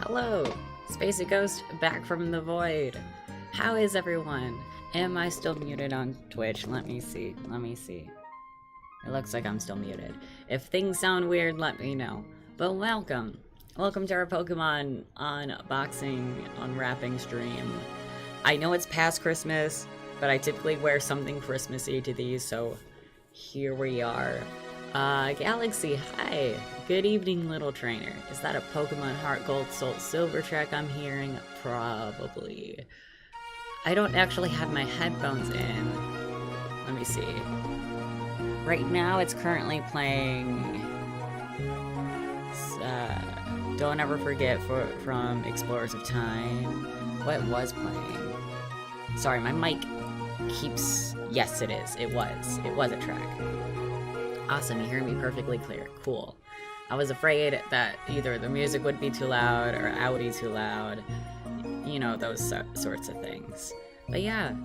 Hello, Spacey Ghost back from the void. How is everyone? Am I still muted on Twitch? Let me see. It looks like I'm still muted. If things sound weird, let me know. But welcome. Welcome to our Pokemon unboxing, unwrapping stream. I know it's past Christmas, but I typically wear something Christmassy to these, so here we are. Galaxy, hi. Good evening, little trainer. Is that a Pokemon Heart Gold Soul Silver track I'm hearing? Probably. I don't actually have my headphones in. Let me see. Right now, it's currently playing Don't Ever Forget from Explorers of Time. What was playing? Sorry, my mic keeps... Yes, it is. It was a track. Awesome, you hear me perfectly clear. Cool. I was afraid that either the music would be too loud or I would be too loud. You know, those sorts of things. But yeah,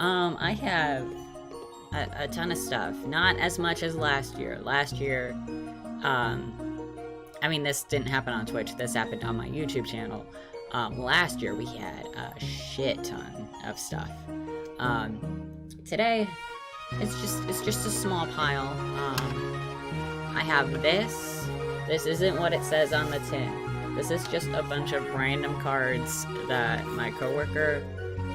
I have a ton of stuff. Not as much as last year. Last year, I mean, this didn't happen on Twitch. This happened on my YouTube channel. Last year, we had a shit ton of stuff. Today, it's just a small pile. I have this. This isn't what it says on the tin. This is just a bunch of random cards that my coworker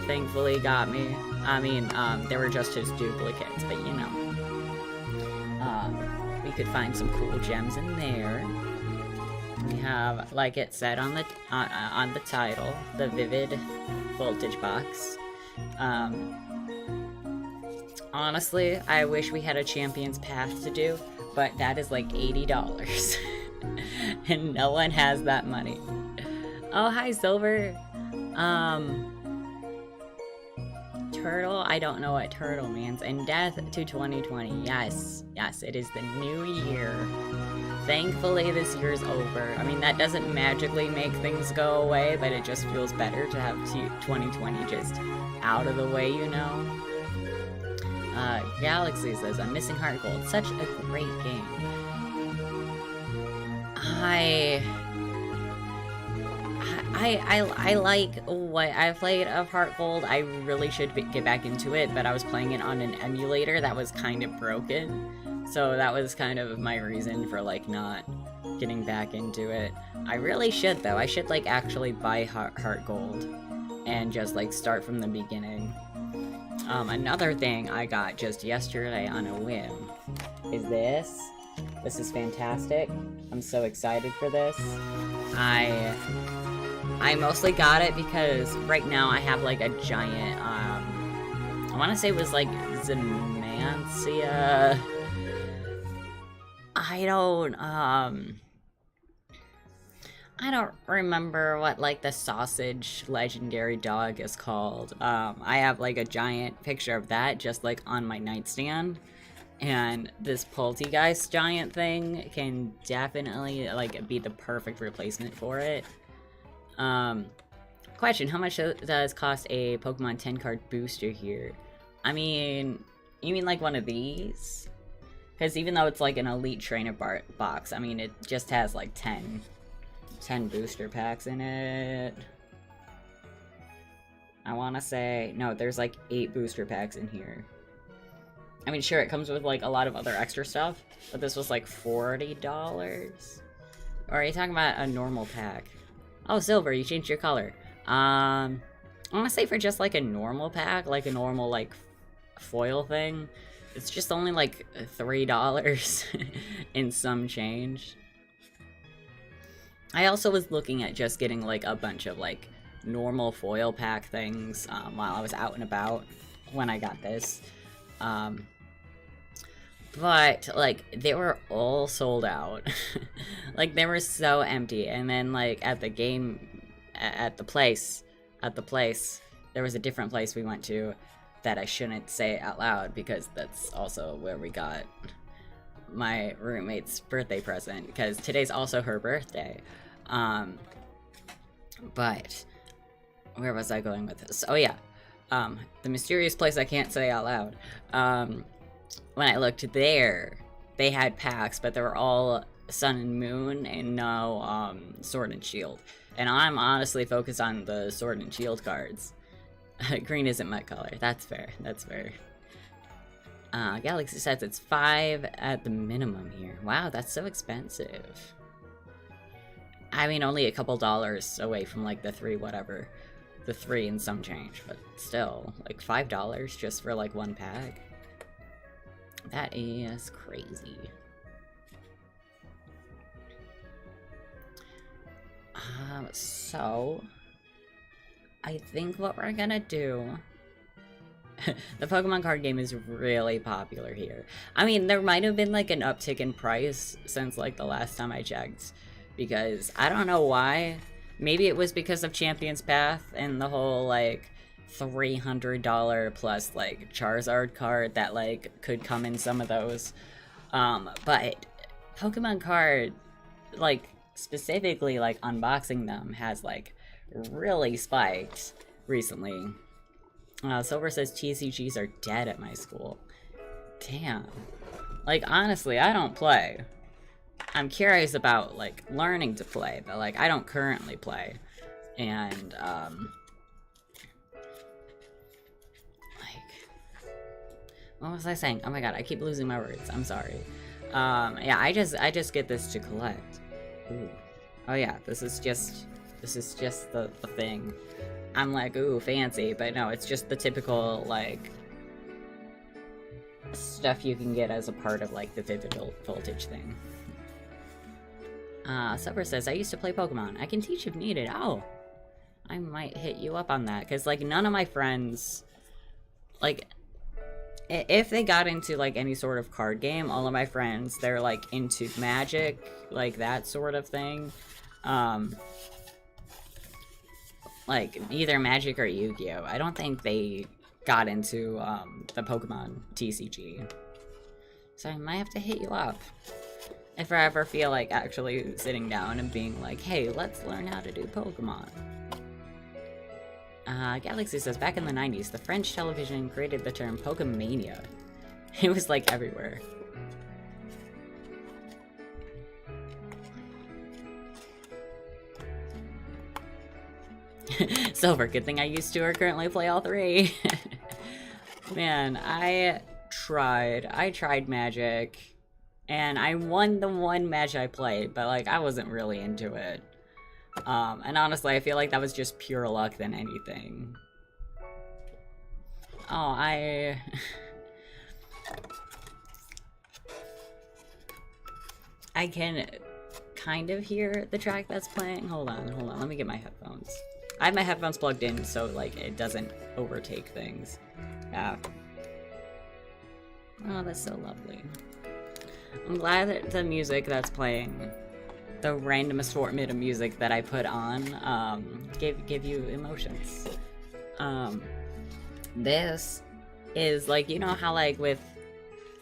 thankfully got me. I mean, they were just his duplicates, but you know. We could find some cool gems in there. We have, like it said on the title, the Vivid Voltage box. Honestly, I wish we had a Champion's Path to do, but that is like $80. And no one has that money. Oh, hi, Silver. Turtle? I don't know what turtle means. And death to 2020. Yes, it is the new year. Thankfully, this year's over. I mean, that doesn't magically make things go away, but it just feels better to have 2020 just out of the way, you know? Galaxy says, I'm missing Heart Gold. Such a great game. I like what I played of Heart Gold. I really should get back into it, but I was playing it on an emulator that was kind of broken. So that was kind of my reason for, like, not getting back into it. I really should, though. I should, like, actually buy Heart Gold and just, like, start from the beginning. Another thing I got just yesterday on a whim is this. This is fantastic. I'm so excited for this. I mostly got it because right now I have like a giant, I want to say it was like Zemancia. I don't remember what, like, the sausage legendary dog is called. I have, like, a giant picture of that just, like, on my nightstand. And this Poltergeist giant thing can definitely, like, be the perfect replacement for it. Question, how much does cost a Pokemon 10-card booster here? I mean, you mean, like, one of these? Because even though it's, like, an Elite Trainer box, I mean, it just has, like, 10 booster packs in it. I want to say... No, there's like 8 booster packs in here. I mean, sure, it comes with like a lot of other extra stuff, but this was like $40? Or are you talking about a normal pack? Oh, Silver, you changed your color. I want to say for just like a normal pack, like a normal like foil thing, it's just only like $3 and some change. I also was looking at just getting, like, a bunch of, like, normal foil pack things while I was out and about when I got this. But, like, they were all sold out. Like, they were so empty. And then, like, at the place, there was a different place we went to that I shouldn't say out loud because that's also where we got my roommate's birthday present, because today's also her birthday. But where was I going with this? Oh yeah, the mysterious place I can't say out loud. When I looked there, they had packs, but they were all Sun and Moon and no Sword and Shield. And I'm honestly focused on the Sword and Shield cards. Green isn't my color. That's fair. That's fair. Galaxy says it's 5 at the minimum here. Wow, that's so expensive. I mean, only a couple dollars away from, like, the 3 whatever. The 3 and some change, but still, like, $5 just for, like, 1 pack? That is crazy. So... I think what we're gonna do... The Pokemon card game is really popular here. I mean, there might have been, like, an uptick in price since, like, the last time I checked. Because, I don't know why. Maybe it was because of Champion's Path and the whole, like, $300 plus, like, Charizard card that, like, could come in some of those. But Pokemon card, like, specifically, like, unboxing them has, like, really spiked recently. Silver says TCGs are dead at my school. Damn. Like, honestly, I don't play. I'm curious about, like, learning to play, but, like, I don't currently play. And, like, what was I saying? Oh my god, I keep losing my words. I'm sorry. Yeah, I just get this to collect. Ooh. Oh yeah, this is just the thing. I'm like, ooh, fancy, but no, it's just the typical, like, stuff you can get as a part of, like, the Vivid Voltage thing. Supper says, I used to play Pokemon. I can teach if needed. Oh, I might hit you up on that, because, like, none of my friends, like, if they got into, like, any sort of card game, all of my friends, they're, like, into Magic, like, that sort of thing. Like, either Magic or Yu-Gi-Oh! I don't think they got into, the Pokemon TCG. So I might have to hit you up. If I ever feel like actually sitting down and being like, hey, let's learn how to do Pokemon. Galaxy says, back in the 90s, the French television created the term Pokemania. It was, like, everywhere. Silver, good thing I used to or currently play all 3. Man, I tried Magic, and I won the one match I played, but, like, I wasn't really into it. And honestly, I feel like that was just pure luck than anything. Oh, I can kind of hear the track that's playing. Hold on, let me get my headphones. I have my headphones plugged in so, like, it doesn't overtake things. Yeah. Oh, that's so lovely. I'm glad that the music that's playing, the random assortment of music that I put on, give you emotions. This is, like, you know how, like, with,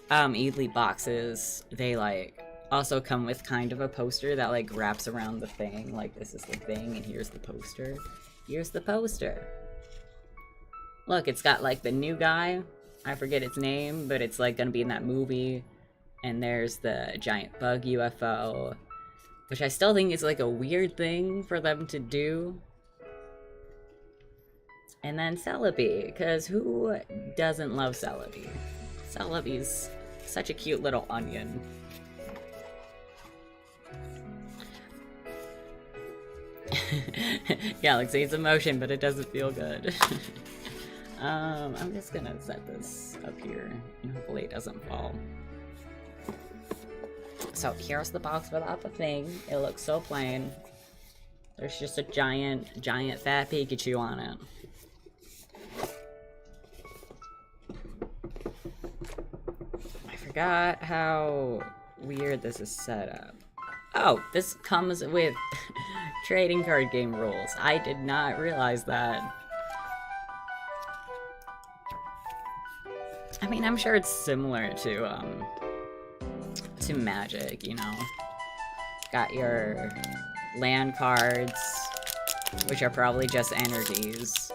Elite boxes, they, like, also come with kind of a poster that, like, wraps around the thing. Like, this is the thing, and here's the poster. Here's the poster. Look, it's got, like, the new guy. I forget its name, but it's, like, gonna be in that movie. And there's the giant bug UFO, which I still think is, like, a weird thing for them to do. And then Celebi, because who doesn't love Celebi? Celebi's such a cute little onion. Galaxy, it's emotion, but it doesn't feel good. I'm just gonna set this up here, and hopefully it doesn't fall. So here's the box without the thing. It looks so plain. There's just a giant fat Pikachu on it. I forgot how weird this is set up. Oh, this comes with trading card game rules. I did not realize that. I mean, I'm sure it's similar to Magic, you know. Got your land cards, which are probably just energies.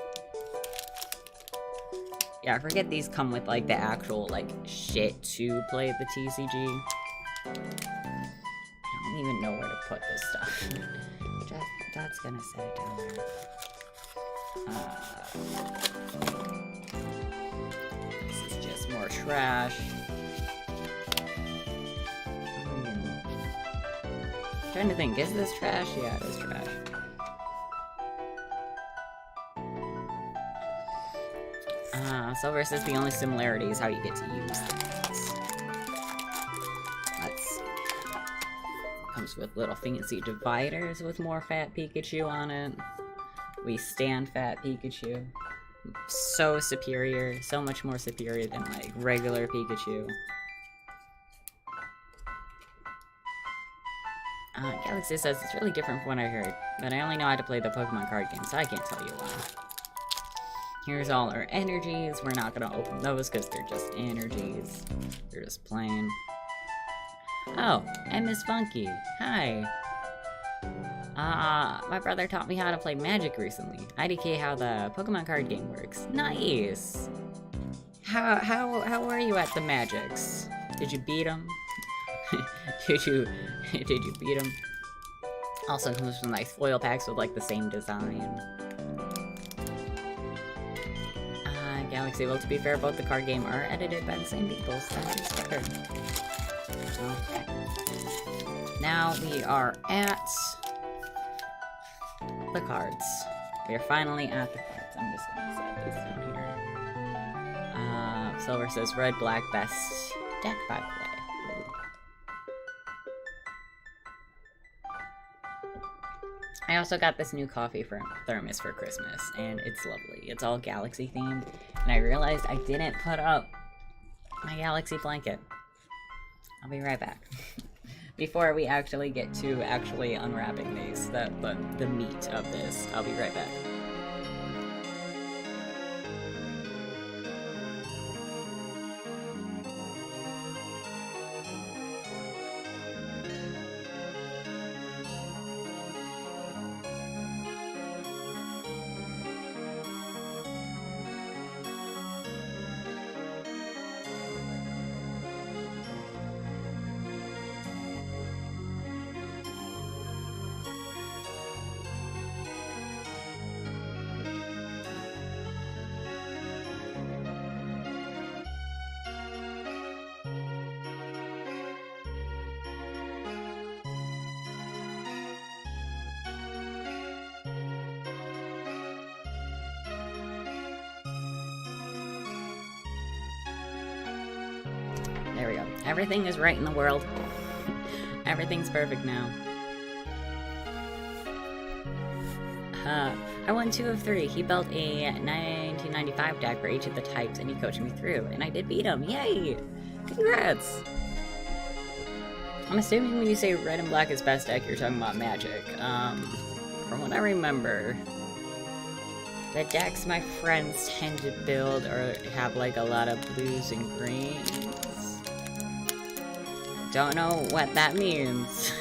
Yeah, I forget these come with, like, the actual, like, shit to play the TCG. I don't even know where to put this stuff. that's gonna set it down there. This is just more trash. Trying to think, is this trash? Yeah, it is trash. Silver says the only similarity is how you get to use things. Let's see. Comes with little fancy dividers with more fat Pikachu on it. We stand fat Pikachu. So superior, so much more superior than like regular Pikachu. Galaxy says it's really different from what I heard, but I only know how to play the Pokemon card game, so I can't tell you why. Here's all our energies. We're not gonna open those because they're just energies. They're just plain. Oh, and Miss Funky. Hi. My brother taught me how to play Magic recently. IDK how the Pokemon card game works. Nice. How were you at the Magics? Did you beat them? did you beat them? Also comes with nice foil packs with like the same design. Galaxy, well, to be fair, both the card game are edited by the same people, so it's better. Okay. Now we are at the cards. We are finally at the cards. I'm just gonna set these down here. Silver says red, black, best deck by play. I also got this new coffee thermos for Christmas, and it's lovely. It's all Galaxy themed, and I realized I didn't put up my Galaxy blanket. I'll be right back. Before we actually get to actually unwrapping these, the meat of this, I'll be right back. There we go. Everything is right in the world. Everything's perfect now. I won 2 of 3. He built a 1995 deck for each of the types, and he coached me through, and I did beat him. Yay! Congrats! I'm assuming when you say red and black is best deck, you're talking about Magic. From what I remember, the decks my friends tend to build or have like a lot of blues and greens. Don't know what that means.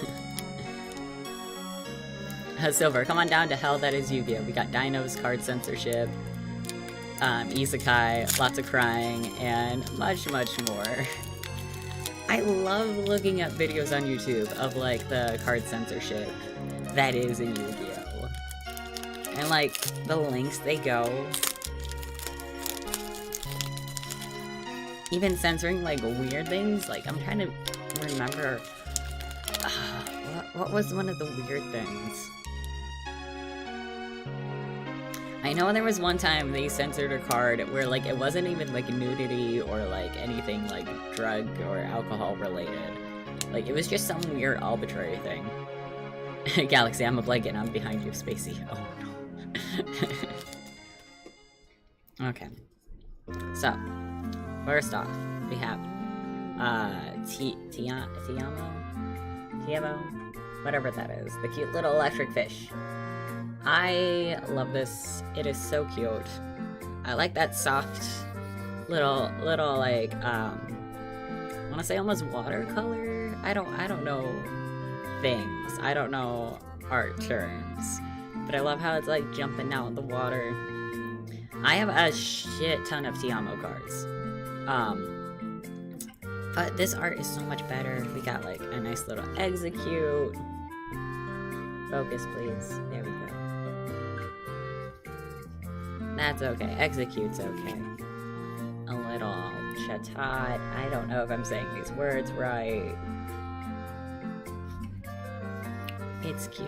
Silver, come on down to hell that is Yu-Gi-Oh! We got dinos, card censorship, isekai, lots of crying, and much, much more. I love looking at videos on YouTube of like the card censorship that is in Yu-Gi-Oh! And like the links they go. Even censoring like weird things, like I'm trying to remember what was one of the weird things. I know there was one time they censored a card where like it wasn't even like nudity or like anything like drug or alcohol related. Like it was just some weird arbitrary thing. Galaxy, I'm a blanket and I'm behind you, Spacey. Oh no. Okay. So, first off, we have Tiamo? Whatever that is. The cute little electric fish. I love this. It is so cute. I like that soft little like I wanna say almost watercolor. I don't know things. I don't know art terms. But I love how it's like jumping out in the water. I have a shit ton of Tiamo cards. But this art is so much better. We got like a nice little execute. Focus, please. There we go. That's okay. Execute's okay. A little chatot. I don't know if I'm saying these words right. It's cute.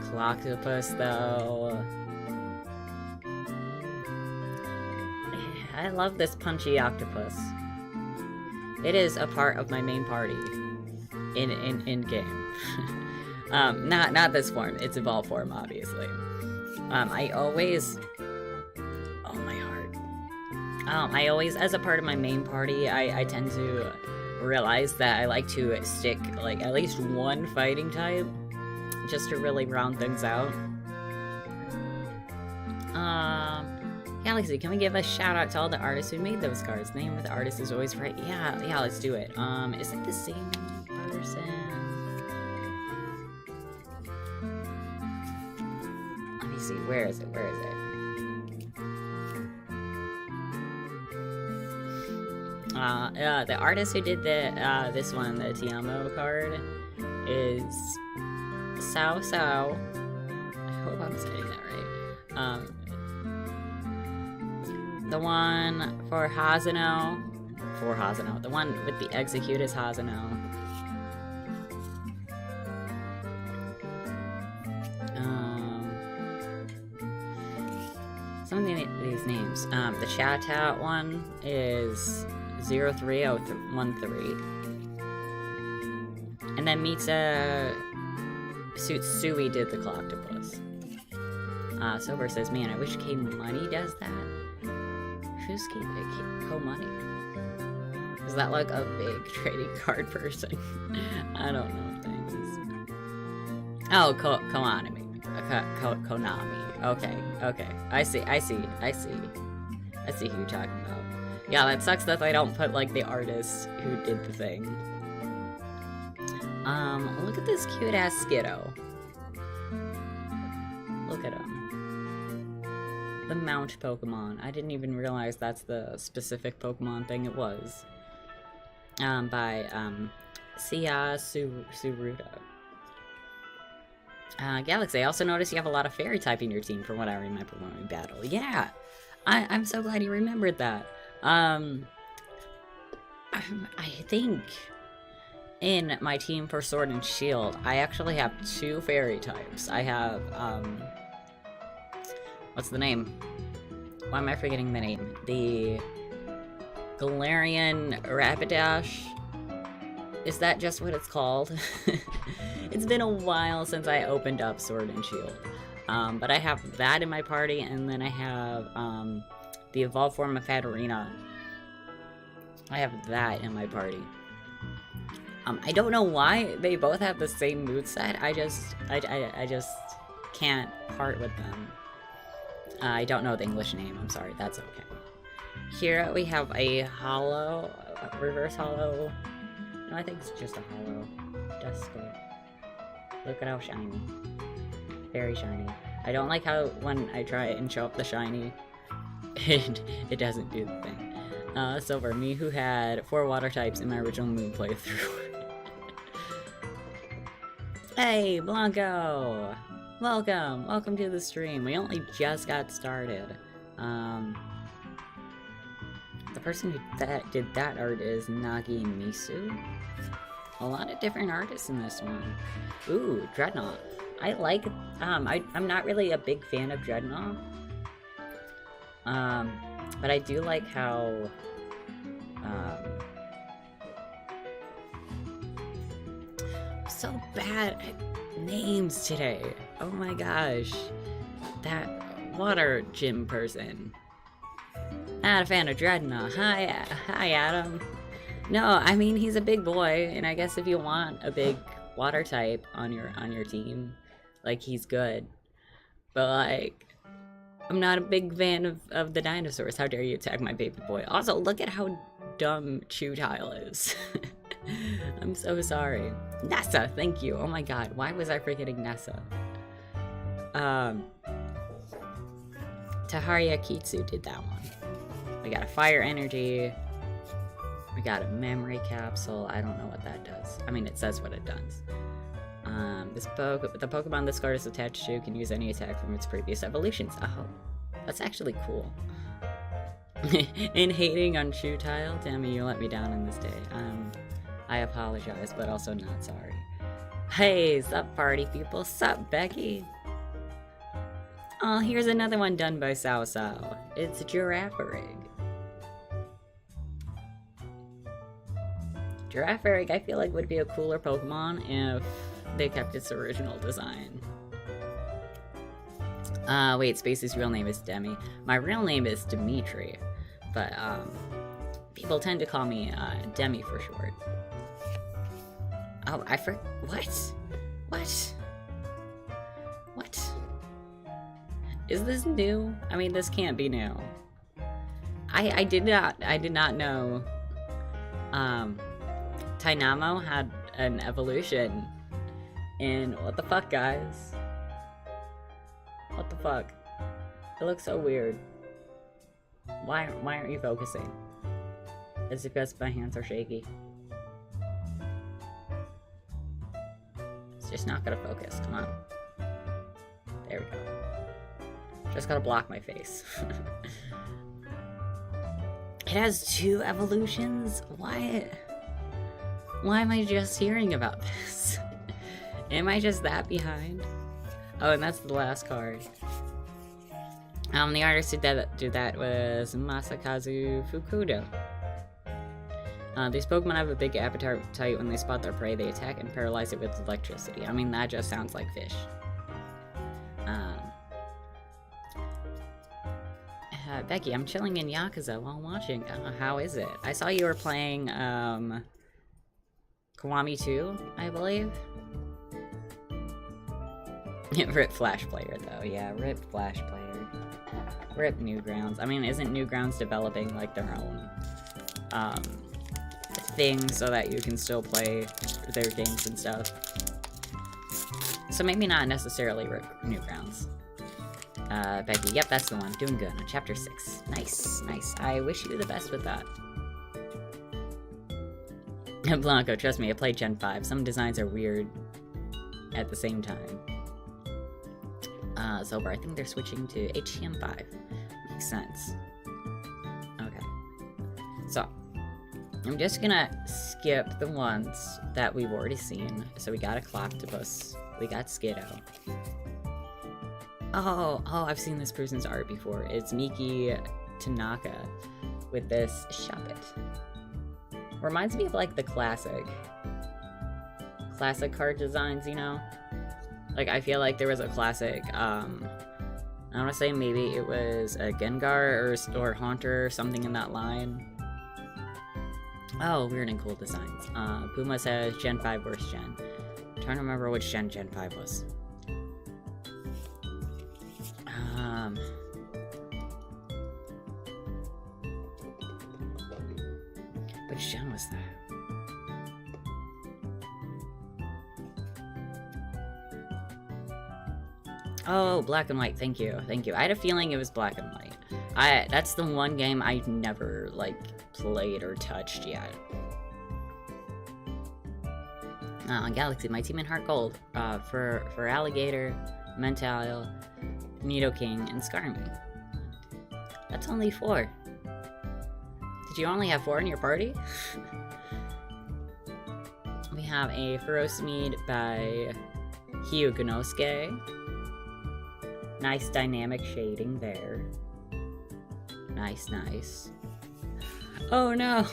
Cloctopus, though. I love this punchy octopus. It is a part of my main party in game. Not this form. It's evolved form, obviously. I always, oh my heart. I always, as a part of my main party, I tend to realize that I like to stick like at least one fighting type, just to really round things out. Galaxy, can we give a shout out to all the artists who made those cards? The name of the artist is always right. Yeah, let's do it. Is it the same person? Let me see. Where is it? The artist who did this one, the Tiamo card, is Sao. I hope I'm saying that right. The one for Hazano. The one with the execute is Hazano. Some of these names. The Chatout one is 03013. And then Mitsa Sutsui did the Cloctopus. Sober says, man, I wish K Money does that. Who's K Money? Is that like a big trading card person? I don't know things. Oh, Konami. Konami. Okay. I see who you're talking about. Yeah, that sucks that they don't put like the artist who did the thing. Look at this cute ass Skiddo. Look at him. The Mount Pokemon. I didn't even realize that's the specific Pokemon thing it was. By Sia Suruta. Galaxy, I also noticed you have a lot of fairy type in your team from what I remember when we battled. Yeah! I'm so glad you remembered that. I think in my team for Sword and Shield, I actually have 2 fairy types. I have, what's the name? Why am I forgetting the name? The Galarian Rapidash. Is that just what it's called? It's been a while since I opened up Sword and Shield. But I have that in my party, and then I have the evolved form of Katarina. I have that in my party. I don't know why they both have the same moveset. I just can't part with them. I don't know the English name. I'm sorry. That's okay. Here we have a reverse hollow. No, I think it's just a hollow. Dusker. Look at how shiny. Very shiny. I don't like how when I try and show up the shiny, it doesn't do the thing. Silver, me who had 4 water types in my original Moon playthrough. Hey, Blanco! Welcome to the stream. We only just got started. The person who did that art is Nagi Misu. A lot of different artists in this one. Ooh, Dreadnought. I like, I'm not really a big fan of Dreadnought. But I do like how, so bad at names today. Oh my gosh. That water gym person. Not a fan of Dreadnought. Hi Adam. No, I mean, he's a big boy, and I guess if you want a big water type on your team, like, he's good. But, like, I'm not a big fan of the dinosaurs. How dare you attack my baby boy. Also, look at how dumb Chewtile is. I'm so sorry. Nessa, thank you. Oh my god, why was I forgetting Nessa? Taharia Kitsu did that one. We got a fire energy. We got a memory capsule. I don't know what that does. I mean, it says what it does. The Pokemon this card is attached to can use any attack from its previous evolutions. Oh. That's actually cool. In hating on shoe tile, damn you let me down in this day. I apologize, but also not sorry. Hey, sup party people, sup Becky? Oh, here's another one done by Sao Sao. It's Girafarig. Girafarig, I feel like would be a cooler Pokemon if they kept its original design. Wait, Spacey's real name is Demi. My real name is Dimitri, but, people tend to call me, Demi for short. Oh, what? What? What? Is this new? I mean, this can't be new. I did not know, Tynamo had an evolution in, what the fuck, guys? What the fuck? It looks so weird. Why aren't you focusing? Is it because my hands are shaky? It's just not gonna focus, come on. There we go. Just gotta block my face. It has 2 evolutions? Why am I just hearing about this? Am I just that behind? Oh, and that's the last card. The artist who did that was Masakazu Fukudo. These Pokemon have a big appetite. When they spot their prey, they attack and paralyze it with electricity. I mean, that just sounds like fish. Becky, I'm chilling in Yakuza while watching. How is it? I saw you were playing, Kiwami 2, I believe? Rip Flash player, though. Yeah, rip Flash player. Rip Newgrounds. I mean, isn't Newgrounds developing, like, their own, thing so that you can still play their games and stuff? So maybe not necessarily Rip Newgrounds. Becky, yep, that's the one. Doing good on chapter 6. Nice, nice. I wish you the best with that. Blanco, trust me, I played Gen 5. Some designs are weird at the same time. Silver, I think they're switching to HTM 5. Makes sense. Okay. So, I'm just gonna skip the ones that we've already seen. So we got a Cloctopus. We got Skiddo. Oh, I've seen this person's art before. It's Miki Tanaka with this Shuppet. Reminds me of, like, the classic card designs, you know? Like, I feel like there was a classic, I want to say maybe it was a Gengar or Haunter or something in that line. Oh, weird and cool designs. Puma says Gen 5 worst gen. I'm trying to remember which Gen 5 was. Which gen was that? Oh, Black and White, thank you, thank you. I had a feeling it was Black and White. That's the one game I've never, like, played or touched yet. Galaxy, my team in Heart Gold, for Alligator, Mentile, Nidoking, and Skarmy. That's only 4. Did you only have 4 in your party? We have a Ferocmead by Hyugonosuke. Nice dynamic shading there. Nice, nice. Oh no!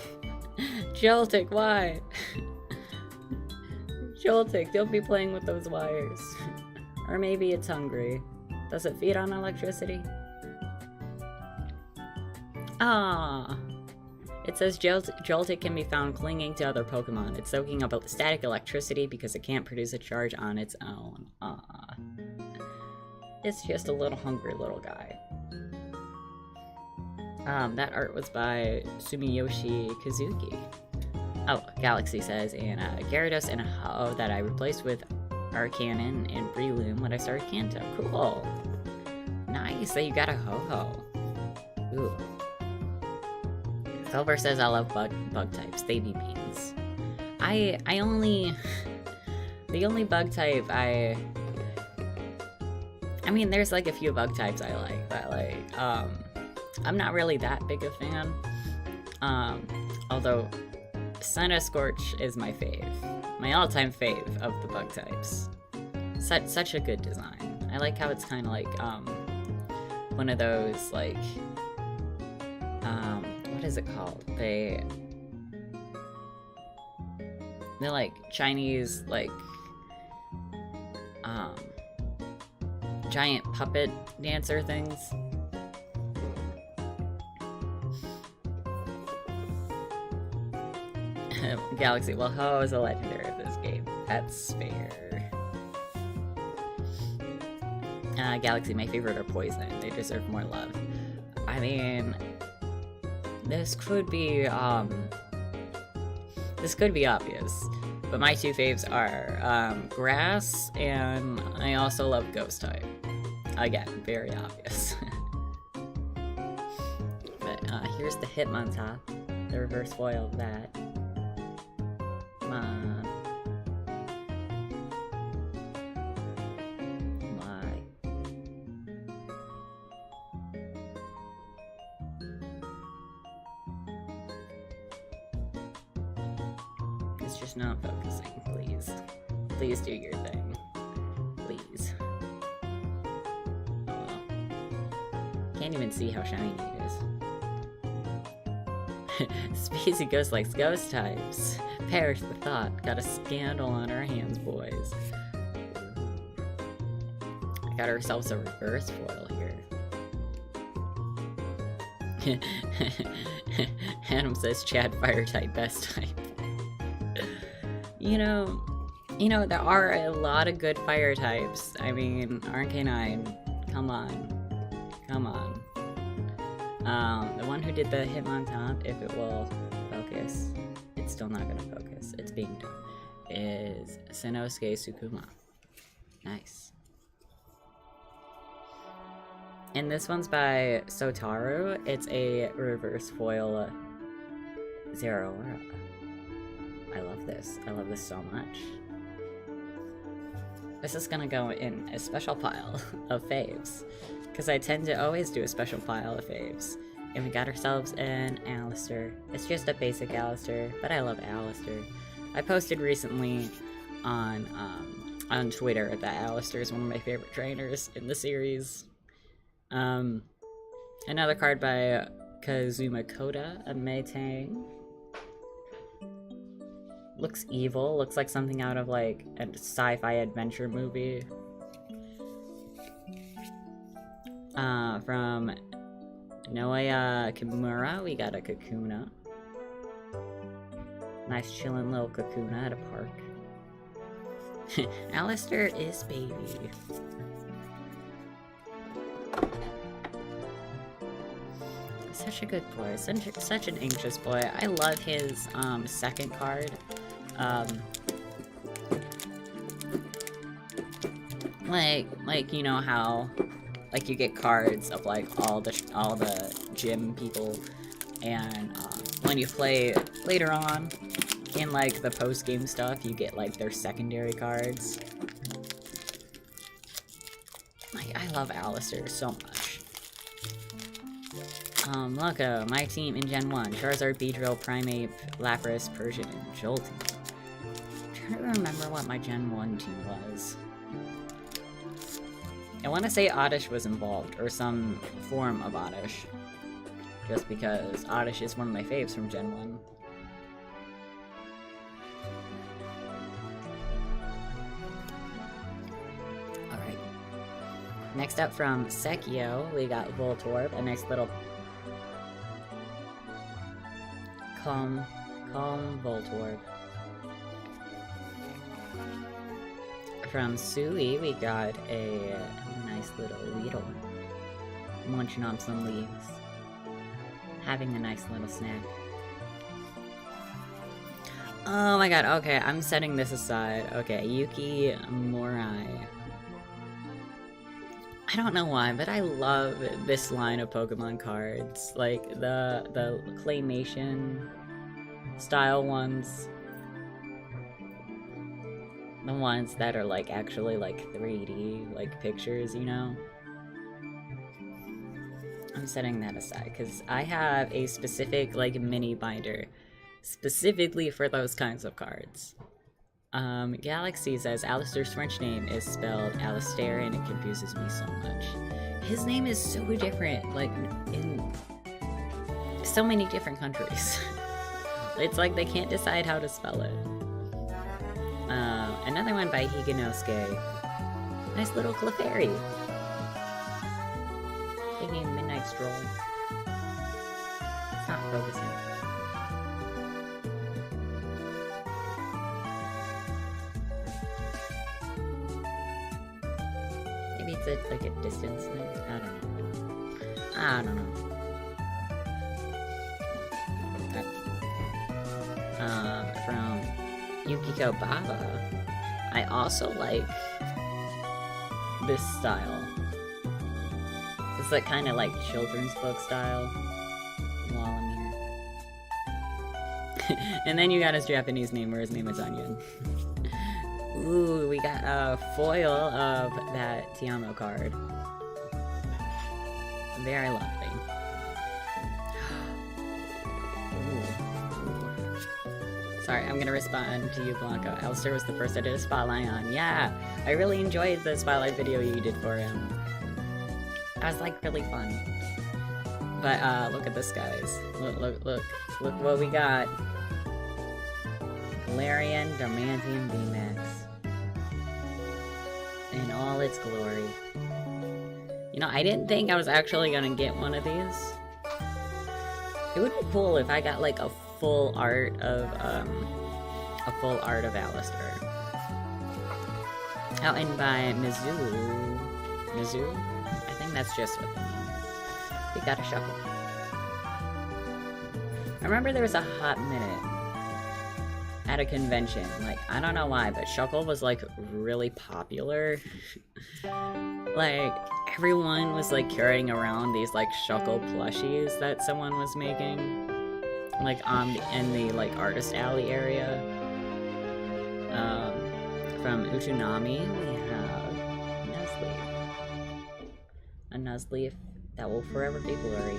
Joltik, why? Joltik, don't be playing with those wires. Or maybe it's hungry. Does it feed on electricity? Ah. It says Joltik can be found clinging to other Pokemon. It's soaking up static electricity because it can't produce a charge on its own. Ah. It's just a little hungry little guy. That art was by Sumiyoshi Kazuki. Oh, Galaxy says, and Gyarados and a Ho that I replaced with Arcanine and Breloom when I started Kanto. Cool. Nice that you got a Ho-Ho. Ooh. Silver says I love bug types. They be beans. I only... The only bug type I I mean, there's like a few bug types I like, but like, I'm not really that big a fan. Although Scorch is my fave. My all-time fave of the bug types. Such a good design. I like how it's kind of like, one of those, like, what is it called? They're like Chinese, like, giant puppet dancer things. Galaxy, well, Ho is a legendary of this game. That's fair. Galaxy, my favorite are Poison. They deserve more love. I mean, this could be obvious, but my two faves are Grass, and I also love Ghost type. Again, very obvious. But here's the Hitmontop, the reverse foil of that. Come on. Why? It's just not focusing, please. Please do your thing. Please. Oh well. Can't even see how shiny it is. Spacey Ghost likes ghost types. Perish the thought. Got a scandal on our hands, boys. Got ourselves a reverse foil here. Adam says Chad fire type best type. You know, there are a lot of good fire types. I mean, RK9, come on. The one who did the Hitmontop, if it will focus, it's still not gonna focus, it's being done, is Sanosuke Sukuma. Nice. And this one's by Sotaru. It's a reverse foil Zero Aura. I love this. I love this so much. This is gonna go in a special pile of faves, because I tend to always do a special pile of faves. And we got ourselves an Alistair. It's just a basic Alistair, but I love Alistair. I posted recently on Twitter that Alistair is one of my favorite trainers in the series. Another card by Kazuma Koda, a Meitang. Looks evil, looks like something out of like a sci-fi adventure movie. From Noaya Kimura, we got a Kakuna. Nice chillin' little Kakuna at a park. Alistair is baby. Such a good boy, such an anxious boy. I love his second card. Like you know how like you get cards of like all the gym people, and when you play later on in like the post game stuff, you get like their secondary cards. Like I love Alistair so much. Look, my team in Gen 1, Charizard, Beedrill, Primeape, Lapras, Persian, and Jolteon. I'm trying to remember what my Gen 1 team was. I want to say Oddish was involved, or some form of Oddish. Just because Oddish is one of my faves from Gen 1. Alright. Next up from Sekio, we got Voltorb, a nice little calm Voltorb. From Sui, we got a nice little Weedle, munching on some leaves, having a nice little snack. Oh my god, okay, I'm setting this aside. Okay, Yuki Morai. I don't know why, but I love this line of Pokemon cards. Like, the claymation style ones. The ones that are like actually like 3D like pictures, you know? I'm setting that aside because I have a specific like mini binder specifically for those kinds of cards. Galaxy says Alistair's French name is spelled Alistair and it confuses me so much. His name is so different, like in so many different countries. It's like they can't decide how to spell it. Another one by Higanosuke. Nice little Clefairy. Taking Midnight Stroll. It's not focusing. Maybe it's like a distance thing? I don't know. From Yukiko Baba, I also like this style. It's like kind of like children's book style. While I'm here. And then you got his Japanese name where his name is Onion. Ooh, we got a foil of that Tiamo card. Very lovely. Sorry, I'm gonna respond to you, Blanco. Alistair was the first I did a spotlight on. Yeah, I really enjoyed the spotlight video you did for him. That was like really fun. But look at this, guys. Look what we got. Galarian Darmanium VMAX. In all its glory. You know, I didn't think I was actually gonna get one of these. It would be cool if I got like a full art of Alistair. Oh, and by Mizu? I think that's just what they mean. We got a Shuckle. I remember there was a hot minute at a convention, like, I don't know why, but Shuckle was like really popular. Like, everyone was like carrying around these like Shuckle plushies that someone was making. Like in the like artist alley area. From Uchinami we have Nuzleaf. A Nuzleaf that will forever be blurry.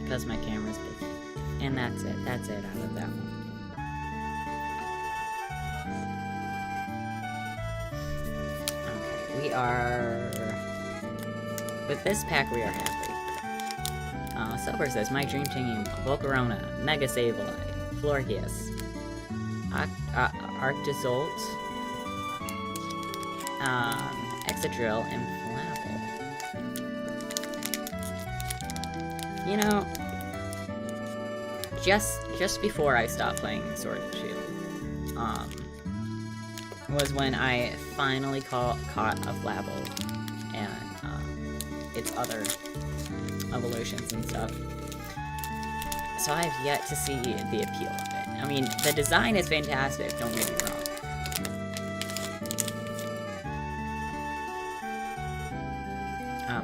Because my camera's big. And that's it out of that one. Okay, we are... With this pack we are happy. Silver says, my dream team, Volcarona, Mega Sableye, Florgeous, Arctozolt, Excadrill, and Flabble. You know, just before I stopped playing Sword and Shield, was when I finally caught a Flabble and its other evolutions and stuff. So I have yet to see the appeal of it. I mean, the design is fantastic, don't get me wrong.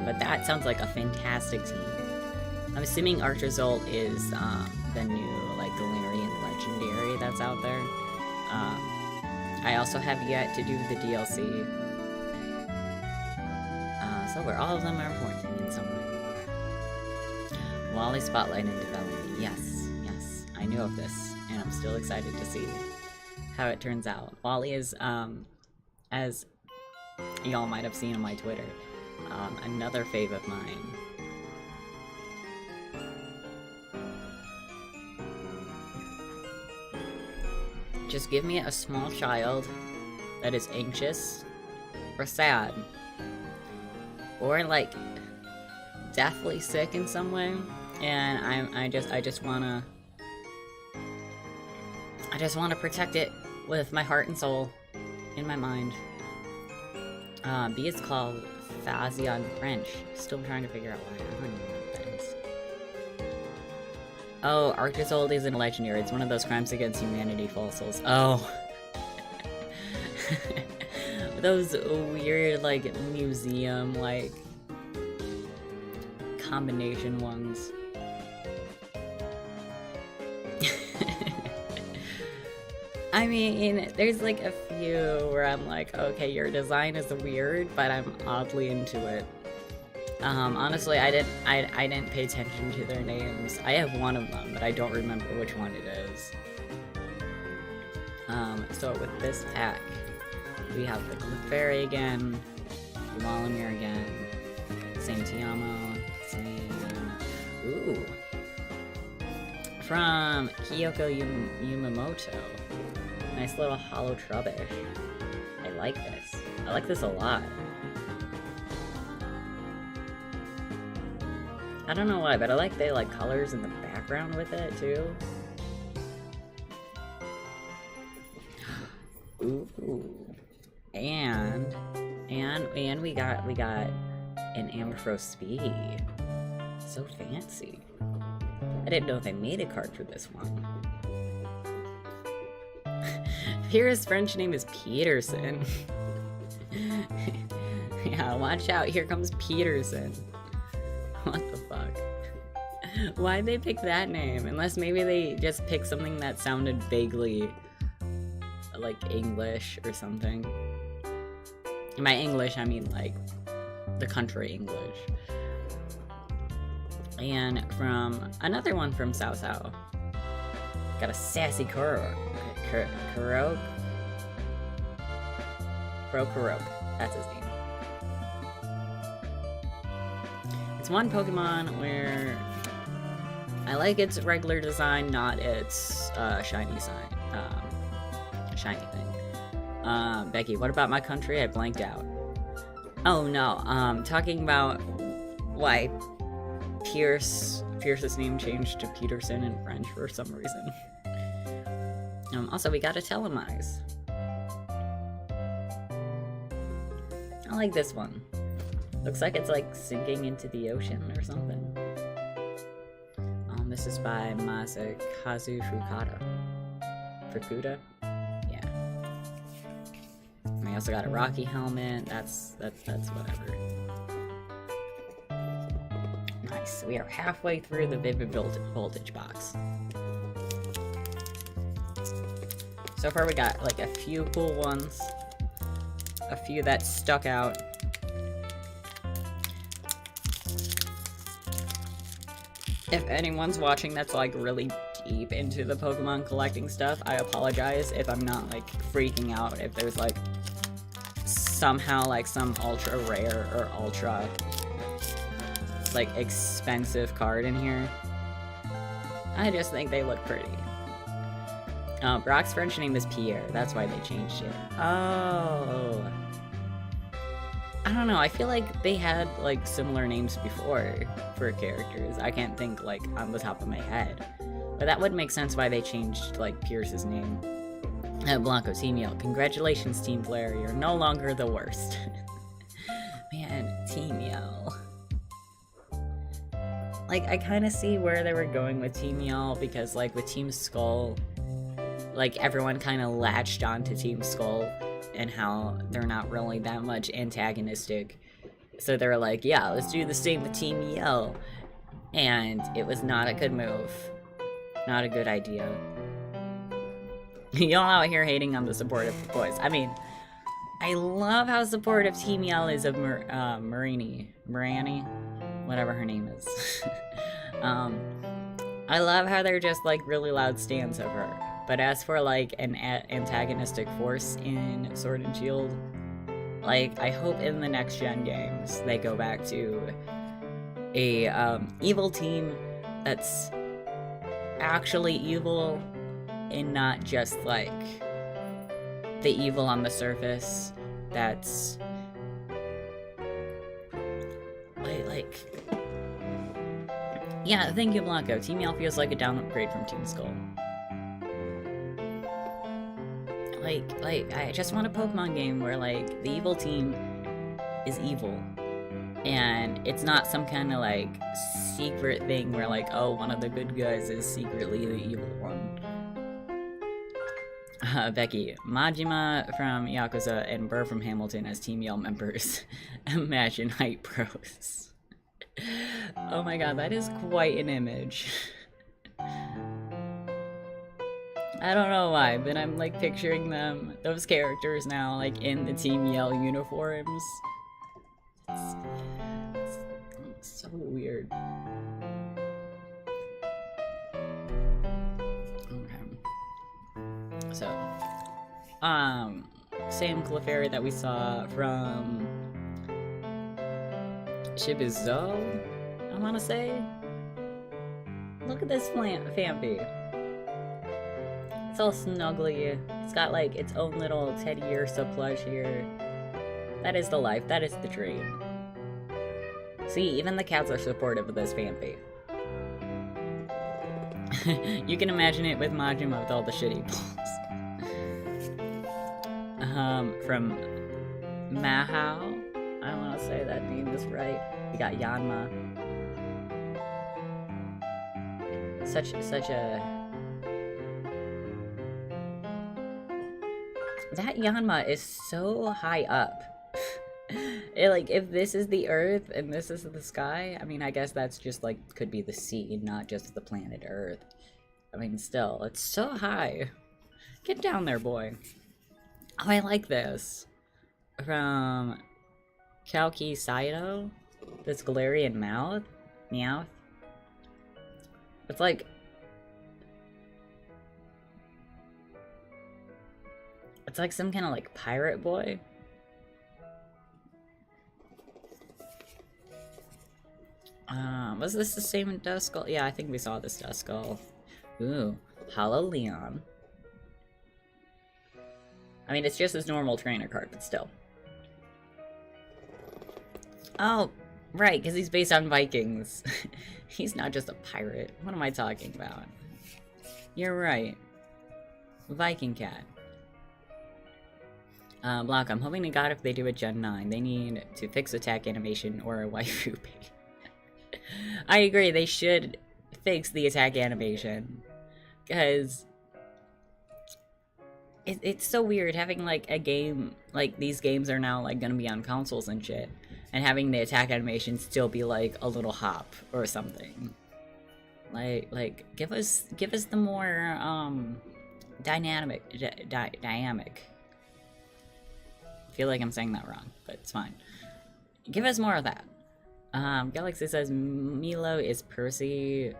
But that sounds like a fantastic team. I'm assuming Arctozolt is the new like Galarian Legendary that's out there. I also have yet to do the DLC. So where all of them are important in some way. Wally Spotlight in development. Yes, I knew of this, and I'm still excited to see how it turns out. Wally is, as y'all might have seen on my Twitter, another fave of mine. Just give me a small child that is anxious or sad or like deathly sick in some way, and I just wanna protect it with my heart and soul in my mind. B is called Fazia in French. Still trying to figure out why. I don't even know what that is. Oh, Arctozolt isn't a legendary. It's one of those crimes against humanity fossils. Oh. Those weird, like, museum, like, combination ones. I mean, there's like a few where I'm like, okay, your design is weird, but I'm oddly into it. Honestly, I didn't pay attention to their names. I have one of them, but I don't remember which one it is. So with this pack, we have the Clefairy again, Walamir again, same Tiamo, same... Ooh! From Kyoko Yumamoto. Nice little hollow Trubbish. I like this. I like this a lot. I don't know why, but I like the colors in the background with it too. Ooh. And we got an Amphro Speed. So fancy. I didn't know they made a card for this one. His French name is Peterson. Yeah, watch out, here comes Peterson. What the fuck? Why'd they pick that name? Unless maybe they just picked something that sounded vaguely like English or something. And by English, I mean like the country English. And from another one from Sao Sao. Got a sassy Kurok. That's his name. It's one Pokemon where I like its regular design, not its shiny thing. Becky, what about my country? I blanked out. Oh no, talking about why Pierce's name changed to Peterson in French for some reason. Also, we got a Telemize. I like this one. Looks like it's like sinking into the ocean or something. This is by Masakazu Fukuda. Yeah. And I also got a Rocky helmet. That's whatever. Nice. We are halfway through the Vivid Voltage box. So far we got like a few cool ones. A few that stuck out. If anyone's watching that's like really deep into the Pokemon collecting stuff, I apologize if I'm not like freaking out if there's like somehow like some ultra rare or ultra like expensive card in here. I just think they look pretty. Brock's French name is Pierre, that's why they changed it. Oh. I don't know, I feel like they had like similar names before for characters. I can't think like on the top of my head. But that would make sense why they changed like Pierce's name. Blanco, Team Yell. Congratulations, Team Flare, you're no longer the worst. Man, Team Yell. Like, I kind of see where they were going with Team Yell, because like with Team Skull, like everyone kind of latched onto Team Skull and how they're not really that much antagonistic. So they're like, yeah, let's do the same with Team Yell. And it was not a good move. Not a good idea. Y'all out here hating on the supportive boys. I mean, I love how supportive Team Yell is of Marani, whatever her name is. I love how they're just like really loud stands of her. But as for like an antagonistic force in Sword and Shield, like I hope in the next gen games they go back to a evil team that's actually evil and not just like the evil on the surface that's like yeah, thank you, Blanco. Team Yell feels like a downgrade from Team Skull. Like, I just want a Pokemon game where, like, the evil team is evil. And it's not some kind of, like, secret thing where, like, oh, one of the good guys is secretly the evil one. Becky, Majima from Yakuza and Burr from Hamilton as Team Yell members. Imagine hype pros. Oh my god, that is quite an image. I don't know why, but I'm like picturing them, those characters now, like in the Team Yell uniforms. It's so weird. Okay. So, same Clefairy that we saw from Shibuzo, I want to say. Look at this Fampy. It's all snuggly. It's got like its own little Teddy Ursa plush here. That is the life. That is the dream. See, even the cats are supportive of this Fampy. You can imagine it with Majima with all the shitty balls. From Mahao, I want to say that name is right. We got Yanma. Such a... That Yanma is so high up. Like, if this is the Earth and this is the sky, I mean, I guess that's just, like, could be the sea, not just the planet Earth. I mean, still, it's so high. Get down there, boy. Oh, I like this. From Kalki Saito. This Galarian mouth. Meowth. It's like... It's like some kind of, like, pirate boy. Was this the same Duskull? Yeah, I think we saw this Duskull. Ooh, Hollow Leon. I mean, it's just his normal trainer card, but still. Oh, right, because he's based on Vikings. He's not just a pirate. What am I talking about? You're right. Viking cat. Block, I'm hoping to God if they do a Gen 9, they need to fix attack animation or a waifu page. I agree, they should fix the attack animation. Because it's so weird having, like, a game, like, these games are now, like, gonna be on consoles and shit. And having the attack animation still be, like, a little hop or something. Like, give us the more, dynamic. I feel like I'm saying that wrong, but it's fine. Give us more of that. Galaxy says Milo is Percy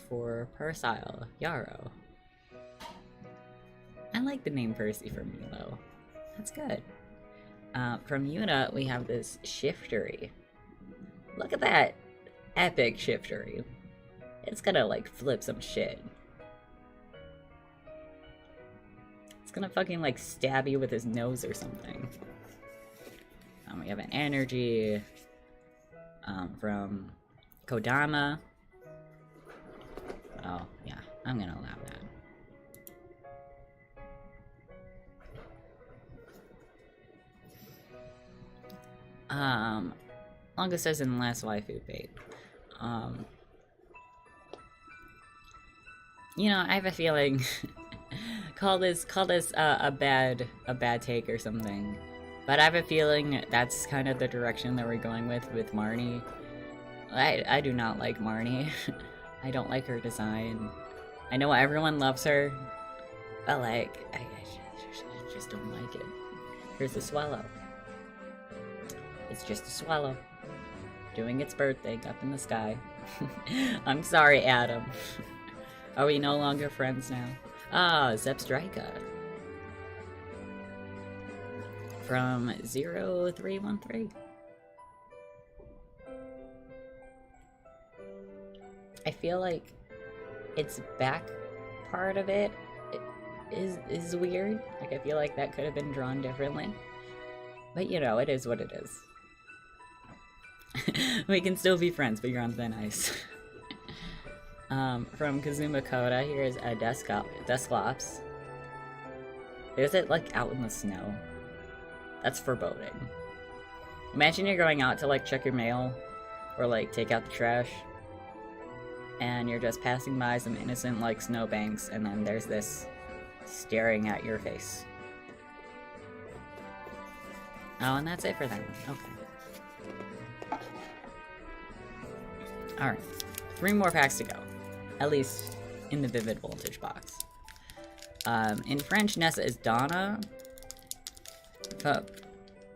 for Persile Yarrow. I like the name Percy for Milo. That's good. From Yuna, we have this Shiftery. Look at that epic Shiftery. It's gonna, like, flip some shit. It's gonna fucking, like, stab you with his nose or something. We have an energy from Kodama. Oh, yeah, I'm gonna allow that. Longest says in the last waifu bait. You know, I have a feeling call this a bad take or something. But I have a feeling that's kind of the direction that we're going with Marnie. I do not like Marnie. I don't like her design. I know everyone loves her, but, like, I just don't like it. Here's a swallow. It's just a swallow. Doing its birthday up in the sky. I'm sorry, Adam. Are we no longer friends now? Ah, Zepstrika. From 0313. I feel like its back part of it is weird. Like, I feel like that could have been drawn differently. But, you know, it is what it is. We can still be friends, but you're on thin ice. From Kazuma Koda, here's a Dusclops. Is it, like, out in the snow? That's foreboding. Imagine you're going out to, like, check your mail, or, like, take out the trash, and you're just passing by some innocent, like, snowbanks, and then there's this staring at your face. Oh, and that's it for that one. Okay. Alright. 3 more packs to go. At least in the Vivid Voltage box. In French, Nessa is Donna.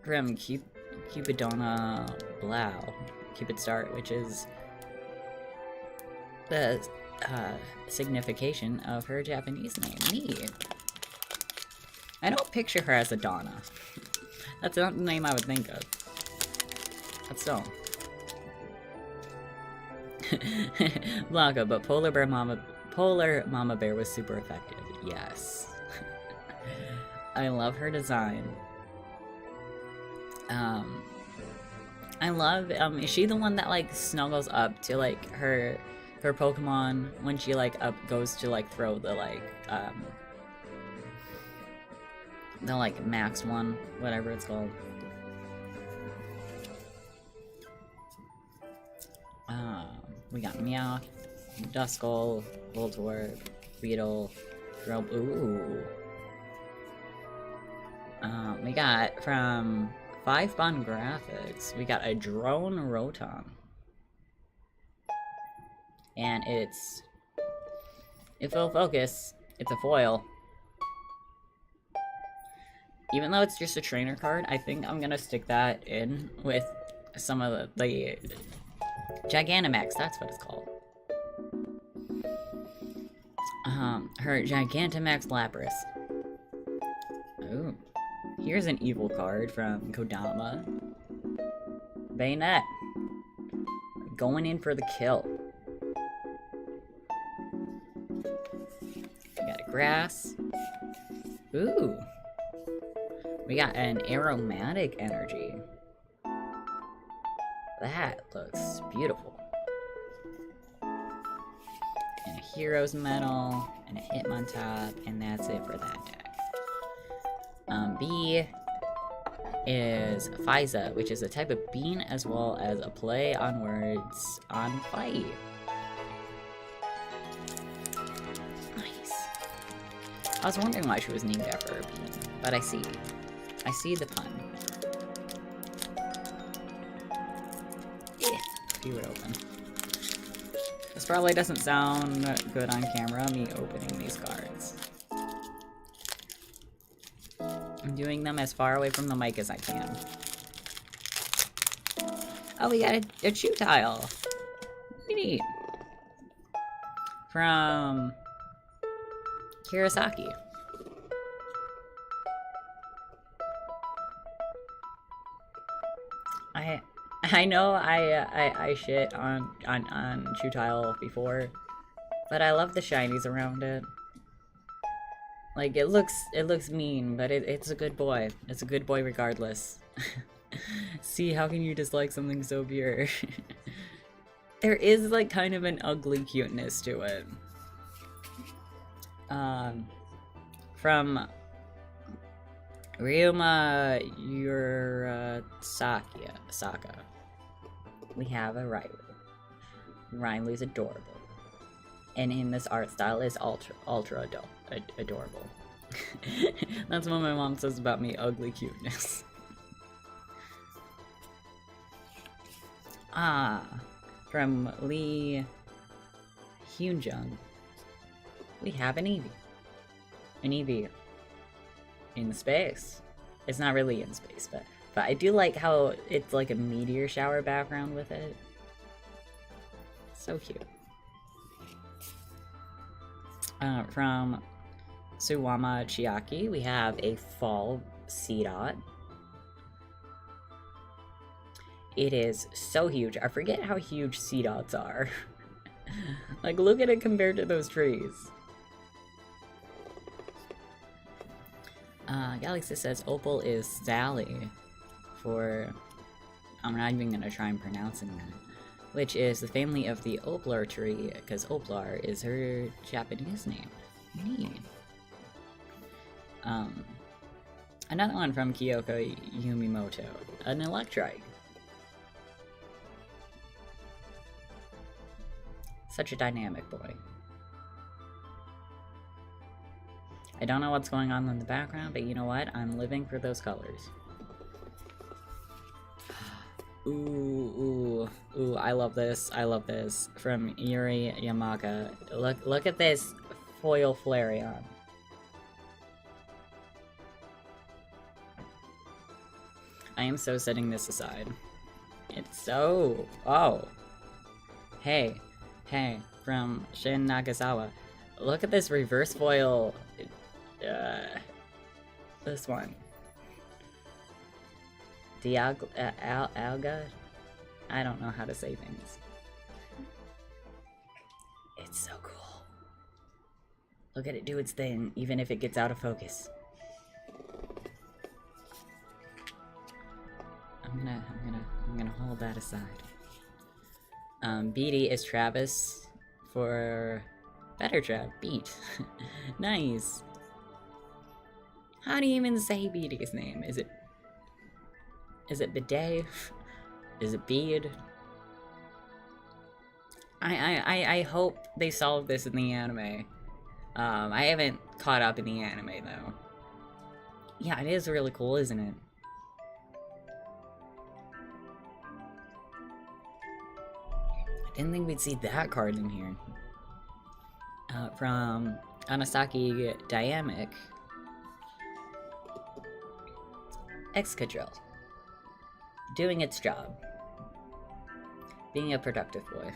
From Cupidona Blau. Cupid Star, which is the signification of her Japanese name. Neat. I don't picture her as a Donna. That's not the name I would think of. But still. Blanca, but Polar Mama Bear was super effective. Yes. I love her design. I love, is she the one that, like, snuggles up to, like, her Pokemon when she, like, goes to, like, throw the, like, max one, whatever it's called. We got Meowth, Duskull, Voltorb, Beetle, Grub. Ooh. We got from 5-Bond Graphics, we got a Drone Rotom. And if it'll focus, it's a foil. Even though it's just a trainer card, I think I'm gonna stick that in with some of the Gigantamax, that's what it's called. Her Gigantamax Lapras. Ooh. Here's an evil card from Kodama. Bayonet. Going in for the kill. We got a Grass. Ooh. We got an Aromatic Energy. That looks beautiful. And a Hero's Medal, and a Hitmontop, and that's it for that deck. B is Fiza, which is a type of bean as well as a play on words on fight. Nice. I was wondering why she was named after a bean, but I see the pun. Keep it open. This probably doesn't sound good on camera, me opening these cards. I'm doing them as far away from the mic as I can. Oh, we got a chew tile. Neat. From Kirasaki. I know I shit on chew tile before, but I love the shinies around it. Like, it looks mean, but it's a good boy. It's a good boy regardless. See, how can you dislike something so pure? There is, like, kind of an ugly cuteness to it. From Ryuma Saka, we have a Riley. Riley's adorable. And in this art style is ultra adorable. That's what my mom says about me, ugly cuteness. From Lee Hyunjung, we have an Eevee. An Eevee in space. It's not really in space, but I do like how it's like a meteor shower background with it. So cute. From Suwama Chiaki, we have a fall Seedot. It is so huge. I forget how huge Seedots are. Like, look at it compared to those trees. Galaxy says Opal is Sally for... I'm not even gonna try and pronouncing that. Which is the family of the Oplar tree, because Oplar is her Japanese name. Neat. Another one from Kyoko Yumimoto. An Electrike. Such a dynamic boy. I don't know what's going on in the background, but you know what? I'm living for those colors. Ooh, I love this. I love this. From Yuri Yamaka. Look at this foil Flareon. I am so setting this aside. It's so... Oh. Hey, from Shin Nagasawa. Look at this reverse foil. This one. Alga? I don't know how to say things. It's so cool. Look at it do its thing, even if it gets out of focus. I'm gonna hold that aside. Beatty is Travis for Better Trap. Beat. Nice. How do you even say Beatty's name? Is it Bidet? Is it Bead? I hope they solve this in the anime. I haven't caught up in the anime though. Yeah, it is really cool, isn't it? I didn't think we'd see that card in here. From Anasaki Dynamic. Excadrill. Doing its job. Being a productive boy.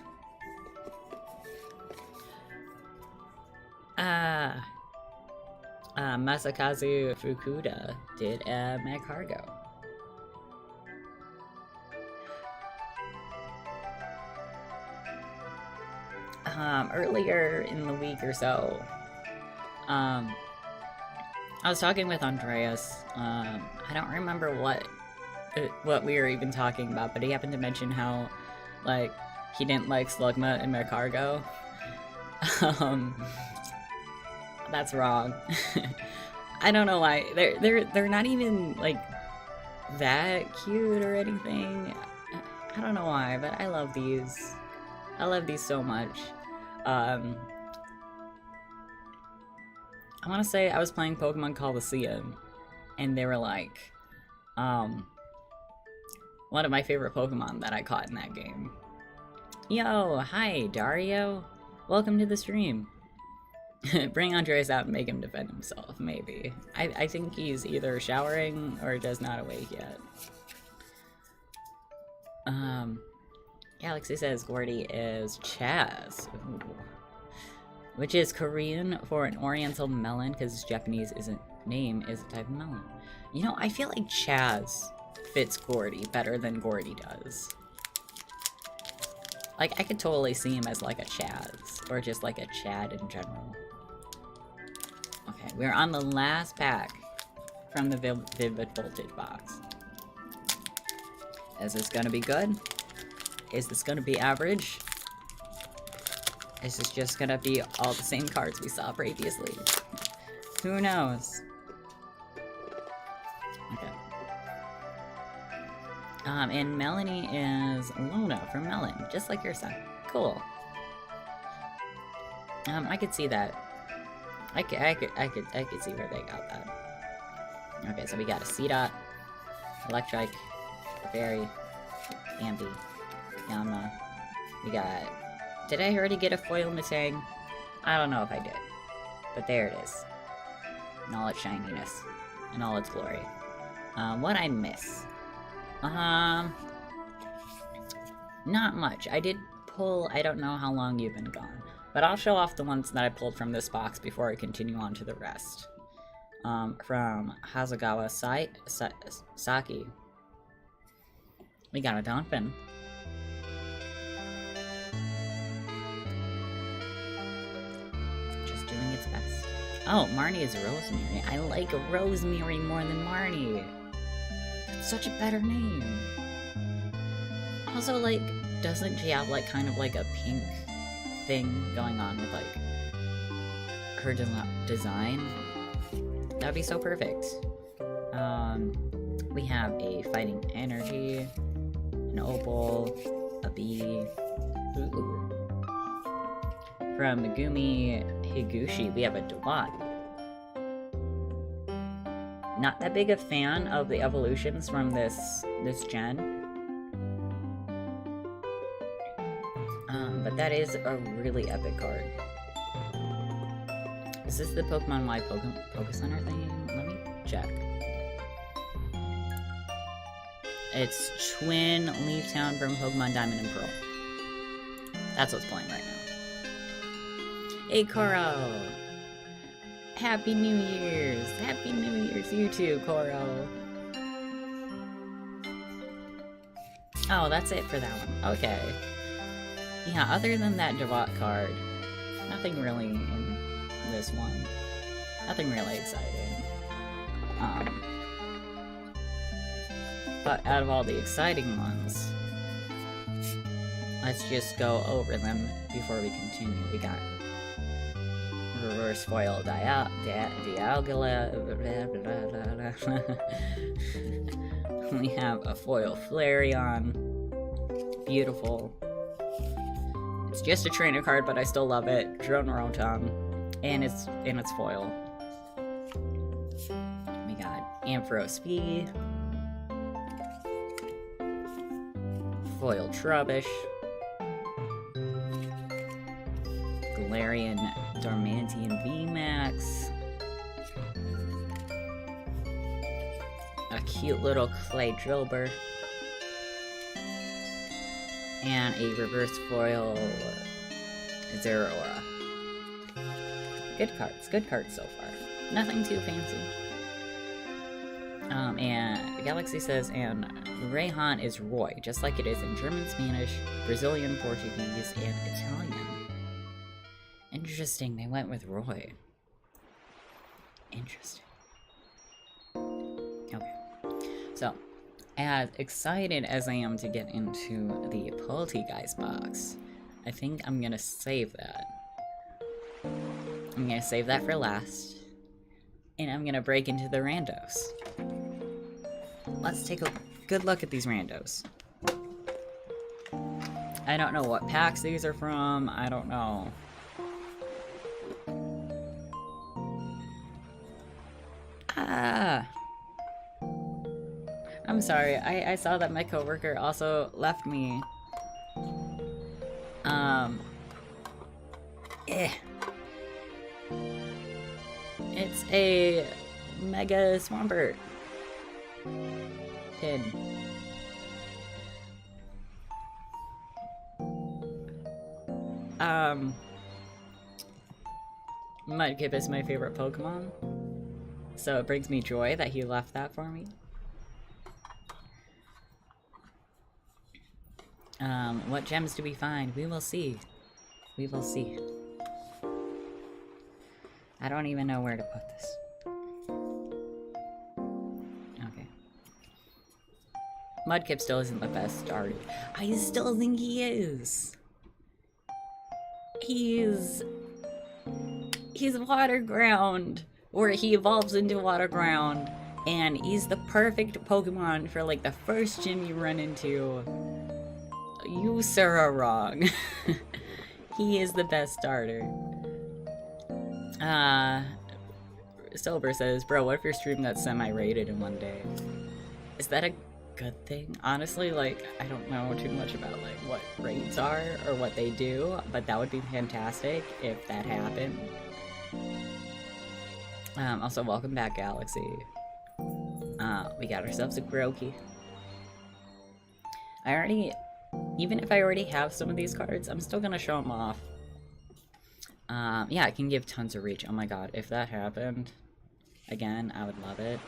Masakazu Fukuda did a Magcargo. Earlier in the week or so, I was talking with Andreas. I don't remember what we were even talking about, but he happened to mention how, like, he didn't like Slugma and Magcargo. That's wrong. I don't know why. They're not even, like, that cute or anything. I don't know why, but I love these. I love these so much. I want to say I was playing Pokemon Coliseum, and they were like, one of my favorite Pokemon that I caught in that game. Yo, hi, Dario. Welcome to the stream. Bring Andres out and make him defend himself, maybe. I think he's either showering or just not awake yet. Galaxy says Gordy is Chaz. Ooh. Which is Korean for an oriental melon, because Japanese name is a type of melon. You know, I feel like Chaz fits Gordy better than Gordy does. Like, I could totally see him as like a Chaz, or just like a Chad in general. Okay, we're on the last pack from the Vivid Voltage box. Is this gonna be good? Is this gonna be average? Is this just gonna be all the same cards we saw previously? Who knows? Okay. And Melanie is Luna from Melon, just like your son. Cool. I could see that. I could see where they got that. Okay, so we got a C-Dot, Electrike, Fairy, Ambi, Yama. We got... Did I already get a foil Matang? I don't know if I did. But there it is. In all its shininess. In all its glory. What'd I miss? Not much. I did pull... I don't know how long you've been gone. But I'll show off the ones that I pulled from this box before I continue on to the rest. From Hasegawa Saki. We got a Donphin. Just doing its best. Oh, Marnie is Rosemary. I like Rosemary more than Marnie. It's such a better name. Also, like, doesn't she have, like, kind of like a pink thing going on with, like, her design? That'd be so perfect. We have a Fighting Energy, an Opal, a Bee. Ooh. From Megumi Higuchi, we have a Dewott. Not that big a fan of the evolutions from this gen. But that is a really epic card. Is this the Pokemon Y Poké Center thing? Let me check. It's Twin Leaf Town from Pokemon Diamond and Pearl. That's what's playing right now. Hey, Koro! Happy New Year's! Happy New Year's, you too, Koro! Oh, that's it for that one. Okay. Yeah, other than that Jawat card, nothing really in this one. Nothing really exciting. But out of all the exciting ones, let's just go over them before we continue. We got Reverse Foil Dialga. We have a Foil Flareon. Beautiful. It's just a trainer card, but I still love it. Drone Rotom. And it's foil. We got Ampharos V. Foil Trubbish. Galarian Darmanian VMAX. A cute little clay Drillbur. And a reverse foil Zeraora. Good cards so far. Nothing too fancy. And Galaxy says, and Rayhan is Roy, just like it is in German, Spanish, Brazilian, Portuguese, and Italian. Interesting, they went with Roy. Interesting. Okay. So, as excited as I am to get into the Poltegeist box, I think I'm gonna save that. I'm gonna save that for last. And I'm gonna break into the randos. Let's take a good look at these randos. I don't know what packs these are from. I don't know. I'm sorry. I saw that my coworker also left me. It's a Mega Swampert pin. Mudkip is my favorite Pokemon, so it brings me joy that he left that for me. What gems do we find? We will see. We will see. I don't even know where to put this. Okay. Mudkip still isn't the best starter. I still think he is. He's Water Ground, where he evolves into Water Ground, and he's the perfect Pokemon for like the first gym you run into. You, sir, are wrong. He is the best starter. Silver says, bro, what if your stream got semi-rated in one day? Is that a good thing? Honestly, like, I don't know too much about, like, what rates are or what they do, but that would be fantastic if that happened. Also, welcome back, Galaxy. We got ourselves a Grookey. Even if I already have some of these cards, I'm still gonna show them off. Yeah, it can give tons of reach. Oh my god, if that happened, again, I would love it.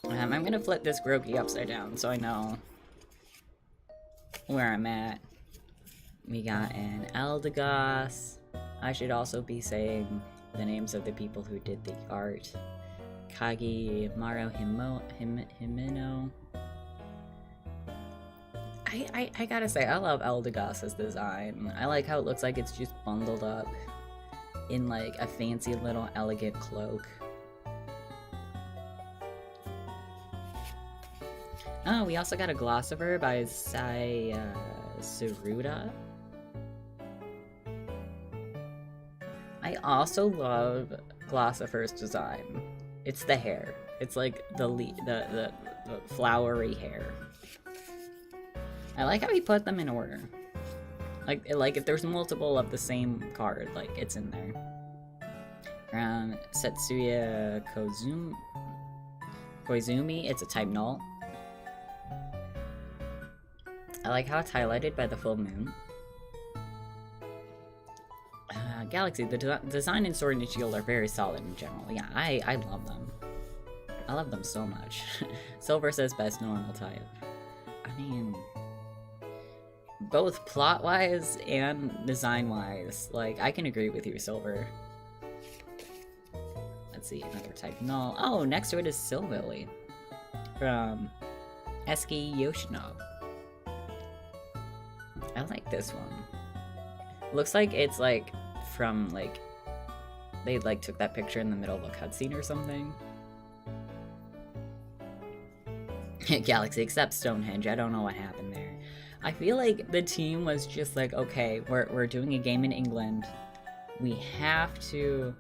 I'm gonna flip this Grookey upside down so I know where I'm at. We got an Eldegoss. I should also be saying the names of the people who did the art. Kagi Maro Himeno. I gotta say, I love Eldegoss's design. I like how it looks like it's just bundled up in like a fancy little elegant cloak. Oh, we also got a Glossifer by Suruda. I also love Glossifer's design. It's the hair. It's like the flowery hair. I like how he put them in order. Like if there's multiple of the same card, like it's in there. Setsuya Koizumi, it's a type null. I like how it's highlighted by the full moon. Galaxy, the design in Sword and Shield are very solid in general. Yeah, I love them. I love them so much. Silver says best normal type. I mean, both plot-wise and design-wise, like, I can agree with you, Silver. Let's see, another type null. Oh, next to it is Sylvily from Eski Yoshino. I like this one. Looks like it's like from like they like took that picture in the middle of a cutscene or something. Galaxy accepts Stonehenge. I don't know what happened there. I feel like the team was just like, okay, we're doing a game in England. We have to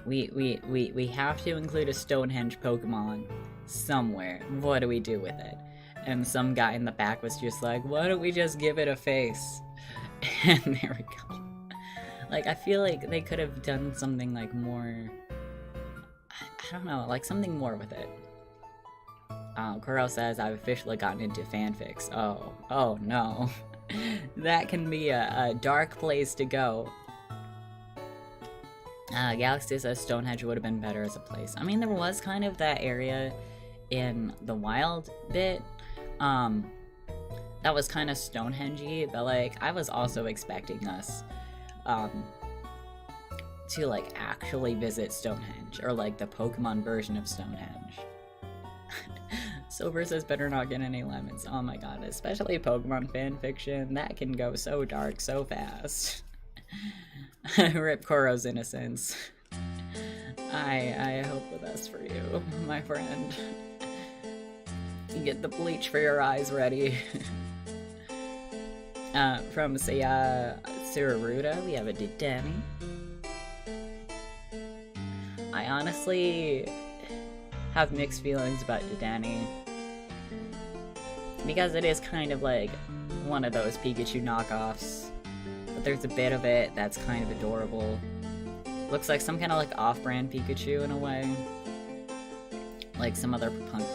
we have to include a Stonehenge Pokemon somewhere. What do we do with it? And some guy in the back was just like, why don't we just give it a face? And there we go. Like, I feel like they could have done something like more, I don't know, like something more with it. Kuro says, I've officially gotten into fanfics. Oh no. That can be a dark place to go. Galaxy says Stonehenge would have been better as a place. I mean, there was kind of that area in the wild bit, that was kind of Stonehenge-y, but like, I was also expecting us, to like actually visit Stonehenge, or like the Pokemon version of Stonehenge. Silver says better not get any lemons. Oh my god, especially Pokemon fanfiction, that can go so dark so fast. Rip Koro's innocence. I hope the best for you, my friend. You get the bleach for your eyes ready. From Saya Tsuruta, we have a Didani. I honestly have mixed feelings about Didani, because it is kind of like one of those Pikachu knockoffs, but there's a bit of it that's kind of adorable. Looks like some kind of like off-brand Pikachu in a way, like some other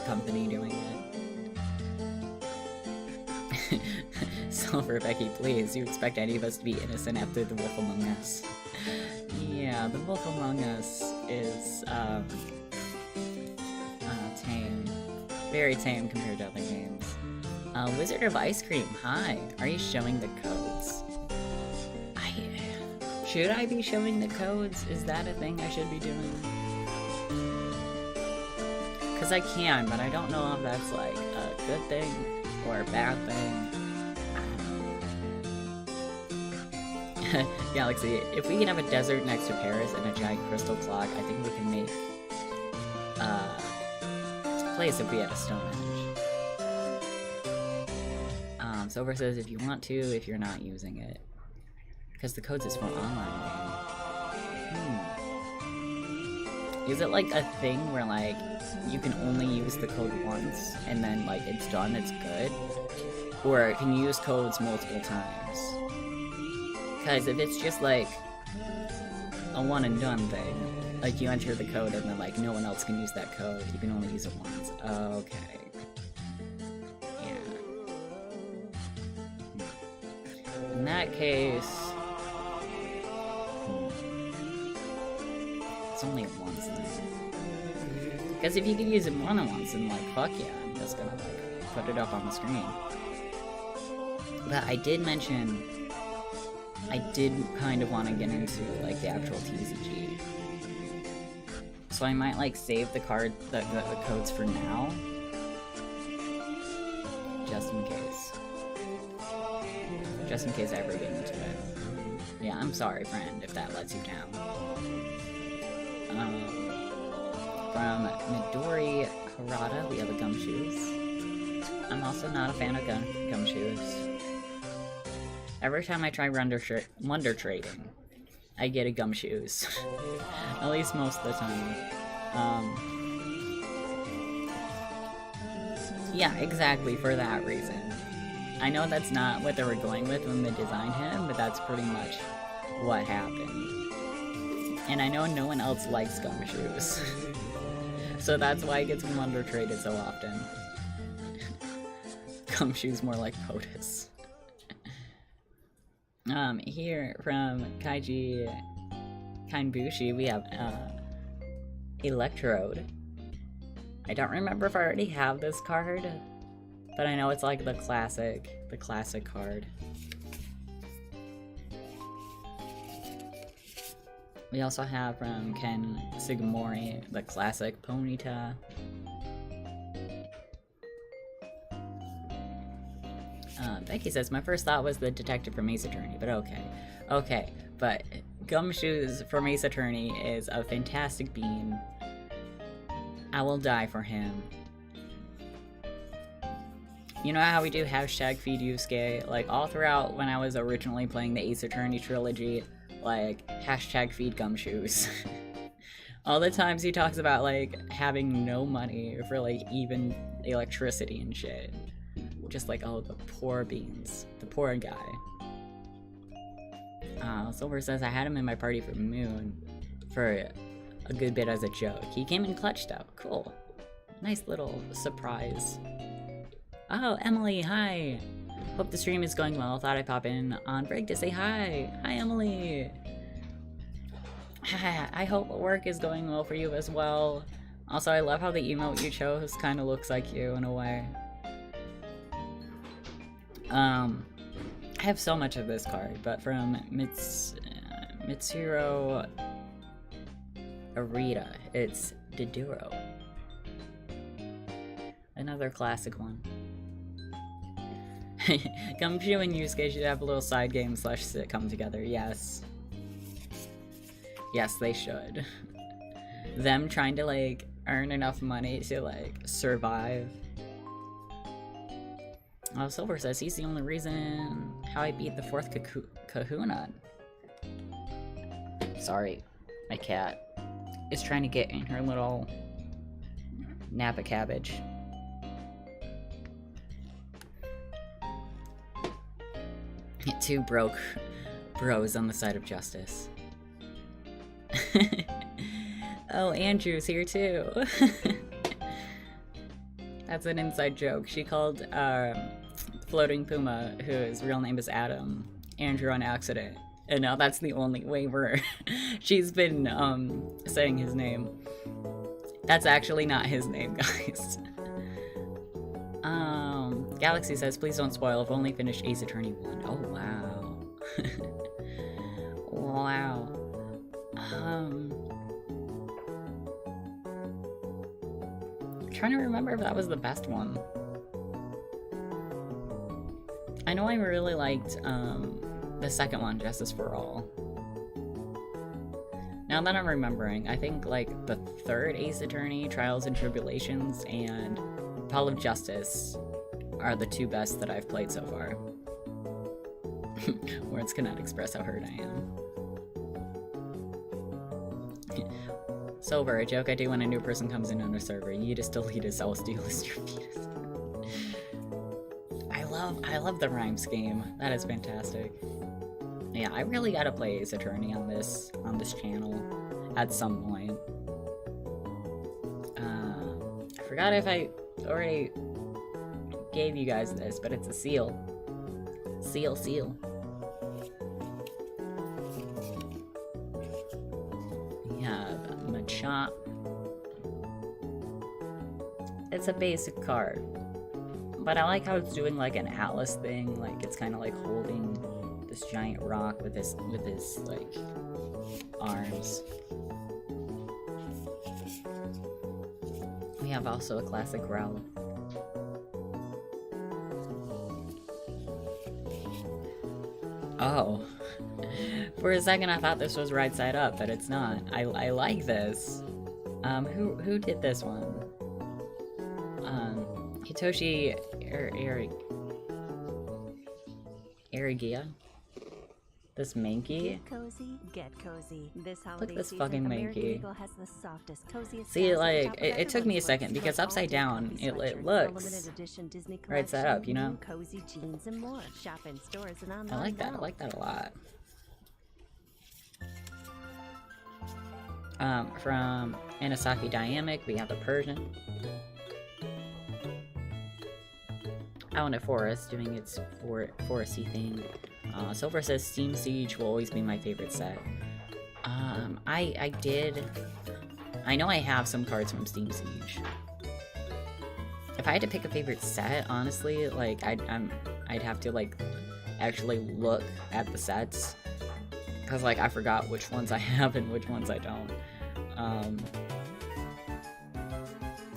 company doing it. Silver, Becky, please, you expect any of us to be innocent after the Wolf Among Us? Yeah, the Wolf Among Us is tame. Very tame compared to other games. Wizard of Ice Cream, hi. Are you showing the codes? Should I be showing the codes? Is that a thing I should be doing? Because I can, but I don't know if that's like a good thing or a bad thing. Galaxy, if we can have a desert next to Paris and a giant crystal clock, I think we can make a place if we had a Stonehenge. Silver says if you want to, if you're not using it. Because the codes is for online game. Is it like a thing where like you can only use the code once and then like it's done, it's good? Or can you use codes multiple times? Because if it's just like a one and done thing, like you enter the code and then like no one else can use that code, you can only use it once. Okay. Yeah. In that case, it's only once then. Because if you can use it more than once, then like fuck yeah, I'm just gonna like put it up on the screen. But I did mention I did kind of want to get into like the actual TCG, so I might like save the codes for now, just in case I ever get into it. Yeah, I'm sorry, friend, if that lets you down. From Midori Harada, we have a Gumshoes. I'm also not a fan of Gumshoes. Every time I try Wonder Trading, I get a Gumshoes. At least most of the time. Yeah, exactly for that reason. I know that's not what they were going with when they designed him, but that's pretty much what happened. And I know no one else likes Gumshoes. So that's why he gets wonder traded so often. Gumshoe's more like POTUS. Here from Kaiji Kainbushi, we have Electrode. I don't remember if I already have this card, but I know it's like the classic card. We also have from Ken Sugimori, the classic Ponyta. Becky says, my first thought was the detective from Ace Attorney, but okay. Okay, but Gumshoes from Ace Attorney is a fantastic bean. I will die for him. You know how we do hashtag feed Yusuke? Like, all throughout when I was originally playing the Ace Attorney trilogy, like, hashtag feed Gumshoes. All the times he talks about, like, having no money for, like, even electricity and shit. Just like, oh, the poor beans. The poor guy. Silver says, I had him in my party for Moon for a good bit as a joke. He came in clutch though. Cool. Nice little surprise. Oh, Emily, hi! Hope the stream is going well. Thought I'd pop in on break to say hi. Hi, Emily! I hope work is going well for you as well. Also, I love how the emote you chose kind of looks like you in a way. I have so much of this card, but from Mitsuro Arita, it's Diduro. Another classic one. Gumshoe and Yusuke should have a little side game / sitcom together, yes. Yes, they should. Them trying to, like, earn enough money to, like, survive. Oh, Silver says he's the only reason how I beat the 4th Kahuna. Sorry, my cat is trying to get in her little Napa cabbage. Two broke bros on the side of justice. Oh, Andrew's here too. That's an inside joke. She called Floating Puma, whose real name is Adam, Andrew on accident. And now that's the only way she's been saying his name. That's actually not his name, guys. Galaxy says, please don't spoil. I've only finished Ace Attorney 1. Oh, wow. Wow. I'm trying to remember if that was the best one. I know I really liked the second one, Justice for All. Now that I'm remembering, I think like the third Ace Attorney, Trials and Tribulations, and Paul of Justice are the two best that I've played so far. Words cannot express how hurt I am. Silver, a joke I do when a new person comes in on a server. You just delete his else delist your fetus. I love the rhyme scheme. That is fantastic. Yeah, I really gotta play Ace Attorney on this channel at some point. I forgot if I already gave you guys this, but it's a seal. Seal. We have Machop. It's a basic card, but I like how it's doing like an Atlas thing, like it's kind of like holding this giant rock with his like arms. We have also a classic Growlithe. Oh, for a second I thought this was right side up, but it's not. I like this. Who did this one? Hitoshi Erigia. This Mankey. Get cozy, get cozy. This holiday Look at this season, fucking American Mankey. Eagle has the softest, coziest See, styles at the like, top of it took me a everyone's second list. because From upside all-day down, comfy it sweatshirts, looks limited edition Disney right side up, you know? new cozy jeans and more. Shop in stores and online. I like that. now. I like that a lot. From Anisaki Dynamic, we have the Persian. Out in Forest, doing its foresty thing. Silver says Steam Siege will always be my favorite set. I know I have some cards from Steam Siege. If I had to pick a favorite set, honestly, like I'd have to like actually look at the sets, because like I forgot which ones I have and which ones I don't.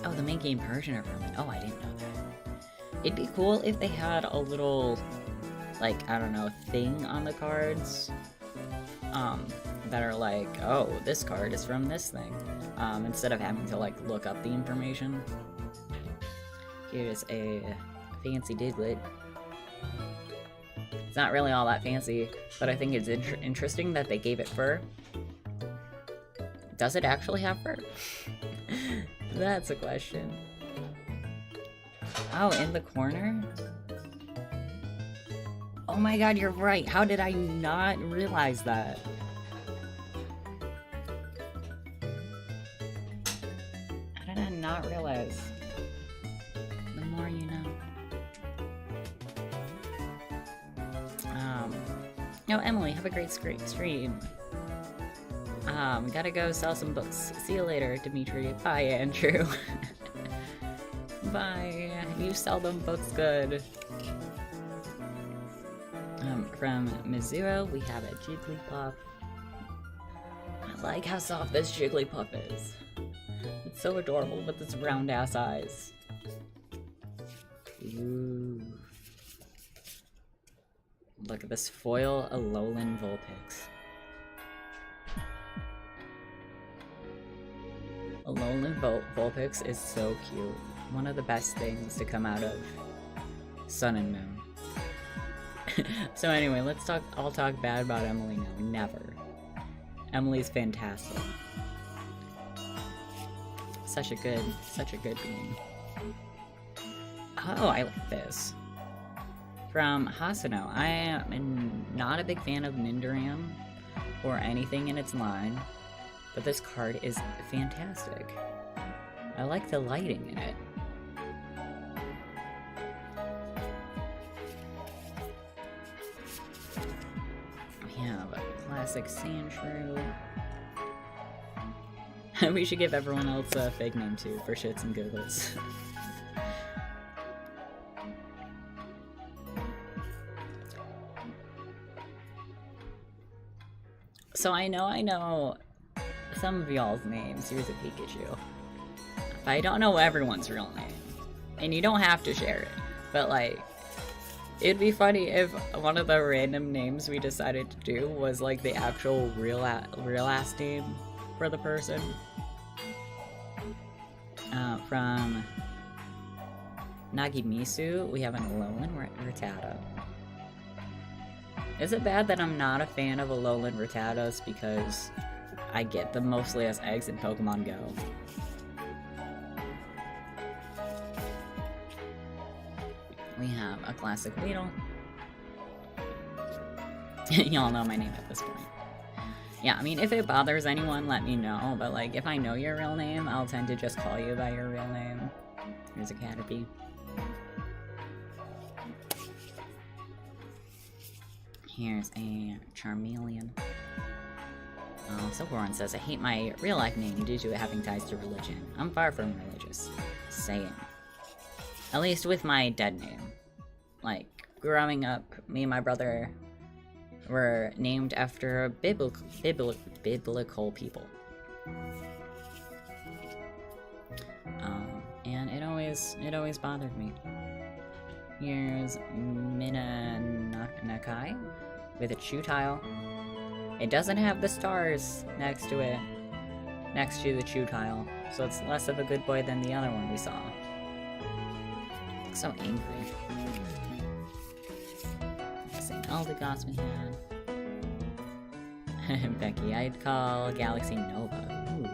Oh, the main game Persian are from it. Oh, I didn't know that. It'd be cool if they had a little, like, I don't know, thing on the cards, that are like, oh, this card is from this thing, instead of having to, like, look up the information. Here's a fancy Diglett. It's not really all that fancy, but I think it's interesting that they gave it fur. Does it actually have fur? That's a question. Oh, in the corner? Oh my god, you're right. How did I not realize that? How did I not realize? The more you know. No, Emily, have a great stream. Gotta go sell some books. See you later, Dimitri. Bye, Andrew. Bye. You sell them books good. From Mizuho, we have a Jigglypuff. I like how soft this Jigglypuff is. It's so adorable with its round ass eyes. Ooh. Look at this foil Alolan Vulpix. Alolan Vulpix is so cute. One of the best things to come out of Sun and Moon. So anyway, I'll talk bad about Emily now. Never. Emily's fantastic. Such a good being. Oh, I like this. From Hasano, I am not a big fan of Nindaram or anything in its line, but this card is fantastic. I like the lighting in it. We have a classic Sandshrew. We should give everyone else a fake name too, for shits and giggles. So I know some of y'all's names. Here's a Pikachu. I don't know everyone's real name. And you don't have to share it. But like, it'd be funny if one of the random names we decided to do was like the actual real last name for the person. From Nagimisu, we have an Alolan Rattata. Is it bad that I'm not a fan of Alolan Rattatas because I get them mostly as eggs in Pokemon Go? We have a classic Weedle. Y'all know my name at this point. Yeah, I mean, if it bothers anyone, let me know, but like, if I know your real name, I'll tend to just call you by your real name. Here's a Caterpie. Here's a Charmeleon. Silverhorn says, I hate my real-life name due to it having ties to religion. I'm far from religious. Saying. At least with my dead name. Like, growing up, me and my brother were named after biblical people. And it always bothered me. Here's Minanakai with a Chew Tile. It doesn't have the stars next to it, next to the Chew Tile, so it's less of a good boy than the other one we saw. Looks so angry. St. Eldegoss we had. Becky, I'd call Galaxy Nova. Ooh.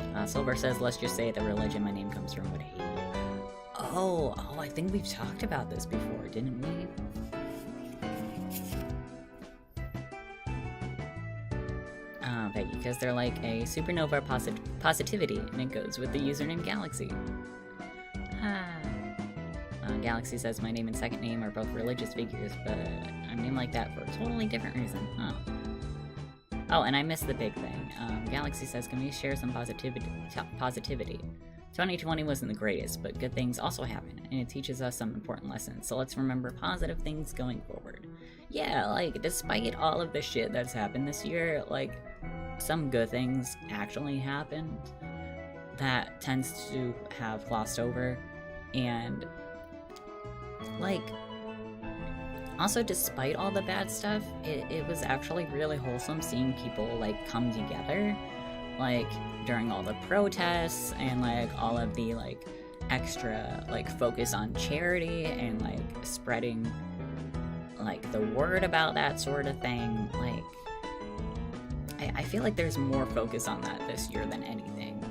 Yeah. Silver says, let's just say the religion my name comes from would hate you. Oh, I think we've talked about this before, didn't we? Becky, because they're like a supernova positivity, and it goes with the username Galaxy. Galaxy says my name and second name are both religious figures, but I'm named like that for a totally different reason. Oh, and I missed the big thing. Galaxy says, can we share some positivity? 2020 wasn't the greatest, but good things also happen, and it teaches us some important lessons, so let's remember positive things going forward. Yeah, like, despite all of the shit that's happened this year, like, some good things actually happened that tends to have glossed over, and, like, also, despite all the bad stuff, it was actually really wholesome seeing people, like, come together, like, during all the protests, and, like, all of the, like, extra, like, focus on charity, and, like, spreading, like, the word about that sort of thing. Like, I feel like there's more focus on that this year than anything.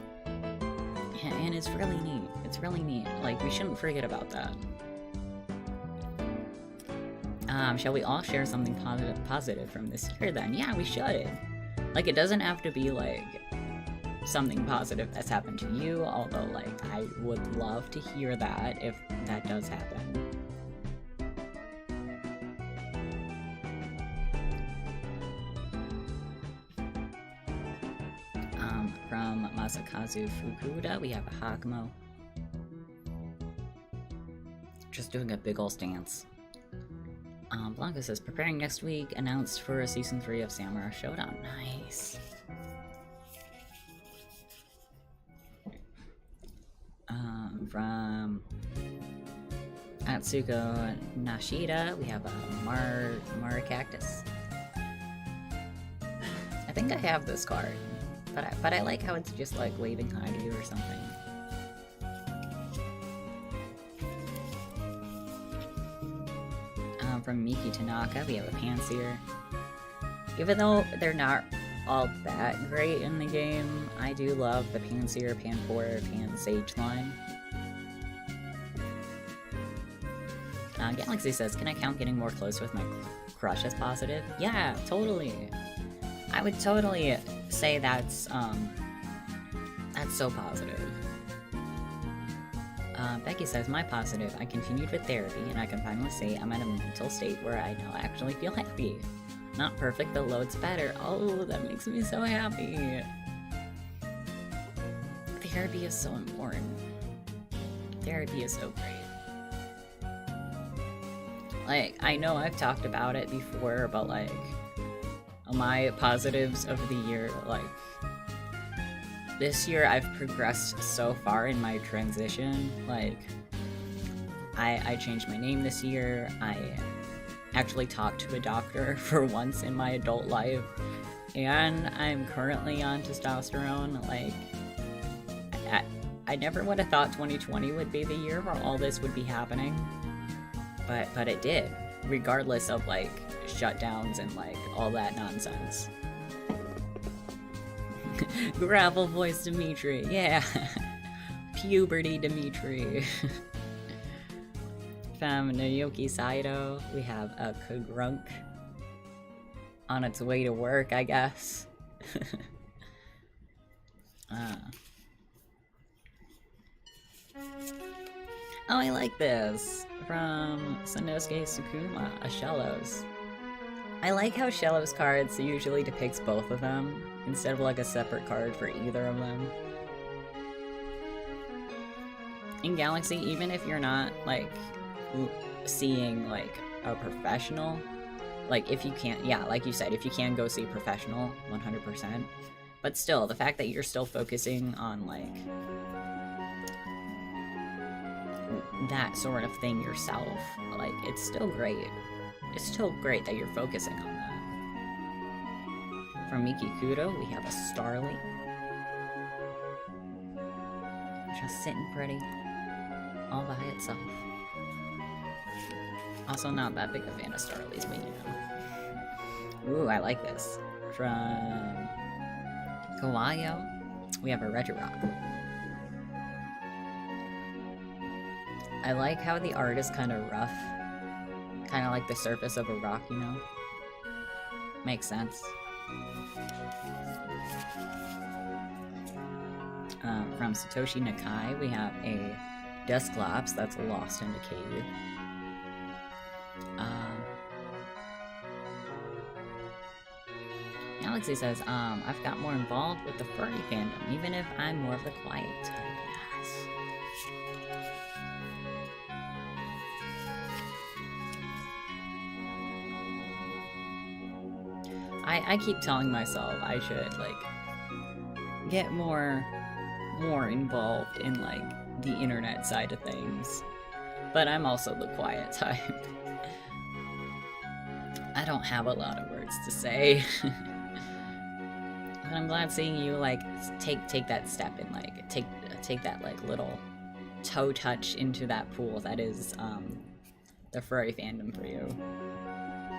And it's really neat. It's really neat. Like, we shouldn't forget about that. Shall we all share something positive from this year then? Yeah, we should. Like, it doesn't have to be, like, something positive that's happened to you, although, like, I would love to hear that if that does happen. From Masakazu Fukuda, we have a Hakumo. Just doing a big ol' stance. Blanca says, preparing next week, announced for a season 3 of Samurai Showdown. Nice. From Atsuko Nashida, we have a Maracactus. I think I have this card, but I like how it's just like waving hi to you or something. From Miki Tanaka, we have a Panseer. Even though they're not all that great in the game, I do love the Panseer, Panpour, Pansage line. Galaxy says, can I count getting more close with my crush as positive? Yeah, totally. I would totally say that's so positive. Becky says, my positive, I continued with therapy, and I can finally say I'm at a mental state where I now actually feel happy. Not perfect, but loads better. Oh, that makes me so happy. Therapy is so important. Therapy is so great. Like, I know I've talked about it before, but, like, my positives of the year, like, this year I've progressed so far in my transition. Like, I changed my name this year. I actually talked to a doctor for once in my adult life, and I'm currently on testosterone. Like, I never would have thought 2020 would be the year where all this would be happening, but it did, regardless of, like, shutdowns and, like, all that nonsense. Gravel voice Dimitri, yeah. Puberty Dimitri. From Naoki Saito, we have a Kagrunk on its way to work, I guess. Oh, I like this. From Sanosuke Sukuma, a Shellos. I like how Shellos cards usually depicts both of them, instead of like a separate card for either of them. In Galaxy, even if you're not, like, seeing, like, a professional, like, if you can't, yeah, like you said, if you can go see a professional, 100%, but still, the fact that you're still focusing on, like, that sort of thing yourself, like, it's still great. It's still great that you're focusing on that. From Miki Kudo, we have a Starly. Just sitting pretty, all by itself. Also not that big a fan of Starlies, but you know. Ooh, I like this. From Kawayo, we have a Regirock. I like how the art is kind of rough. Kind of like the surface of a rock, you know? Makes sense. From Satoshi Nakai, we have a Dusclops that's lost in the cave. Galaxy says, I've got more involved with the furry fandom, even if I'm more of the quiet type. Yes. I keep telling myself I should, like, get more involved in, like, the internet side of things. But I'm also the quiet type. I don't have a lot of words to say. But I'm glad seeing you, like, take that step and, like, take that, like, little toe touch into that pool that is, the furry fandom for you.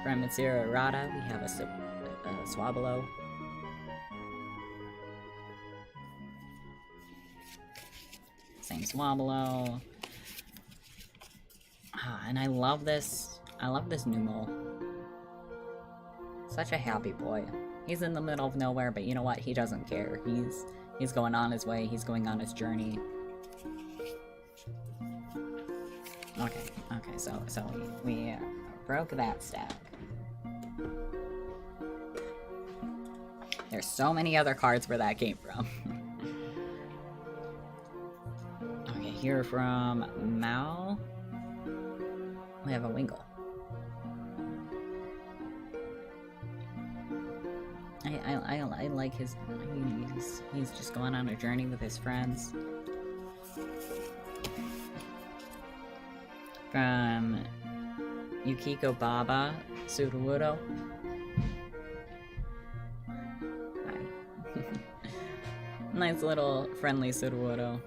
From Mitsuru Arata, we have a Swablu. Same Swablu. And I love this Numel. Such a happy boy. He's in the middle of nowhere, but you know what? He doesn't care. He's going on his way. He's going on his journey. Okay, so we broke that stack. There's so many other cards where that came from. Okay, here from Mao, we have a Wingull. I like his. He's just going on a journey with his friends. From Yukiko Baba Sudowoodo. Hi. Nice little friendly Sudowoodo.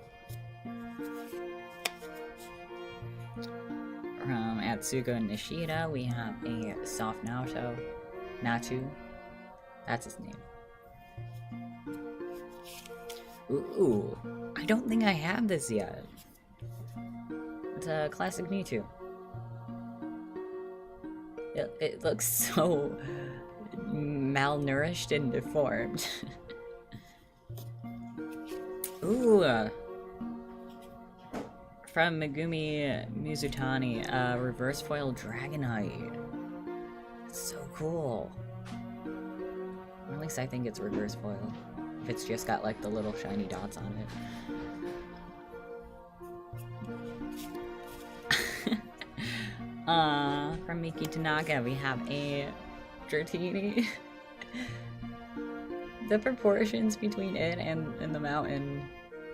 From Atsuko Nishida, we have a Soft Natu. That's his name. Ooh, I don't think I have this yet. It's a classic Mewtwo. It looks so malnourished and deformed. Ooh. From Megumi Mizutani, reverse foil Dragonite. So cool. Or at least I think it's reverse foil. If it's just got like the little shiny dots on it. From Miki Tanaka, we have a Dratini. The proportions between it and the mountain,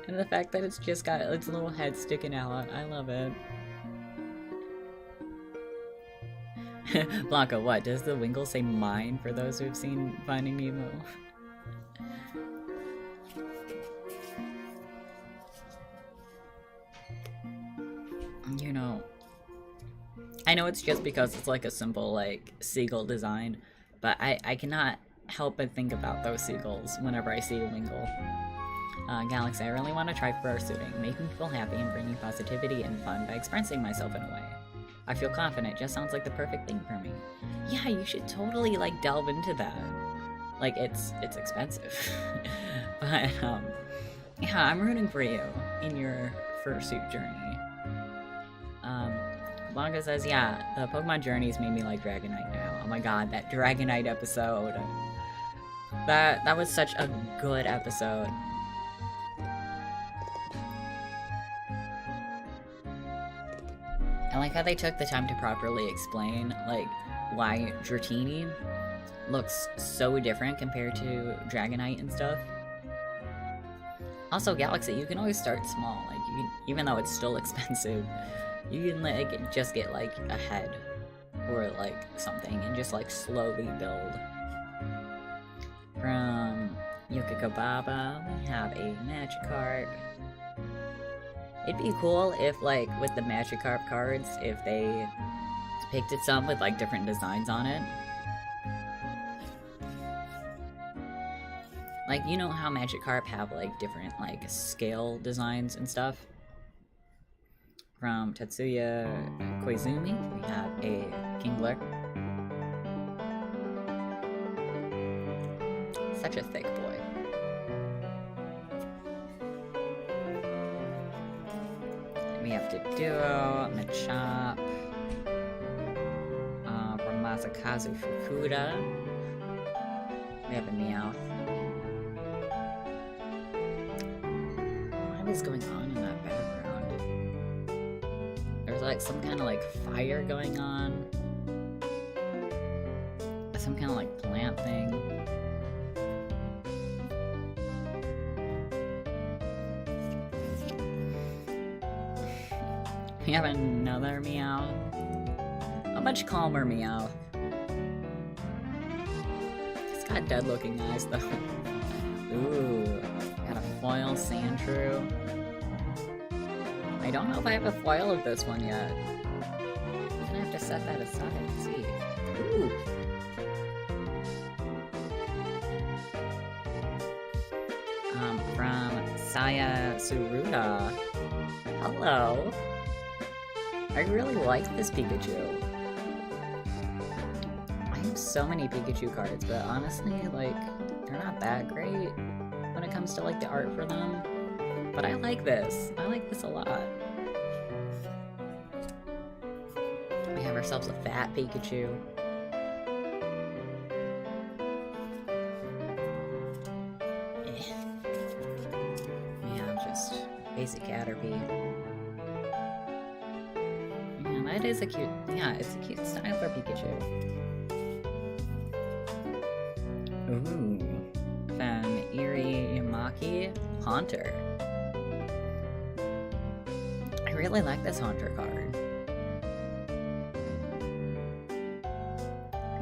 and the fact that it's just got its little head sticking out, I love it. Blanca, what? Does the Wingull say mine for those who have seen Finding Nemo? You know, I know it's just because it's like a simple, like, seagull design, but I cannot help but think about those seagulls whenever I see a Wingull. Galaxy, I really want to try fursuiting, making people happy and bringing positivity and fun by expressing myself in a way. I feel confident, just sounds like the perfect thing for me. Yeah, you should totally, like, delve into that. Like, it's expensive. But, yeah, I'm rooting for you in your fursuit journey. Blanca says, yeah, the Pokemon journeys made me like Dragonite now. Oh my god, that Dragonite episode. That was such a good episode. I like how they took the time to properly explain, like, why Dratini looks so different compared to Dragonite and stuff. Also, Galaxy, you can always start small. Like, you can, even though it's still expensive, you can, like, just get, like, a head or, like, something and just, like, slowly build. From Yukiko Baba, we have a Magikarp. It'd be cool if, like, with the Magikarp cards, if they picked it some with like different designs on it. Like, you know how Magikarp have like different like scale designs and stuff? From Tetsuya Koizumi, we have a Kingler. Such a thick boy. We have to Duo, Machop, from Masakazu Fukuda. We have a Meowth. What is going on in that background? There's like some kind of like fire going on. Some kind of like plant thing. We have another Meow. A much calmer Meow. It's got dead looking eyes though. Ooh, got a foil Sandshrew. I don't know if I have a foil of this one yet. I'm gonna have to set that aside and see. Ooh. From Saya Tsuruta. Hello. I really like this Pikachu. I have so many Pikachu cards, but honestly, like, they're not that great when it comes to, like, the art for them. But I like this. I like this a lot. We have ourselves a fat Pikachu. Yeah, just basic Caterpie. That is a cute, yeah, it's a cute style for Pikachu. Ooh, from Iri Yamaki, Haunter. I really like this Haunter card.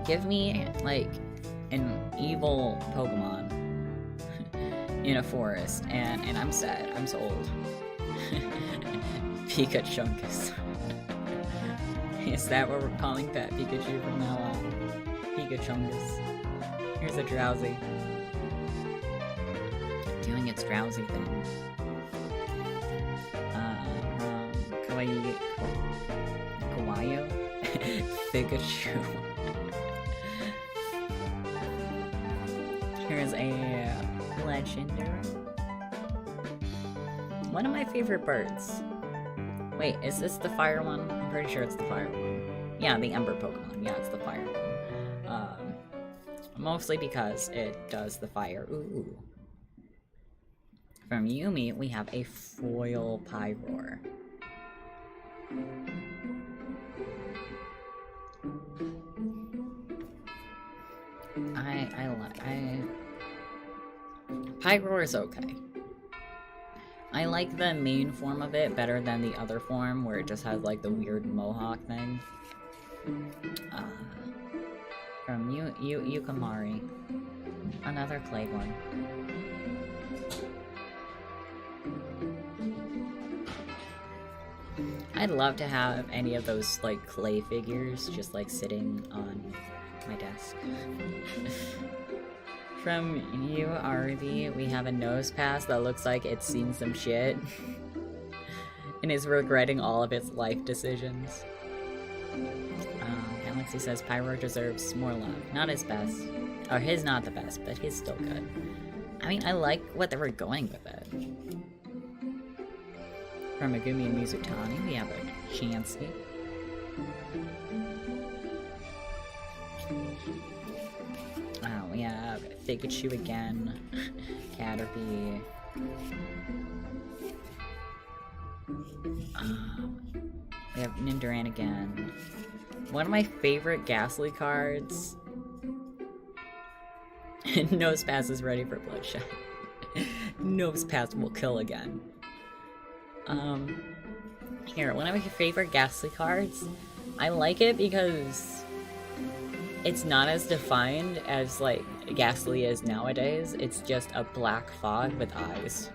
Give me, like, an evil Pokemon in a forest, and I'm set. I'm sold. Pikachunkus. Is that what we're calling Pet Pikachu from now on? Pikachungus. Here's a Drowsy. Doing its Drowsy thing. Kawaii? Pikachu. Here's a Legendary. One of my favorite birds. Wait, is this the fire one? I'm pretty sure it's the fire one. Yeah, the Ember Pokemon. Yeah, it's the fire one. Mostly because it does the fire. Ooh. From Yumi, we have a foil Pyroar. Pyroar is okay. I like the main form of it better than the other form where it just has like the weird mohawk thing. From Yukamari. Another clay one. I'd love to have any of those like clay figures just like sitting on my desk. From URD, we have a Nosepass that looks like it's seen some shit and is regretting all of its life decisions. Galaxy says Pyroar deserves more love. Not his best. Or his not the best, but his still good. I mean, I like what they were going with it. From Megumi and Mizutani, we have a Chansey. We have Pikachu again, Caterpie. We have Ninduran again. One of my favorite Ghastly cards. Nosepass is ready for bloodshed. Nosepass will kill again. Here, one of my favorite Ghastly cards. I like it because it's not as defined as, like, Ghastly is nowadays. It's just a black fog with eyes.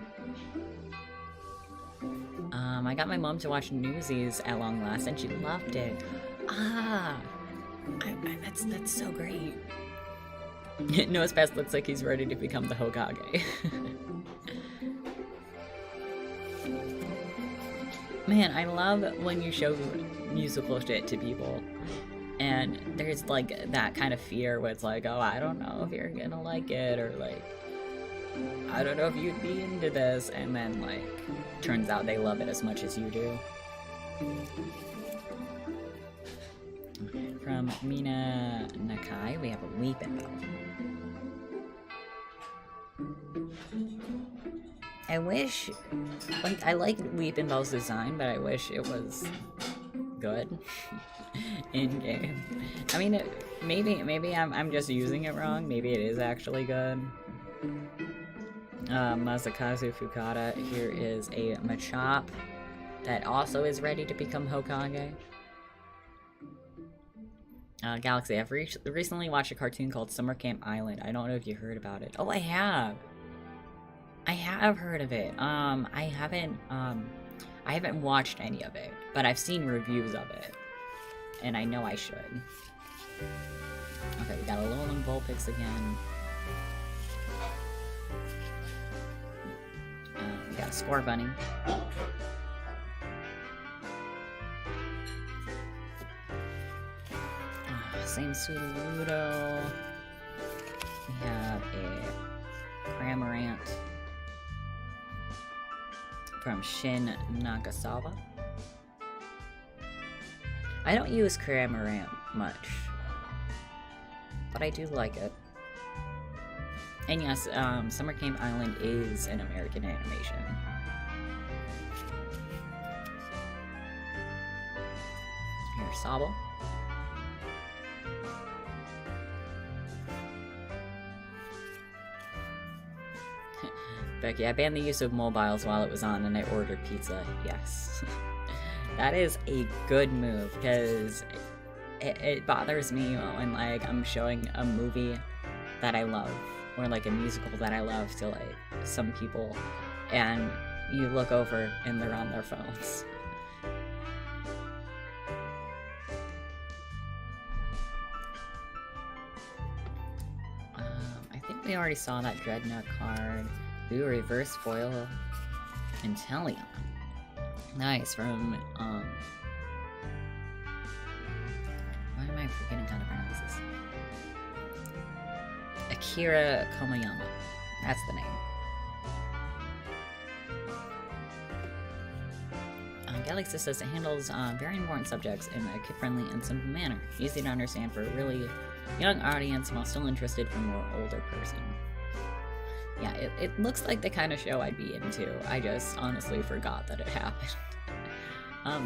I got my mom to watch Newsies at long last, and she loved it. Ah, that's so great. Noah's Pass looks like he's ready to become the Hokage. Man, I love when you show musical shit to people, and there's like that kind of fear where it's like, oh, I don't know if you're gonna like it, or like, I don't know if you'd be into this, and then like, turns out they love it as much as you do. From Mina Nakai, we have a Weeping Bell. I wish, like, I like Weeping Bell's design, but I wish it was good in game. I mean, maybe I'm just using it wrong. Maybe it is actually good. Masakazu Fukada. Here is a Machop that also is ready to become Hokage. Galaxy, I've recently watched a cartoon called Summer Camp Island. I don't know if you heard about it. Oh, I have. I have heard of it. I haven't watched any of it, but I've seen reviews of it, and I know I should. Okay, we got a Alolan Vulpix again. We got a Score Bunny. Same Sudowoodo. We have a Cramorant from Shin Nagasawa. I don't use Cramorant much, but I do like it. And yes, Summer Camp Island is an American animation. Here's Sobble. Becky, I banned the use of mobiles while it was on and I ordered pizza. Yes. That is a good move, because it bothers me when, like, I'm showing a movie that I love, or, like, a musical that I love to, like, some people, and you look over and they're on their phones. I think we already saw that Dreadnought card. Blue Reverse Foil Inteleon. Nice, from, why am I forgetting how to pronounce this? Akira Komayama. That's the name. Galaxy says it handles very important subjects in a kid-friendly and simple manner. Easy to understand for a really young audience while still interested for a more older person. Yeah, it looks like the kind of show I'd be into. I just honestly forgot that it happened.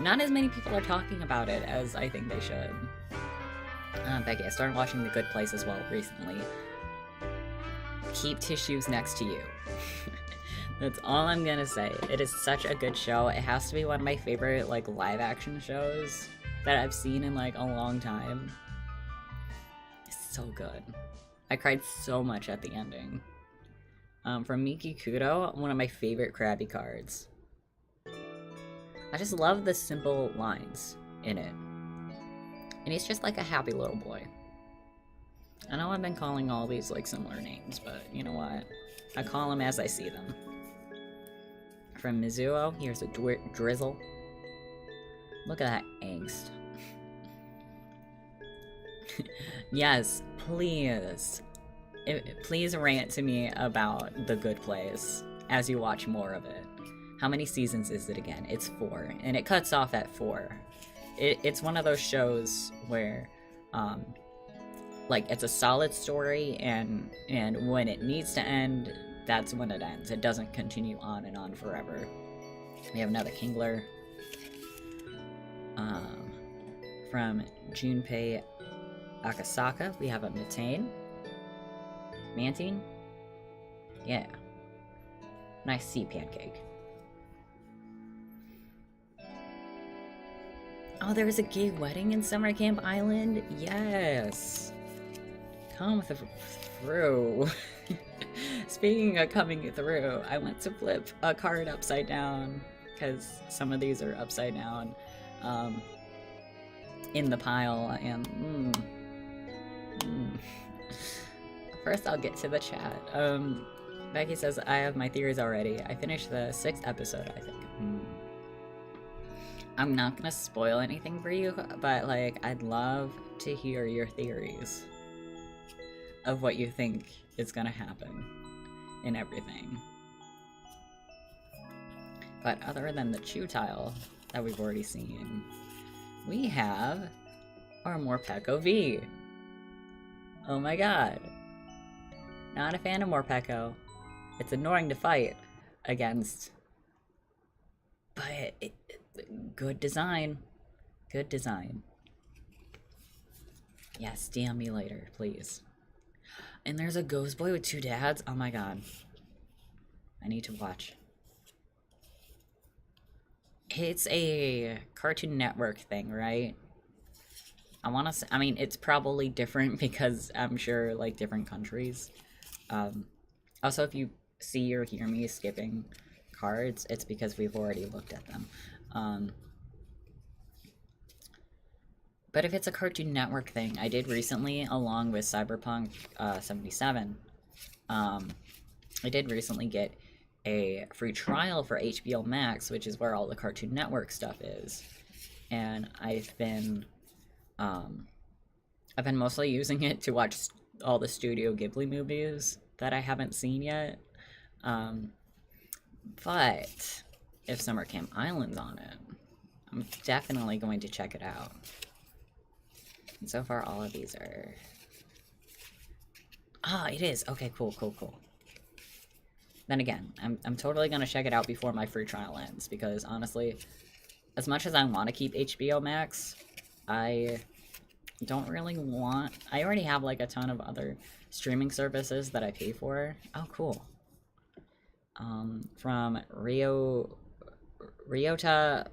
Not as many people are talking about it as I think they should. Becky, I started watching The Good Place as well recently. Keep tissues next to you. That's all I'm gonna say. It is such a good show. It has to be one of my favorite, like, live-action shows that I've seen in, like, a long time. It's so good. I cried so much at the ending. From Miki Kudo, one of my favorite Krabby cards. I just love the simple lines in it. And he's just like a happy little boy. I know I've been calling all these like similar names, but you know what? I call them as I see them. From Mizuo, here's a Drizzle. Look at that angst. Yes, please. Please rant to me about The Good Place as you watch more of it. How many seasons is it again? It's 4, and it cuts off at 4. It's one of those shows where, like, it's a solid story, and when it needs to end, that's when it ends. It doesn't continue on and on forever. We have another Kingler. From Junpei Akasaka, we have a Mantine? Yeah. Nice sea pancake. Oh, there's a gay wedding in Summer Camp Island? Yes! Come through. Speaking of coming through, I went to flip a card upside down, because some of these are upside down. in the pile, and first I'll get to the chat. Becky says, I have my theories already. I finished the 6th episode, I think. I'm not gonna spoil anything for you, but like, I'd love to hear your theories of what you think is gonna happen in everything. But other than the chew tile that we've already seen, we have our Morpeko V. Oh my god. Not a fan of Morpeko. It's annoying to fight against. But good design. Good design. Yes, DM me later, please. And there's a ghost boy with 2 dads. Oh my god. I need to watch. It's a Cartoon Network thing, right? I want to say, I mean, it's probably different because I'm sure, like, different countries. Also, if you see or hear me skipping cards, it's because we've already looked at them. But if it's a Cartoon Network thing, I did recently, along with Cyberpunk 77, I did recently get a free trial for HBO Max, which is where all the Cartoon Network stuff is. And I've been mostly using it to watch all the Studio Ghibli movies that I haven't seen yet. But if Summer Camp Island's on it, I'm definitely going to check it out. And so far, all of these are... Ah, it is! Okay, cool. Then again, I'm totally gonna check it out before my free trial ends, because honestly, as much as I want to keep HBO Max, I don't really want... I already have, like, a ton of other streaming services that I pay for. Oh, cool. From Ryota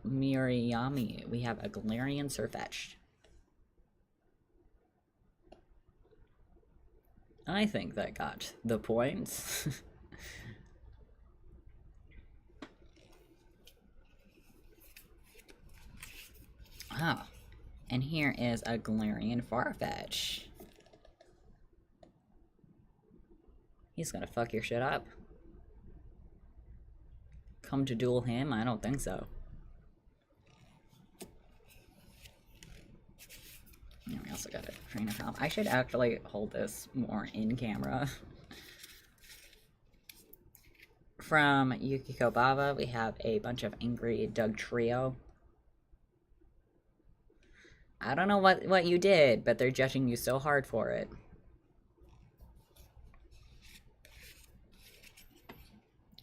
Murayami, we have a Galarian Sirfetch'd. I think that got the points. Oh, and here is a Galarian Farfetch. He's gonna fuck your shit up. Come to duel him? I don't think so. Yeah, we also got a trainer comp. I should actually hold this more in camera. From Yukiko Bava, we have a bunch of Angry Doug Trio. I don't know what you did, but they're judging you so hard for it.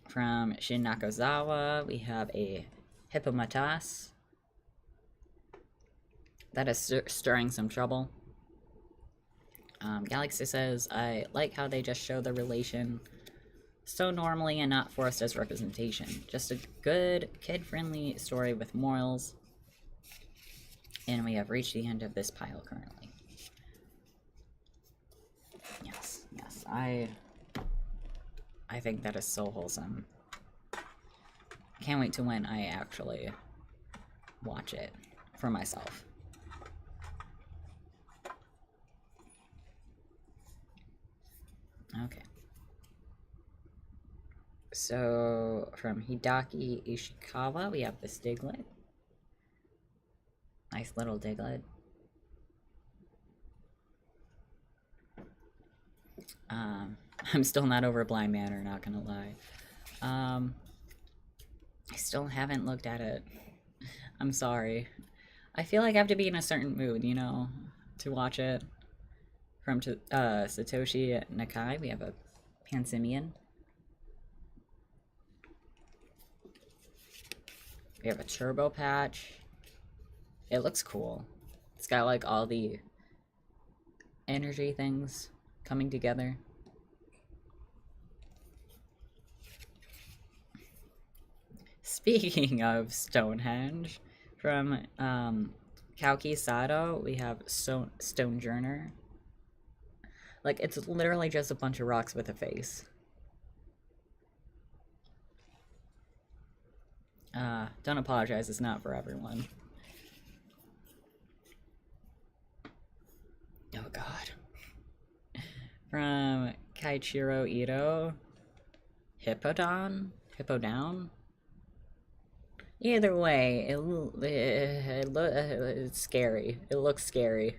From Shin Nakazawa, we have a Hippomatas. That is stirring some trouble. Galaxy says, I like how they just show the relation so normally and not forced as representation. Just a good, kid-friendly story with morals. And we have reached the end of this pile currently. Yes, I think that is so wholesome. Can't wait to when I actually watch it for myself. Okay. So, from Hidaki Ishikawa, we have this Diglett. Nice little Diglett. I'm still not over Blind Manor, not gonna lie. I still haven't looked at it. I'm sorry. I feel like I have to be in a certain mood, you know, to watch it. From Satoshi Nakai, we have a Pansimian. We have a Turbo Patch. It looks cool. It's got like all the energy things coming together. Speaking of Stonehenge, from Kauki Sato, we have Stonejourner. Like, it's literally just a bunch of rocks with a face. Don't apologize, it's not for everyone. god. From Kaichiro Ito. Hippodon? Hippodown? Either way, it's scary. It looks scary.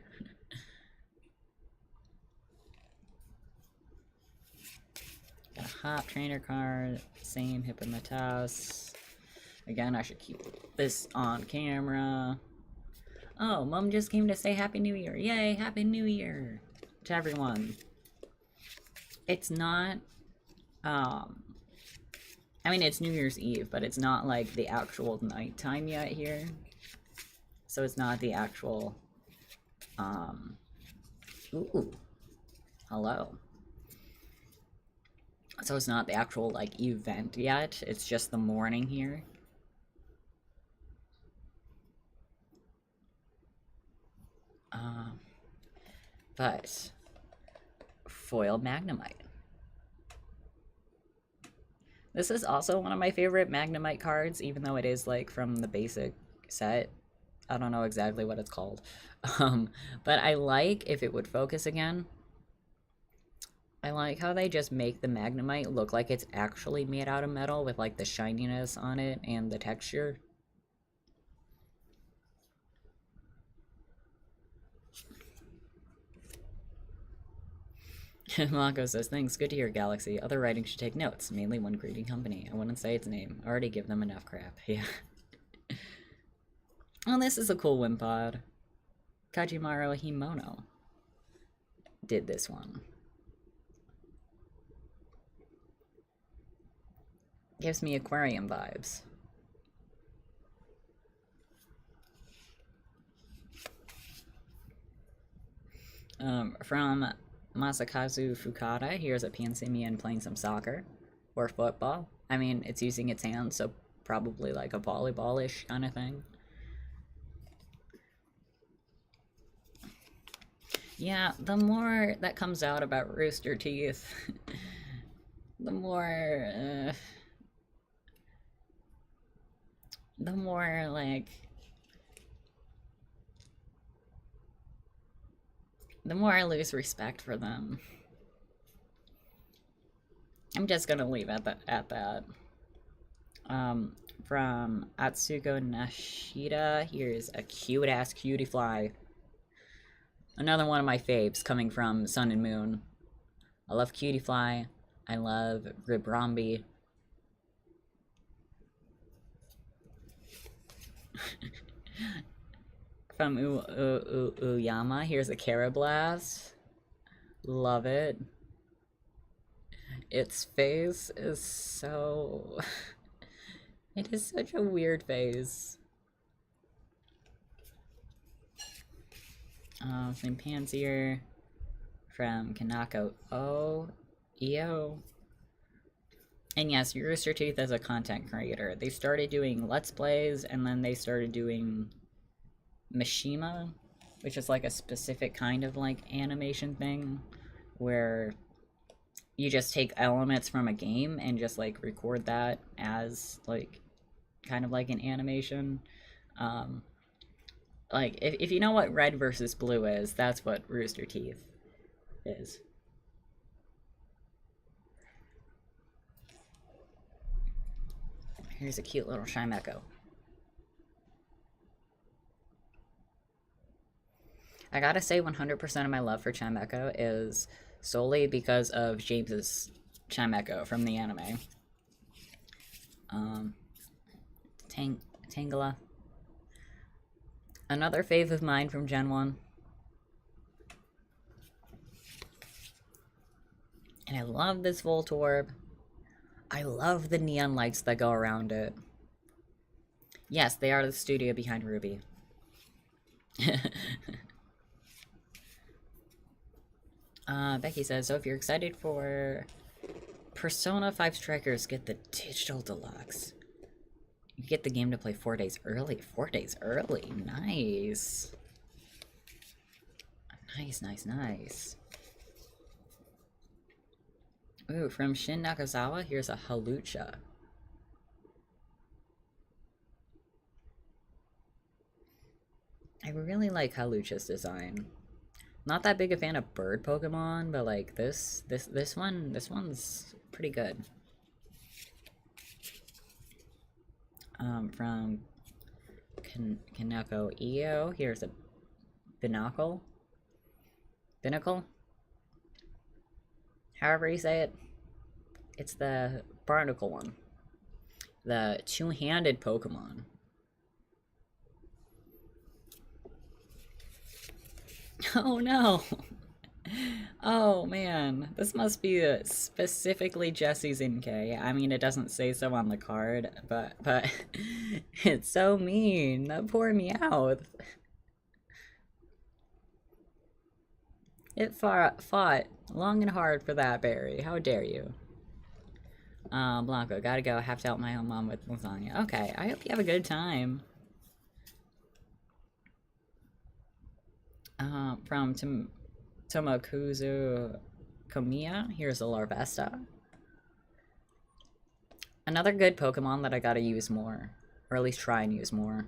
Got a hop trainer card, same Hippomatas. Again, I should keep this on camera. Oh, Mom just came to say Happy New Year. Yay, Happy New Year to everyone. It's not, I mean, it's New Year's Eve, but it's not like the actual nighttime yet here. So it's not the actual, ooh, hello. So it's not the actual, like, event yet. It's just the morning here. But foil Magnemite. This is also one of my favorite Magnemite cards, even though it is, like, from the basic set. I don't know exactly what it's called. But I like if it would focus again. I like how they just make the Magnemite look like it's actually made out of metal with, like, the shininess on it and the texture. Mako says, thanks, good to hear, Galaxy. Other writing should take notes, mainly one greeting company. I wouldn't say its name. I already give them enough crap. Yeah. Oh, this is a cool Wimpod. Kajimaro Himono did this one. Gives me aquarium vibes. From Masakazu Fukada, here's a Pansemian playing some soccer or football. I mean, it's using its hands, so probably like a volleyball-ish kind of thing. Yeah, the more that comes out about Rooster Teeth, the more like, the more I lose respect for them. I'm just gonna leave it at that. From Atsuko Nashida, here's a cute-ass cutie fly. Another one of my faves coming from Sun and Moon. I love cutie fly. I love Ribrombi. From Uyama, here's a Carablast. Love it. Its face is so... It is such a weird face. Some Pansier from Kanako EO. And yes, Rooster Teeth as a content creator. They started doing Let's Plays, and then they started doing Mishima, which is like a specific kind of like animation thing, where you just take elements from a game and just like record that as like kind of like an animation. Like if you know what red versus blue is, that's what Rooster Teeth is. Here's a cute little Shimeko. I gotta say 100% of my love for Chimeko is solely because of James's Chimeko from the anime. Tangela. Another fave of mine from Gen 1. And I love this Voltorb. I love the neon lights that go around it. Yes, they are the studio behind Ruby. Becky says, so if you're excited for Persona 5 Strikers, get the digital deluxe. You get the game to play 4 days early. 4 days early. Nice. Nice, nice, nice. Ooh, from Shin Nakazawa, here's a Halucha. I really like Halucha's design. Not that big a fan of bird Pokemon, but like this one's pretty good. From Kaneko EO, here's a Binacle. Binnacle? However you say it. It's the barnacle one. The two-handed Pokemon. Oh no! Oh man, this must be specifically Jesse's NK. I mean, it doesn't say so on the card, but it's so mean. That poor Meowth. It fought long and hard for that berry. How dare you? Blanco, gotta go. Have to help my own mom with lasagna. Okay, I hope you have a good time. From Tomokuzu Komiya, here's a Larvesta. Another good Pokemon that I gotta use more. Or at least try and use more.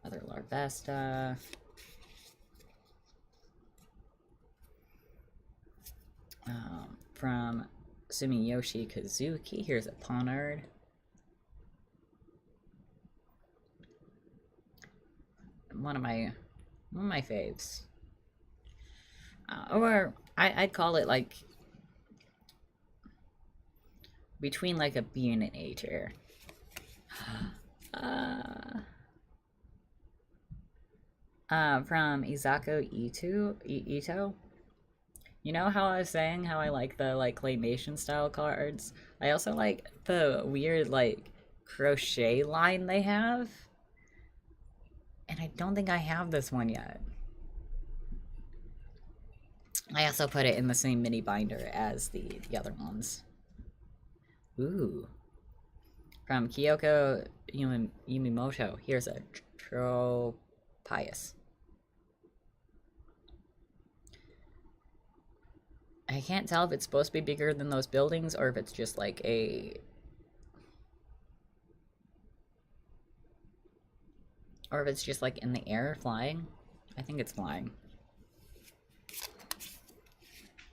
Another Larvesta. From Sumiyoshi Kazuki, here's a Ponard. One of my faves. Or I'd call it like between like a B and an A tier. From Izako Ito. You know how I was saying how I like the like claymation style cards? I also like the weird like crochet line they have. And I don't think I have this one yet. I also put it in the same mini binder as the other ones. Ooh. From Kyoko Yumimoto, here's a Tropius. I can't tell if it's supposed to be bigger than those buildings or if it's just like a... Or if it's just like in the air flying. I think it's flying.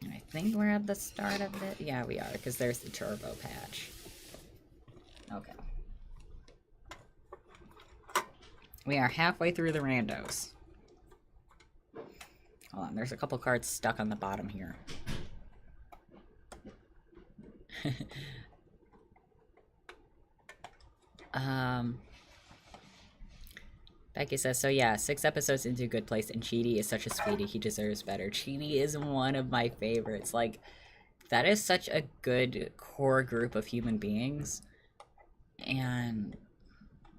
And I think we're at the start of it. Yeah, we are, because there's the turbo patch. Okay. We are halfway through the randos. Hold on, there's a couple cards stuck on the bottom here. Becky says, so yeah, 6 episodes into Good Place, and Cheaty is such a sweetie. He deserves better. Cheaty is one of my favorites. Like, that is such a good core group of human beings.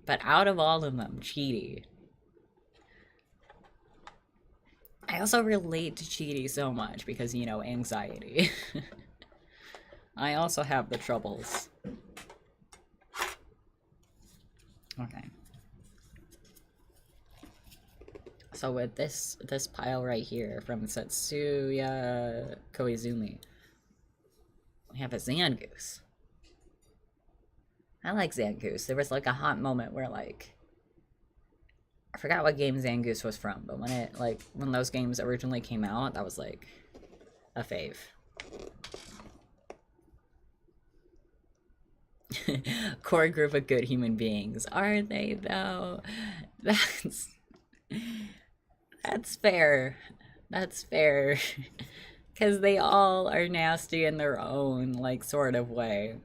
But out of all of them, Cheaty. I also relate to Cheaty so much because, you know, anxiety. I also have the troubles. Okay. So with this pile right here from Setsuya Koizumi, we have a Zangoose. I like Zangoose. There was like a hot moment where like I forgot what game Zangoose was from, but when those games originally came out, that was like a fave. Core group of good human beings. Are they though? That's fair. That's fair. Because they all are nasty in their own, like, sort of way.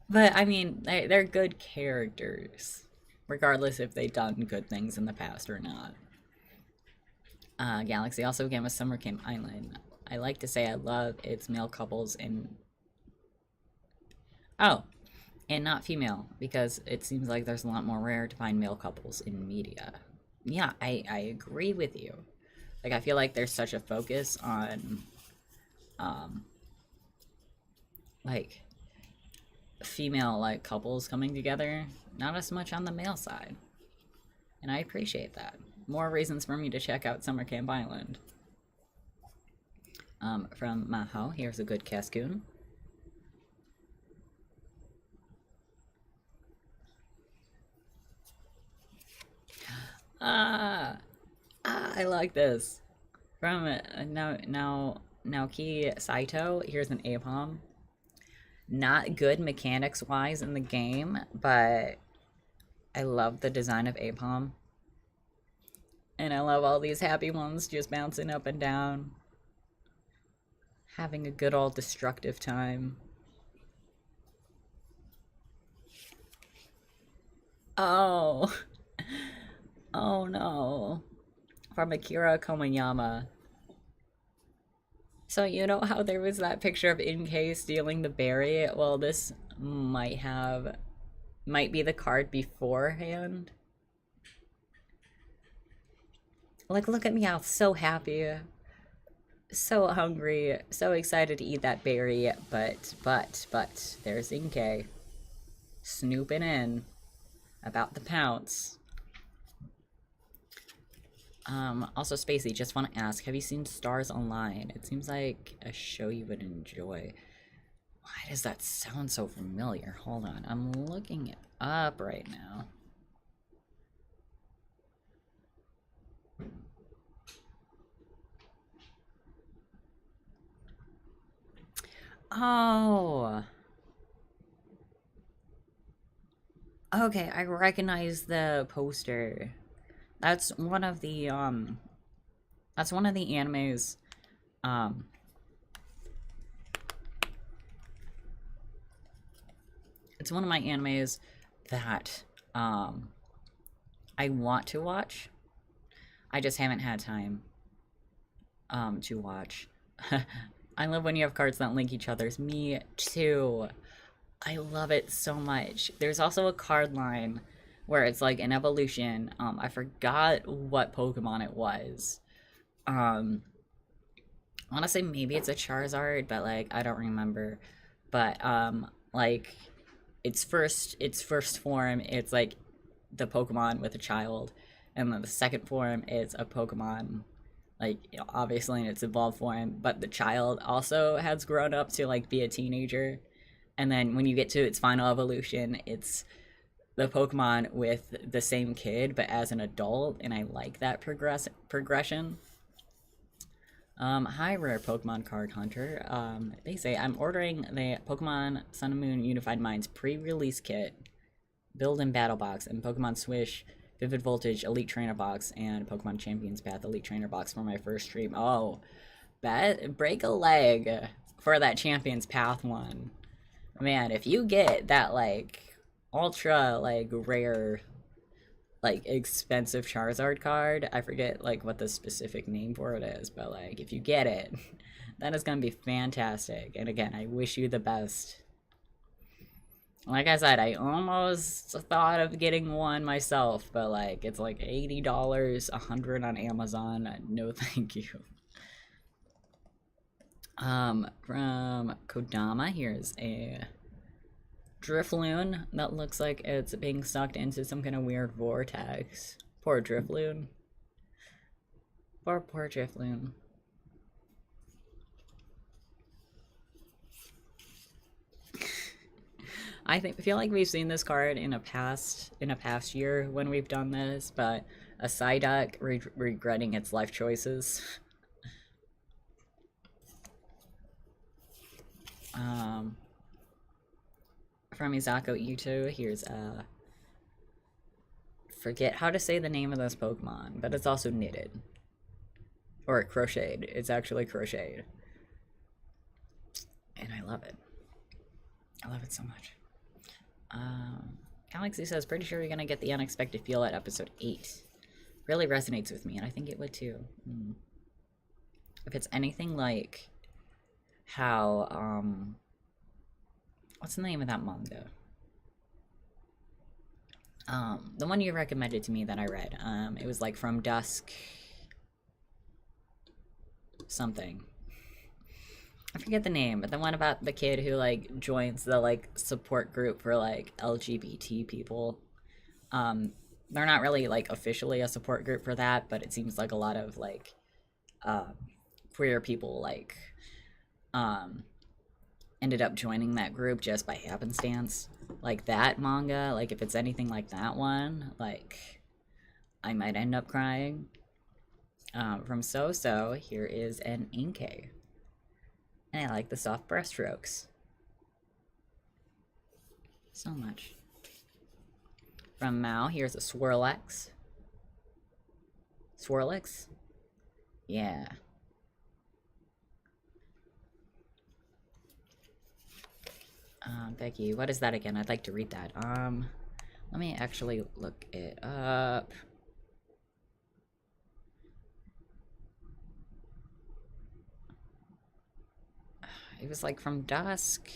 But, I mean, they're good characters. Regardless if they've done good things in the past or not. Galaxy also began with Summer Camp Island. I like to say I love its male couples in... Oh! And not female, because it seems like there's a lot more rare to find male couples in media. Yeah, I agree with you. Like, I feel like there's such a focus on, like, female, like, couples coming together. Not as much on the male side. And I appreciate that. More reasons for me to check out Summer Camp Island. From Maho, here's a good Cascoon. I like this. From Naoki Saito, here's an Apom. Not good mechanics-wise in the game, but I love the design of Apom. And I love all these happy ones just bouncing up and down. Having a good old destructive time. Oh. Oh no. From Akira Komayama. So you know how there was that picture of NK stealing the berry? Well, this might be the card beforehand. Like, look at me, I'm so happy. So hungry, so excited to eat that berry, but, there's NK. Snooping in. About the pounce. Also, Spacey, just want to ask, have you seen Stars Online? It seems like a show you would enjoy. Why does that sound so familiar? Hold on, I'm looking it up right now. Oh. Okay, I recognize the poster. That's one of the animes, it's one of my animes that, I want to watch. I just haven't had time, to watch. I love when you have cards that link each other's. Me too. I love it so much. There's also a card line where it's like an evolution. I forgot what Pokemon it was. I want to say maybe it's a Charizard, but like I don't remember. But like its first form, it's like the Pokemon with a child, and then the second form is a Pokemon, like, you know, obviously in its evolved form, but the child also has grown up to like be a teenager. And then when you get to its final evolution, it's the Pokemon with the same kid, but as an adult, and I like that progression. Hi, Rare Pokemon Card Hunter. They say, I'm ordering the Pokemon Sun and Moon Unified Minds pre-release kit, build and battle box, and Pokemon Swish Vivid Voltage Elite Trainer box, and Pokemon Champions Path Elite Trainer box for my first stream. Oh, break a leg for that Champions Path one. Man, if you get that, like, ultra, like, rare, like, expensive Charizard card, I forget, like, what the specific name for it is, but, like, if you get it, that is gonna be fantastic. And again, I wish you the best. Like I said, I almost thought of getting one myself, but, like, it's like $80, $100 on Amazon. No thank you. From Kodama, here's a Drifloon that looks like it's being sucked into some kind of weird vortex. Poor Drifloon. Poor Drifloon. I feel like we've seen this card in a past year when we've done this, but a Psyduck regretting its life choices. From Izako Ito, here's forget how to say the name of this Pokemon, but it's also knitted. Or crocheted. It's actually crocheted. And I love it. I love it so much. Galaxy says, pretty sure you're gonna get the unexpected feel at episode 8. Really resonates with me, and I think it would too. If it's anything like how, what's the name of that manga? The one you recommended to me that I read. It was like From Dusk something. I forget the name, but the one about the kid who, like, joins the, like, support group for, like, LGBT people. They're not really, like, officially a support group for that, but it seems like a lot of, like, queer people, like, ended up joining that group just by happenstance. Like, that manga, like, if it's anything like that one, like, I might end up crying. From So, here is an Inkay. And I like the soft brushstrokes. So much. From Mao, here's a Swirlex. Swirlex? Yeah. Becky, what is that again? I'd like to read that. Let me actually look it up. It was like from dusk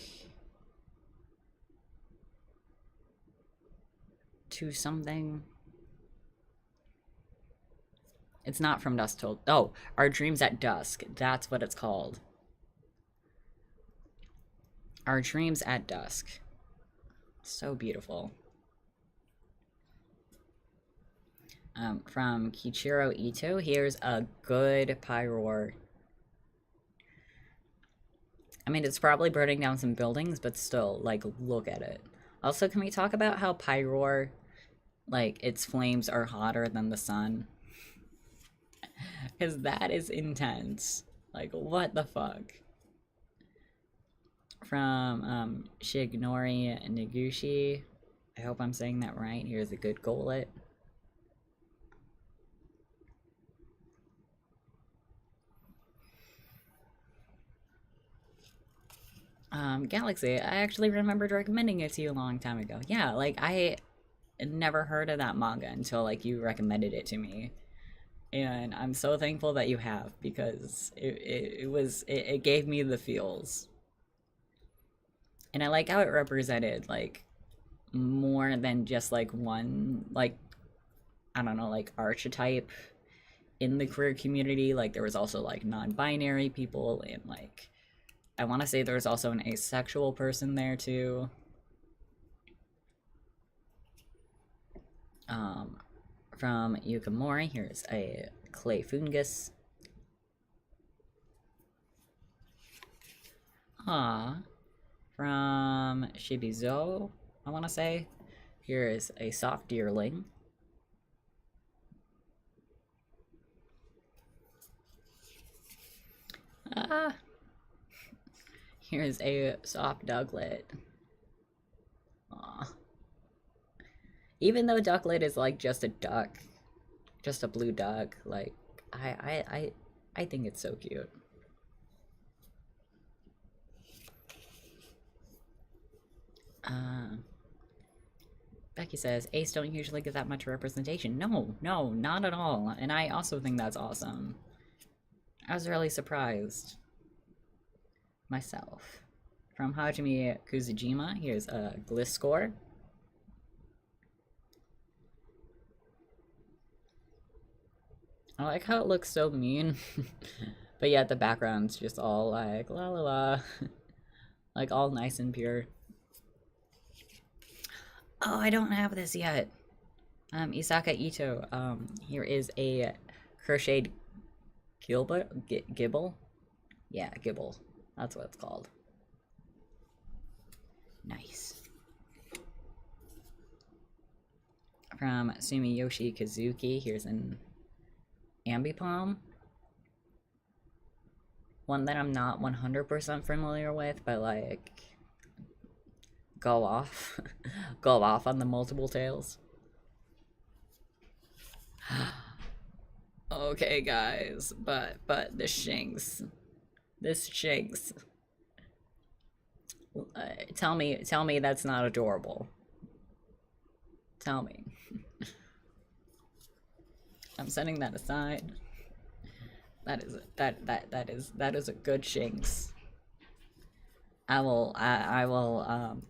to something. It's not from dusk till... Oh, Our Dreams at Dusk. That's what it's called. Our Dreams at Dusk. So beautiful. From Kichiro Ito, here's a good Pyroar. I mean, it's probably burning down some buildings, but still, like, look at it. Also, can we talk about how Pyroar, like, its flames are hotter than the sun? Because that is intense. Like, what the fuck? From Shigenori Negushi. I hope I'm saying that right. Here's a good Golett. Galaxy, I actually remembered recommending it to you a long time ago. Yeah, like, I never heard of that manga until, like, you recommended it to me. And I'm so thankful that you have, because it gave me the feels. And I like how it represented, like, more than just, like, one, like, I don't know, like, archetype in the queer community. Like, there was also, like, non-binary people, and, like, I want to say there was also an asexual person there, too. From Yukamori, here's a clay fungus. From Shibizo, I want to say, here is a soft deerling. Here's a soft Ducklet. Aw. Even though Ducklet is like just a duck, just a blue duck, like I think it's so cute. Becky says, Ace don't usually get that much representation. No, not at all. And I also think that's awesome. I was really surprised myself. From Hajime Kuzujima, here's a Gliscor. I like how it looks so mean. But yet the background's just all like la la la. Like all nice and pure. Oh, I don't have this yet. Isaka Ito. Here is a crocheted gibble. Yeah, gibble. That's what it's called. Nice. From Sumiyoshi Kazuki, here's an Ambipom. One that I'm not 100% familiar with, but like, go off. Go off on the multiple tails. Okay, guys, but this Shinx. This Shinx. Tell me that's not adorable. Tell me. I'm setting that aside. That is a good Shinx. I will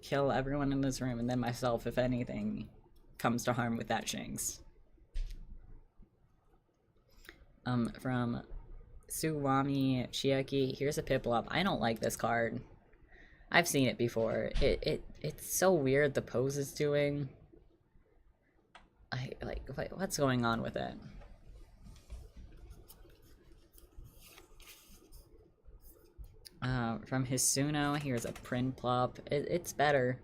kill everyone in this room and then myself if anything comes to harm with that Shinx. From Suwami Chiaki, here's a Piplup. I don't like this card. I've seen it before. It's so weird the pose it's doing. What's going on with it? From Hisuno, here's a Prinplup. It's better.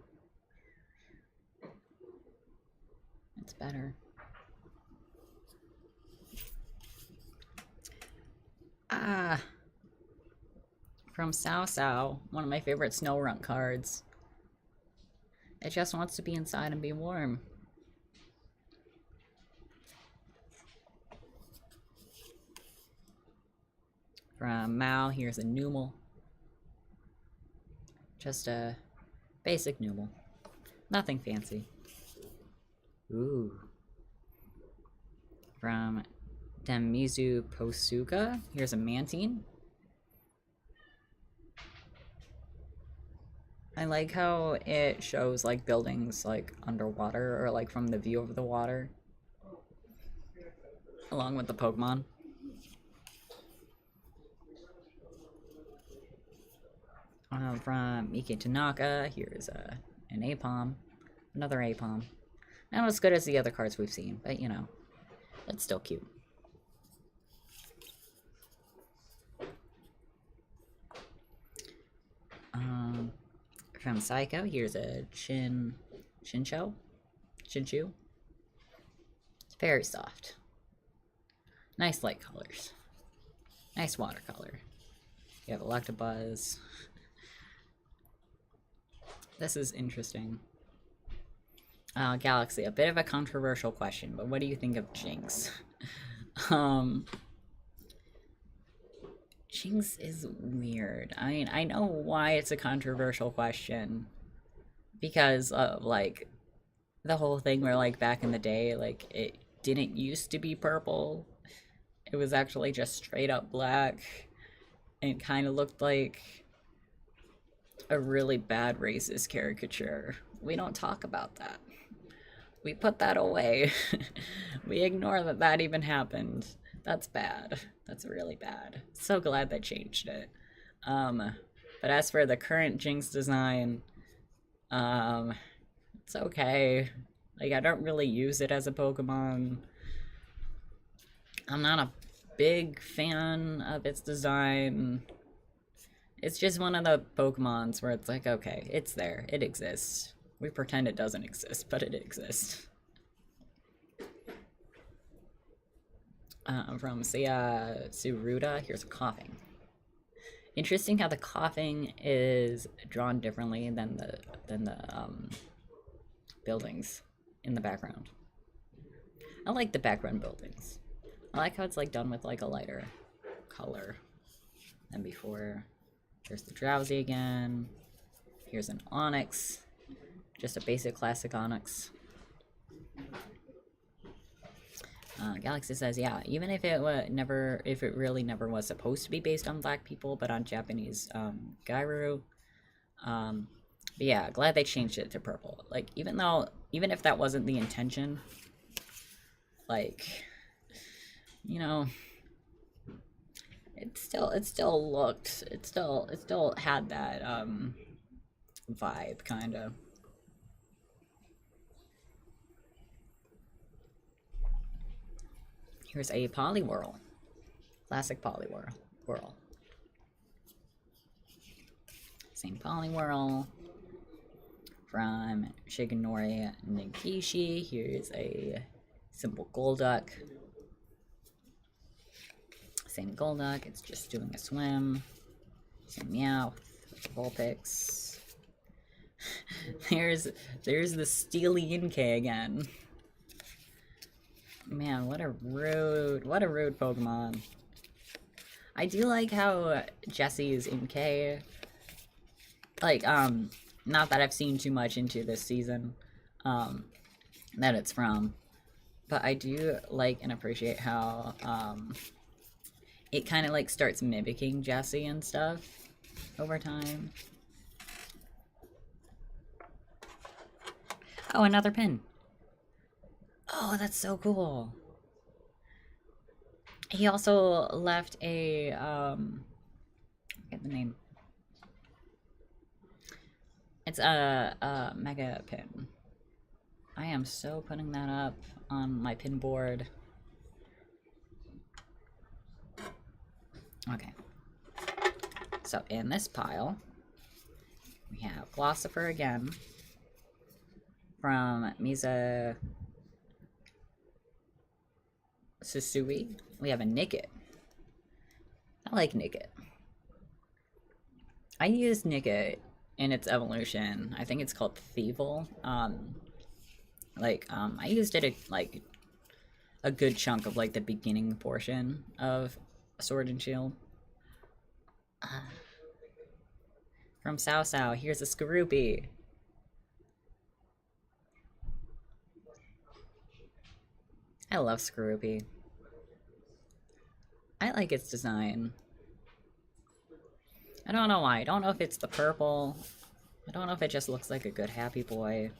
It's better. Ah! From Sao Sao, one of my favorite snow run cards. It just wants to be inside and be warm. From Mao, here's a Numel. Just a basic Numel. Nothing fancy. Ooh. From Demizu Posuka, here's a Mantine. I like how it shows like buildings like underwater or like from the view of the water. Along with the Pokemon. From Miki Tanaka, here's an Apom. Another Apom. Not as good as the other cards we've seen, but you know, it's still cute. From Psycho, here's a Chinchu. It's very soft. Nice light colors. Nice watercolor. You have Electabuzz. This is interesting. Galaxy, a bit of a controversial question, but what do you think of Jinx? Jinx is weird. I mean, I know why it's a controversial question. Because of, like, the whole thing where, like, back in the day, like, it didn't used to be purple. It was actually just straight up black. And kind of looked like a really bad racist caricature. We don't talk about that. We put that away. We ignore that that even happened. That's bad. That's really bad. So glad they changed it. But as for the current Jinx design, it's okay. Like, I don't really use it as a Pokemon. I'm not a big fan of its design. It's just one of the Pokemons where it's like, okay, it's there. It exists. We pretend it doesn't exist, but it exists. From Suruda, here's a coughing. Interesting how the coughing is drawn differently than the buildings in the background. I like the background buildings. I like how it's like done with like a lighter color than before. Here's the Drowsy again. Here's an Onyx. Just a basic classic Onyx. Galaxy says, yeah, even if it really never was supposed to be based on black people, but on Japanese Gairu. But yeah, glad they changed it to purple. Like, even if that wasn't the intention, like, you know, it still had that vibe, kind of. Here's a Poliwhirl. Classic Poliwhirl. Same Poliwhirl. From Shigenori Nikishi, here's a simple Golduck. Same Golduck, it's just doing a swim. Same Meowth, Vulpix. There's the Steely Inkay again. Man, what a rude Pokemon. I do like how Jessie's Inkay, like, not that I've seen too much into this season, that it's from, but I do like and appreciate how, it kind of, like, starts mimicking Jessie and stuff over time. Oh, another pin. Oh, that's so cool. He also left a, I forget the name. It's a mega pin. I am so putting that up on my pin board. Okay. So in this pile, we have Glossifer again from Misa Susui. We have a Nickit. like Nickit. I used Nickit in its evolution. I think it's called Thievel. I used it like a good chunk of like the beginning portion of Sword and Shield. From Sao Sao, here's a Skorupi. I love Skorupi. I like its design. I don't know why. I don't know if it's the purple. I don't know if it just looks like a good happy boy.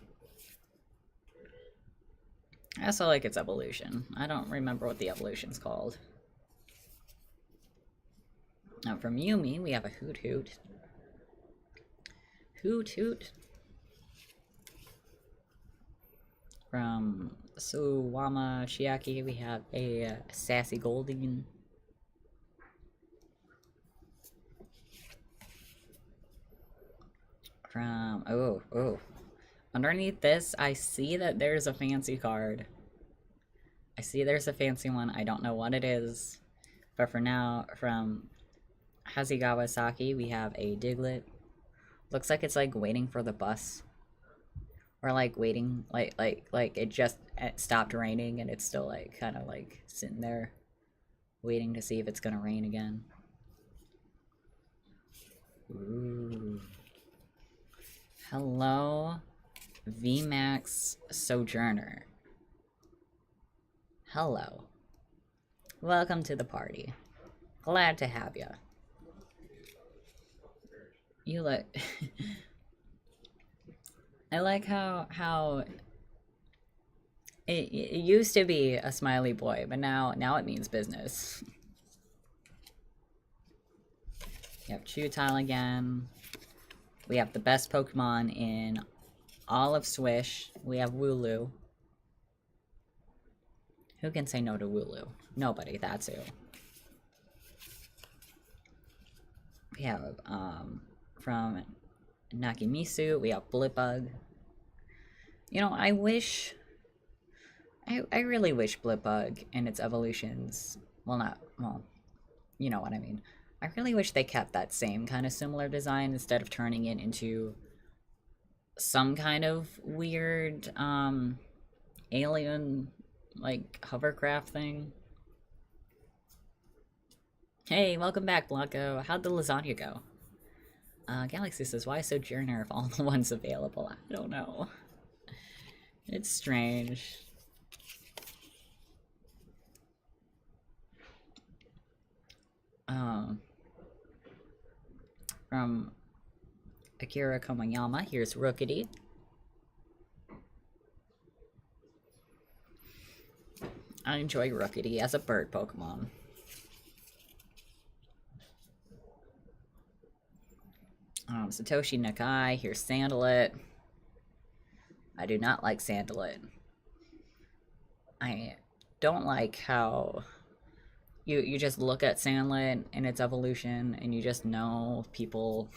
I also like its evolution. I don't remember what the evolution's called. Now from Yumi, we have a Hoot Hoot. Hoot Hoot. From Suwama Chiaki, we have a Sassy Goldeen. From, oh. Underneath this, I see that there's a fancy card. I see there's a fancy one. I don't know what it is. But for now, from Hasegawa Saki, we have a Diglett. Looks like it's like waiting for the bus. Or like waiting, like it just stopped raining and it's still like kind of like sitting there waiting to see if it's gonna rain again. Ooh. Hello, VMAX Sojourner. Hello. Welcome to the party. Glad to have ya. You look... I like how it used to be a smiley boy, but now it means business. We have Chewtile again. We have the best Pokemon in all of Swish. We have Wooloo. Who can say no to Wooloo? Nobody, that's who. We have, from Nakimisu, we have Blipbug. You know, I really wish Blipbug and its evolutions, well, you know what I mean. I really wish they kept that same kind of similar design instead of turning it into some kind of weird, alien, like, hovercraft thing. Hey, welcome back, Blanco. How'd the lasagna go? Galaxy says, why Sojourner of all the ones available? I don't know. It's strange. From Akira Komayama, here's Rookity. I enjoy Rookity as a bird Pokemon. Satoshi Nakai, here's Salandit. I do not like Salandit. I don't like how you just look at Salandit and its evolution and you just know people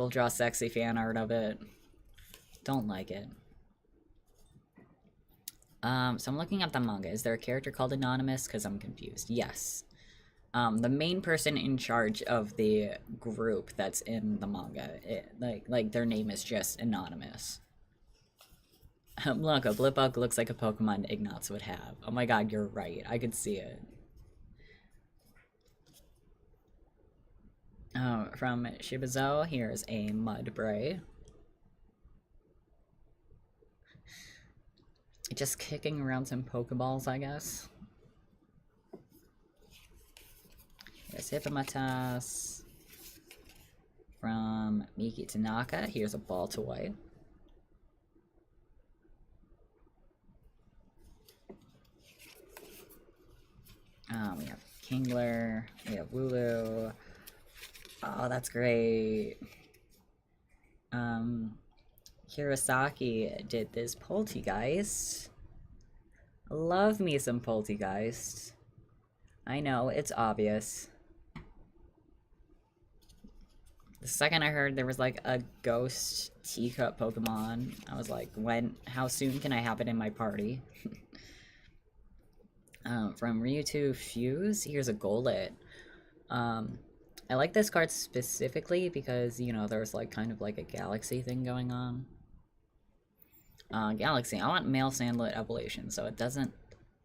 draw sexy fan art of it. Don't like it. So I'm looking at the manga. Is there a character called Anonymous? Because I'm confused. Yes. The main person in charge of the group that's in the manga, like their name is just Anonymous. Look, a Blipbug looks like a Pokemon Ignatz would have. Oh my god, you're right. I could see it. From Shibuzo, here's a Mudbray. Just kicking around some Pokeballs, I guess. Here's Hippomatas. From Miki Tanaka, here's a Baltoy. We have Kingler, we have Wooloo. Oh, that's great. Hirosaki did this Poltegeist. Love me some Poltegeist. I know, it's obvious. The second I heard there was like a ghost teacup Pokemon, I was like, how soon can I have it in my party? From Ryu to Fuse, here's a Golett. I like this card specifically because, you know, there's like kind of like a galaxy thing going on. Galaxy, I want male sandlet evolution, so it doesn't,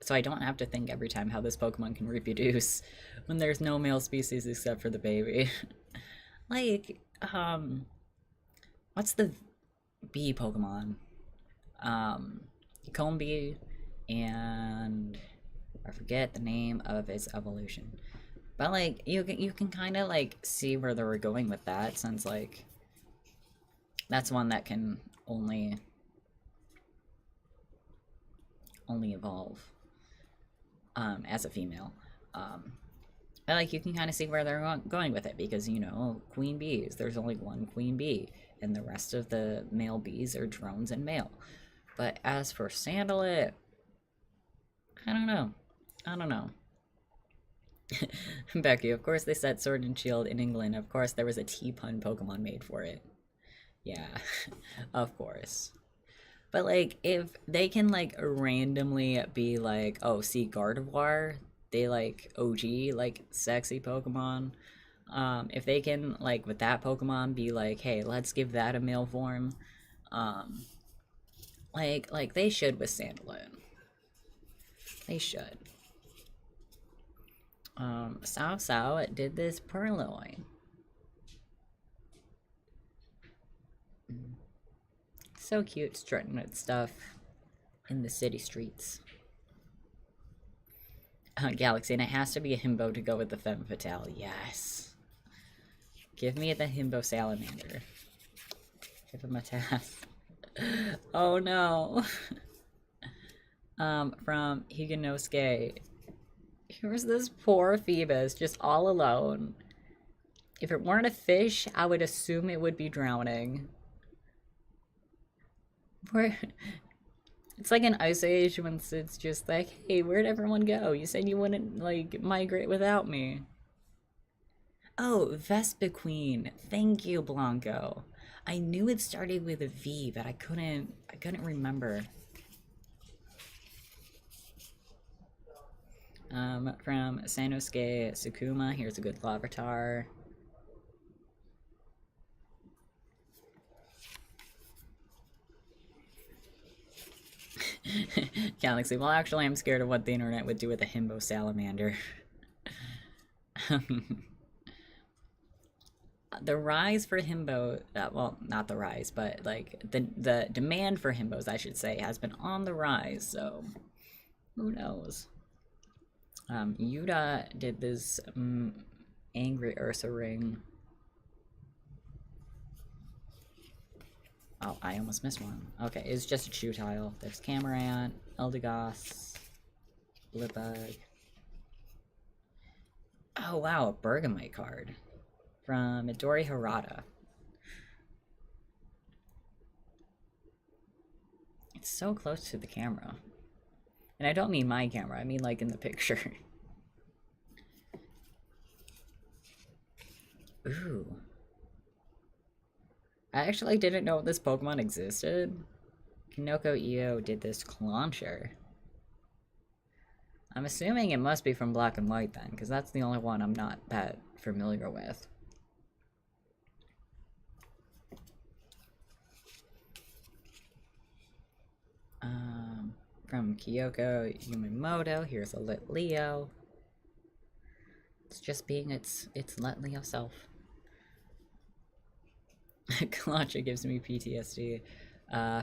so I don't have to think every time how this Pokemon can reproduce when there's no male species except for the baby. Like, what's the bee Pokemon? Combi, and I forget the name of its evolution. But like you can kind of like see where they were going with that, since like that's one that can only evolve as a female. But like you can kind of see where they're going with it, because you know, queen bees, there's only one queen bee, and the rest of the male bees are drones and male. But as for Sandalette, I don't know. I don't know. Becky, of course they said Sword and Shield in England. Of course there was a T-pun Pokemon made for it. Yeah, of course. But like, if they can like randomly be like, oh, see Gardevoir, they like OG, like sexy Pokemon. If they can like with that Pokemon be like, hey, let's give that a male form. Like they should with Sandalwood. They should. Sao did this Purloin. So cute, strutting its stuff in the city streets. Galaxy, and it has to be a himbo to go with the Femme Fatale. Yes. Give me the himbo salamander. Give him a task. Oh no. From Higanosuke. Here's this poor Phoebus just all alone. If it weren't a fish, I would assume it would be drowning. Where it's like an Ice Age when it's just like, hey, where'd everyone go? You said you wouldn't like migrate without me. Oh, Vespiquen. Thank you, Blanco. I knew it started with a V, but I couldn't remember. From Sanosuke Sukuma, here's a good Larvitar. Galaxy, well actually I'm scared of what the internet would do with a himbo salamander. The rise for himbo, well, not the rise, but like the demand for himbos, I should say, has been on the rise, so who knows. Yuta did this angry Ursa ring. Oh, I almost missed one. Okay, it's just a chew tile. There's Camarant, Eldegoss, Blipbug. Oh wow, a Bergamite card from Midori Harada. It's so close to the camera. And I don't mean my camera, I mean like in the picture. Ooh. I actually didn't know this Pokemon existed. Kinoko Io did this Clauncher. I'm assuming it must be from Black and White then, because that's the only one I'm not that familiar with. From Kyoko Yumimoto, here's a Lit Leo. It's just being its Lit Leo self. Clauncher gives me PTSD.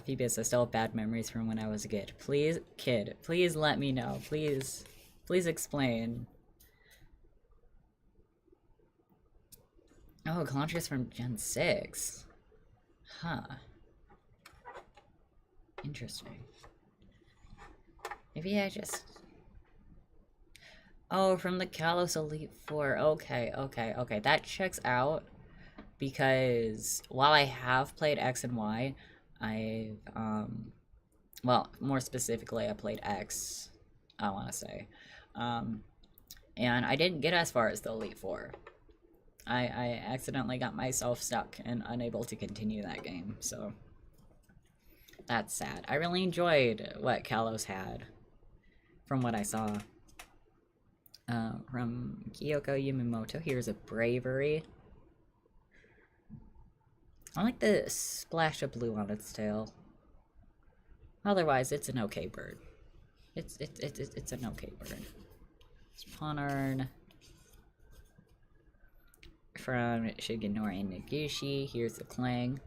Phoebus, I still have bad memories from when I was a kid. Please, please let me know. Please explain. Oh, Clauncher's from Gen 6. Huh. Interesting. Maybe I just... Oh, from the Kalos Elite Four. Okay. That checks out. Because while I have played X and Y, I've, well, more specifically, I played X, I want to say. And I didn't get as far as the Elite Four. I accidentally got myself stuck and unable to continue that game, so that's sad. I really enjoyed what Kalos had, from what I saw. From Kyoko Yamamoto, here's a Bravery. I like the splash of blue on its tail. Otherwise, it's an okay bird. It's an okay bird. It's Ponard. From Shigenori Negishi, here's the Clang.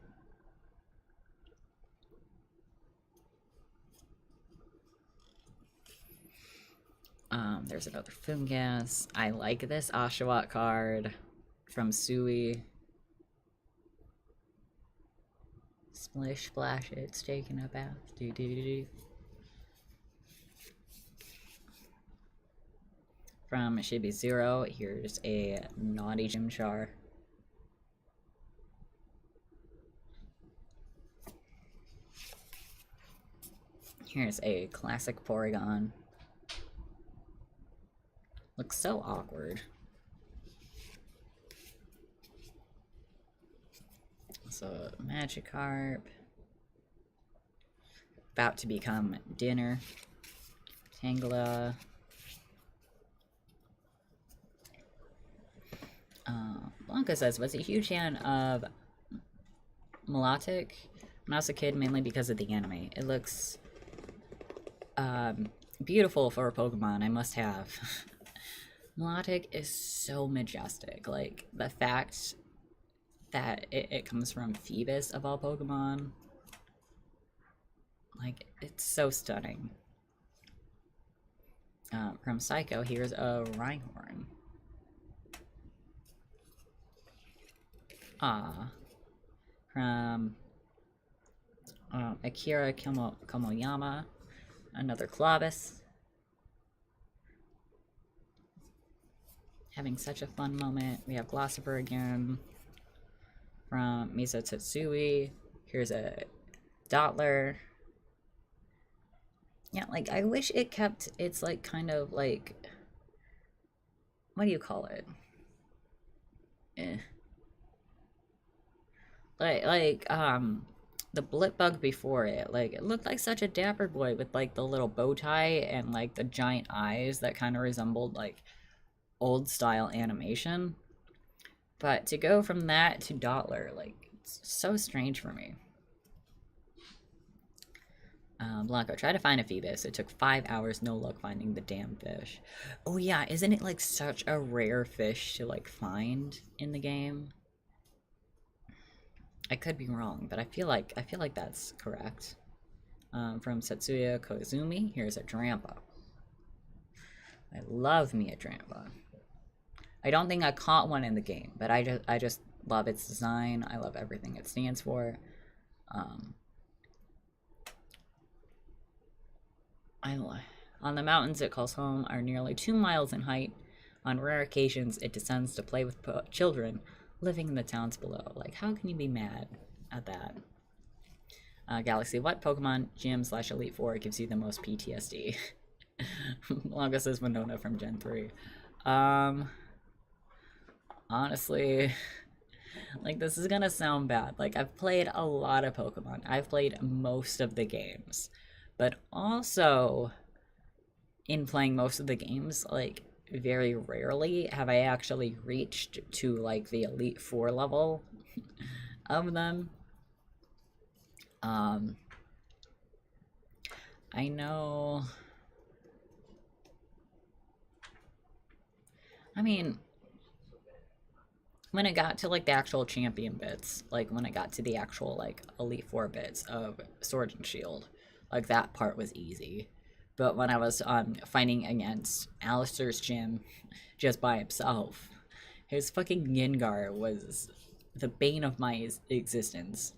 There's another Fungas. I like this Oshawott card from Sui. Splish splash, it's taking a bath. Do do do do. From Shibi Zero, here's a Naughty Gymchar. Here's a classic Porygon. Looks so awkward. So, Magikarp. About to become Dinner. Tangela. Blanca says, was a huge fan of Milotic when I was a kid, mainly because of the anime. It looks beautiful for a Pokemon, I must have. Milotic is so majestic. Like, the fact that it comes from Phoebus of all Pokemon. Like, it's so stunning. From Psycho, here's a Rhyhorn. From Akira Komoyama, another Clobbus. Having such a fun moment. We have Glossiper again. From Miso Tetsui, here's a Dottler. Yeah, like, I wish it kept its, like, kind of, like, what do you call it? The Blipbug before it, like, it looked like such a dapper boy with, like, the little bow tie and, like, the giant eyes that kind of resembled, like, old style animation. But to go from that to Dottler, like, it's so strange for me. Blanco, try to find a Phoebus. It took 5 hours, no luck finding the damn fish. Oh yeah, isn't it, like, such a rare fish to, like, find in the game? I could be wrong, but I feel like that's correct. From Setsuya Koizumi, here's a Drampa. I love me a Drampa. I don't think I caught one in the game, but I just love its design. I love everything it stands for. On the mountains it calls home are nearly 2 miles in height. On rare occasions, it descends to play with children living in the towns below. Like, how can you be mad at that? Galaxy, what Pokemon Gym / Elite Four gives you the most PTSD? Blanca says Winona from Gen 3. Honestly, like, this is gonna sound bad. Like, I've played a lot of Pokemon. I've played most of the games. But also, in playing most of the games, like, very rarely have I actually reached to, like, the Elite Four level of them. I know... I mean... when it got to, like, the actual champion bits, like, when it got to the actual, like, Elite Four bits of Sword and Shield, like, that part was easy. But when I was fighting against Alistair's gym just by himself, his fucking Gengar was the bane of my existence.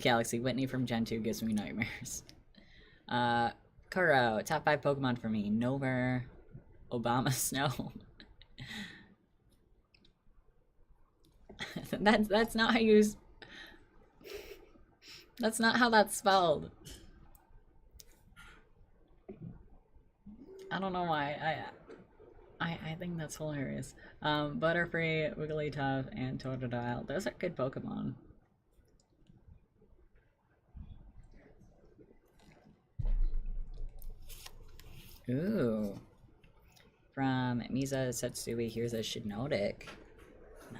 Galaxy, Whitney from Gen 2 gives me nightmares. Kuro, top 5 Pokemon for me. Nowhere. Obama Snow. That's not how you use... That's not how that's spelled. I don't know why. I think that's hilarious. Butterfree, Wigglytuff, and Totodile. Those are good Pokemon. Ooh. From Misa Setsui, here's a Shinotic.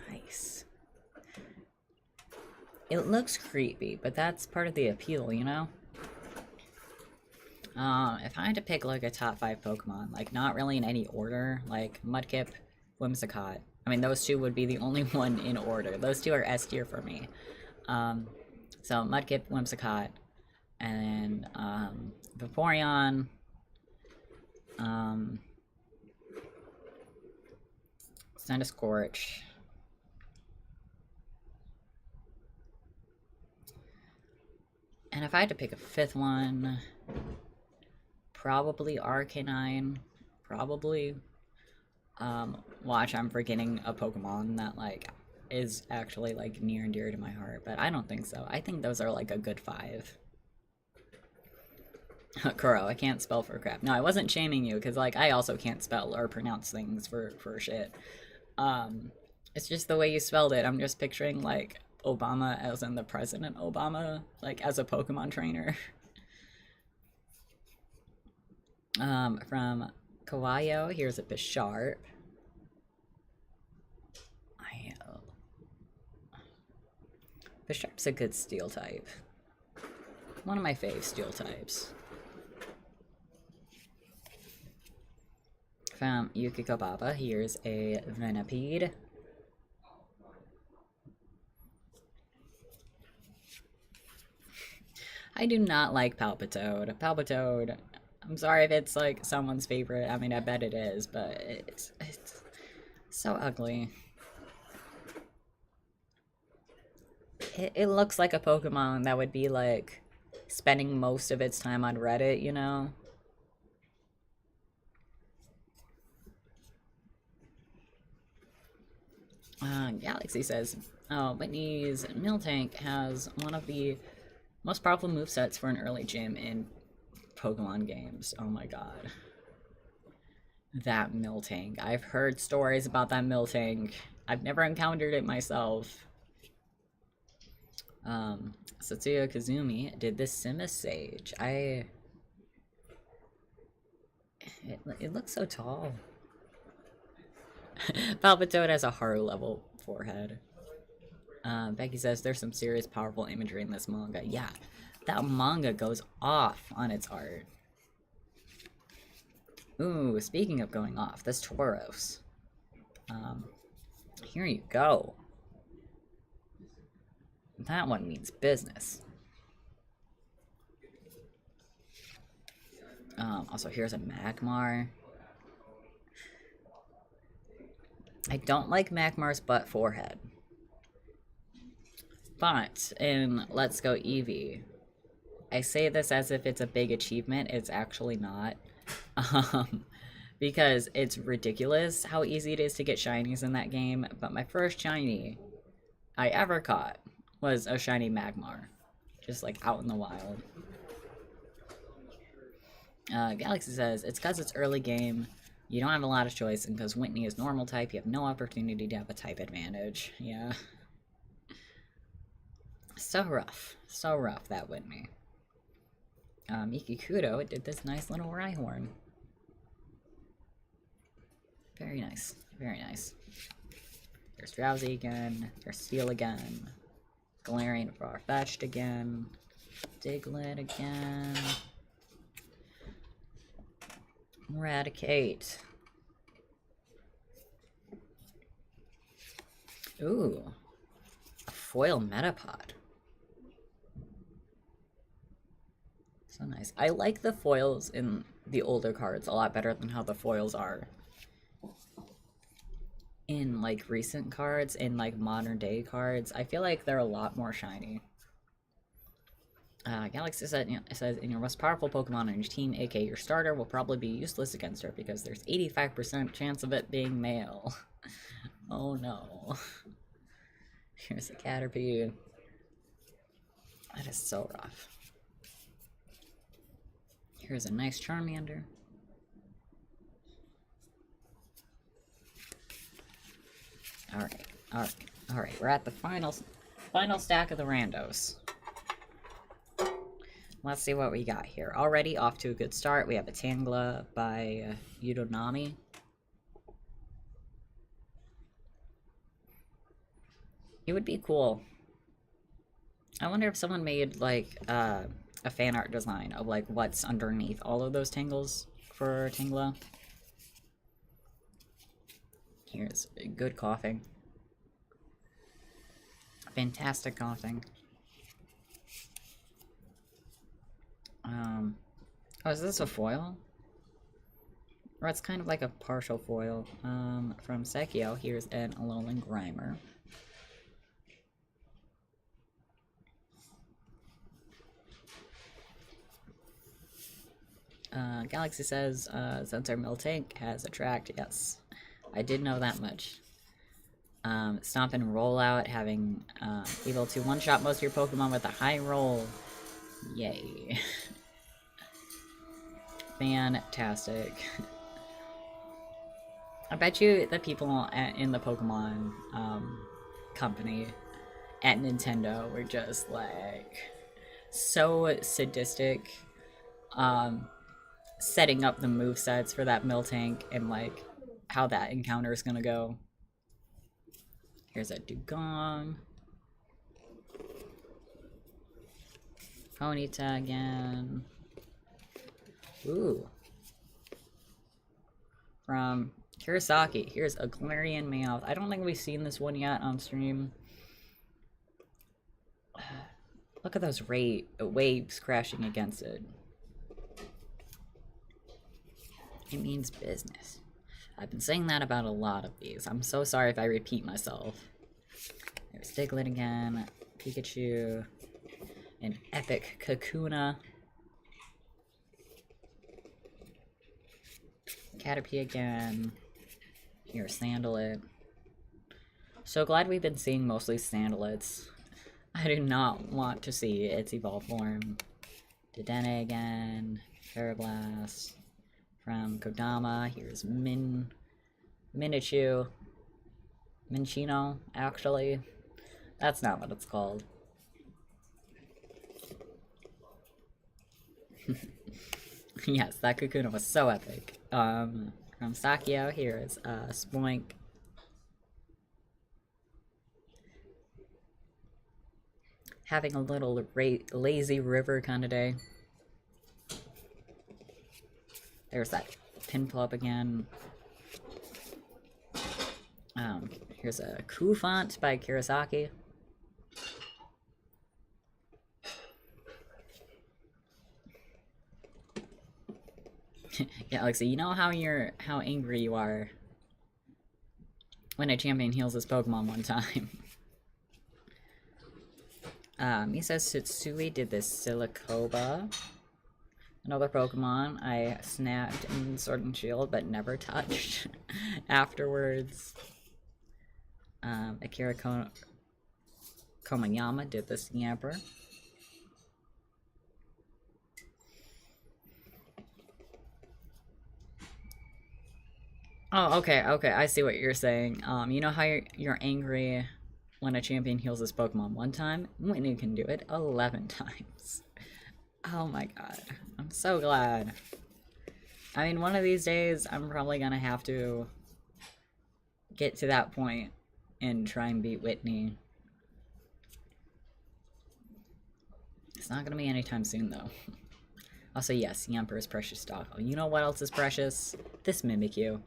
Nice. It looks creepy, but that's part of the appeal, you know? If I had to pick, like, a top 5 Pokemon, like, not really in any order, like, Mudkip, Whimsicott. I mean, those two would be the only one in order. Those two are S tier for me. So, Mudkip, Whimsicott, and then, Vaporeon, Scorch. And if I had to pick a 5th one, probably Arcanine. Probably. Watch, I'm forgetting a Pokemon that, like, is actually, like, near and dear to my heart, but I don't think so. I think those are, like, a good 5. Kuro, I can't spell for crap. No, I wasn't shaming you, because, like, I also can't spell or pronounce things for shit. It's just the way you spelled it. I'm just picturing, like, Obama as in the President Obama, like, as a Pokemon trainer. From Kawayo, here's a Bisharp. Bisharp's a good steel type. One of my fave steel types. From Yukiko Baba, here's a Venipede. I do not like Palpitoad. Palpitoad, I'm sorry if it's like someone's favorite. I mean, I bet it is, but it's so ugly. It looks like a Pokemon that would be like spending most of its time on Reddit, you know? Galaxy says, oh, Whitney's Miltank has one of the most powerful movesets for an early gym in Pokemon games. Oh my god. That Miltank. I've heard stories about that Miltank. I've never encountered it myself. Satsuya Kazumi did this Simisage. It looks so tall. Palpitoad has a Haru level forehead. Becky says there's some serious powerful imagery in this manga. Yeah, that manga goes off on its art. Ooh, speaking of going off, this Tauros. Here you go. That one means business. Also, here's a Magmar. I don't like Magmar's butt forehead. But in Let's Go Eevee, I say this as if it's a big achievement. It's actually not. Because it's ridiculous how easy it is to get shinies in that game. But my first shiny I ever caught was a shiny Magmar. Just like out in the wild. Galaxy says, it's because it's early game. You don't have a lot of choice, and because Whitney is normal type, you have no opportunity to have a type advantage. Yeah. So rough. So rough, that Whitney. Mikikudo did this nice little Rhyhorn. Very nice. Very nice. There's Drowsy again. There's Steel again. Galarian Farfetch'd again. Diglett again. Eradicate. Ooh. A foil Metapod. So nice. I like the foils in the older cards a lot better than how the foils are in, like, recent cards, in, like, modern day cards. I feel like they're a lot more shiny. Galaxy says, in your most powerful Pokemon on your team, aka your starter, will probably be useless against her because there's 85% chance of it being male. Oh no. Here's a Caterpie. That is so rough. Here's a nice Charmander. Alright, we're at the final stack of the randos. let's see what we got here. Already off to a good start. We have a Tangela by Udonami. It would be cool. I wonder if someone made, like, a fan art design of, like, what's underneath all of those tangles for Tangela. Here's good coughing. Fantastic coughing. Oh, is this a foil? Or it's kind of like a partial foil. From Sekio, here's an Alolan Grimer. Galaxy says, since our Miltank has attract, yes. I did know that much. Stomp and roll out, having, able to one-shot most of your Pokemon with a high roll. Yay. Fantastic. I bet you the people in the Pokemon, company at Nintendo were just, like, so sadistic, setting up the movesets for that Miltank and, like, how that encounter is gonna go. Here's a Dugong. Ponyta again. Ooh. From Kurosaki, here's a Galarian Meowth. I don't think we've seen this one yet on stream. Look at those waves crashing against it. It means business. I've been saying that about a lot of these. I'm so sorry if I repeat myself. There's Diglett again, Pikachu, an epic Kakuna. Caterpie again. Here's Sandalette. So glad we've been seeing mostly Sandalettes. I do not want to see its evolved form. Dedenne again. Parablast. From Kodama, here's Minichu. Minchino, actually. That's not what it's called. Yes, that Kakuna was so epic. From Sakio, here's Spoink. Having a little lazy river kind of day. There's that Pinplup again. Here's a Kufant by Kurosaki. Yeah, Alexia, you know how angry you are when a champion heals his Pokemon one time. He says Sitsui did this Silicoba. Another Pokemon I snagged in Sword and Shield but never touched afterwards. Akira Komayama did this Yamper. Oh, okay, I see what you're saying. You know how you're angry when a champion heals his Pokemon one time? Whitney can do it 11 times. Oh my god. I'm so glad. I mean, one of these days, I'm probably gonna have to get to that point and try and beat Whitney. It's not gonna be anytime soon, though. Also, yes, Yamper is precious stock. Oh, you know what else is precious? This Mimikyu.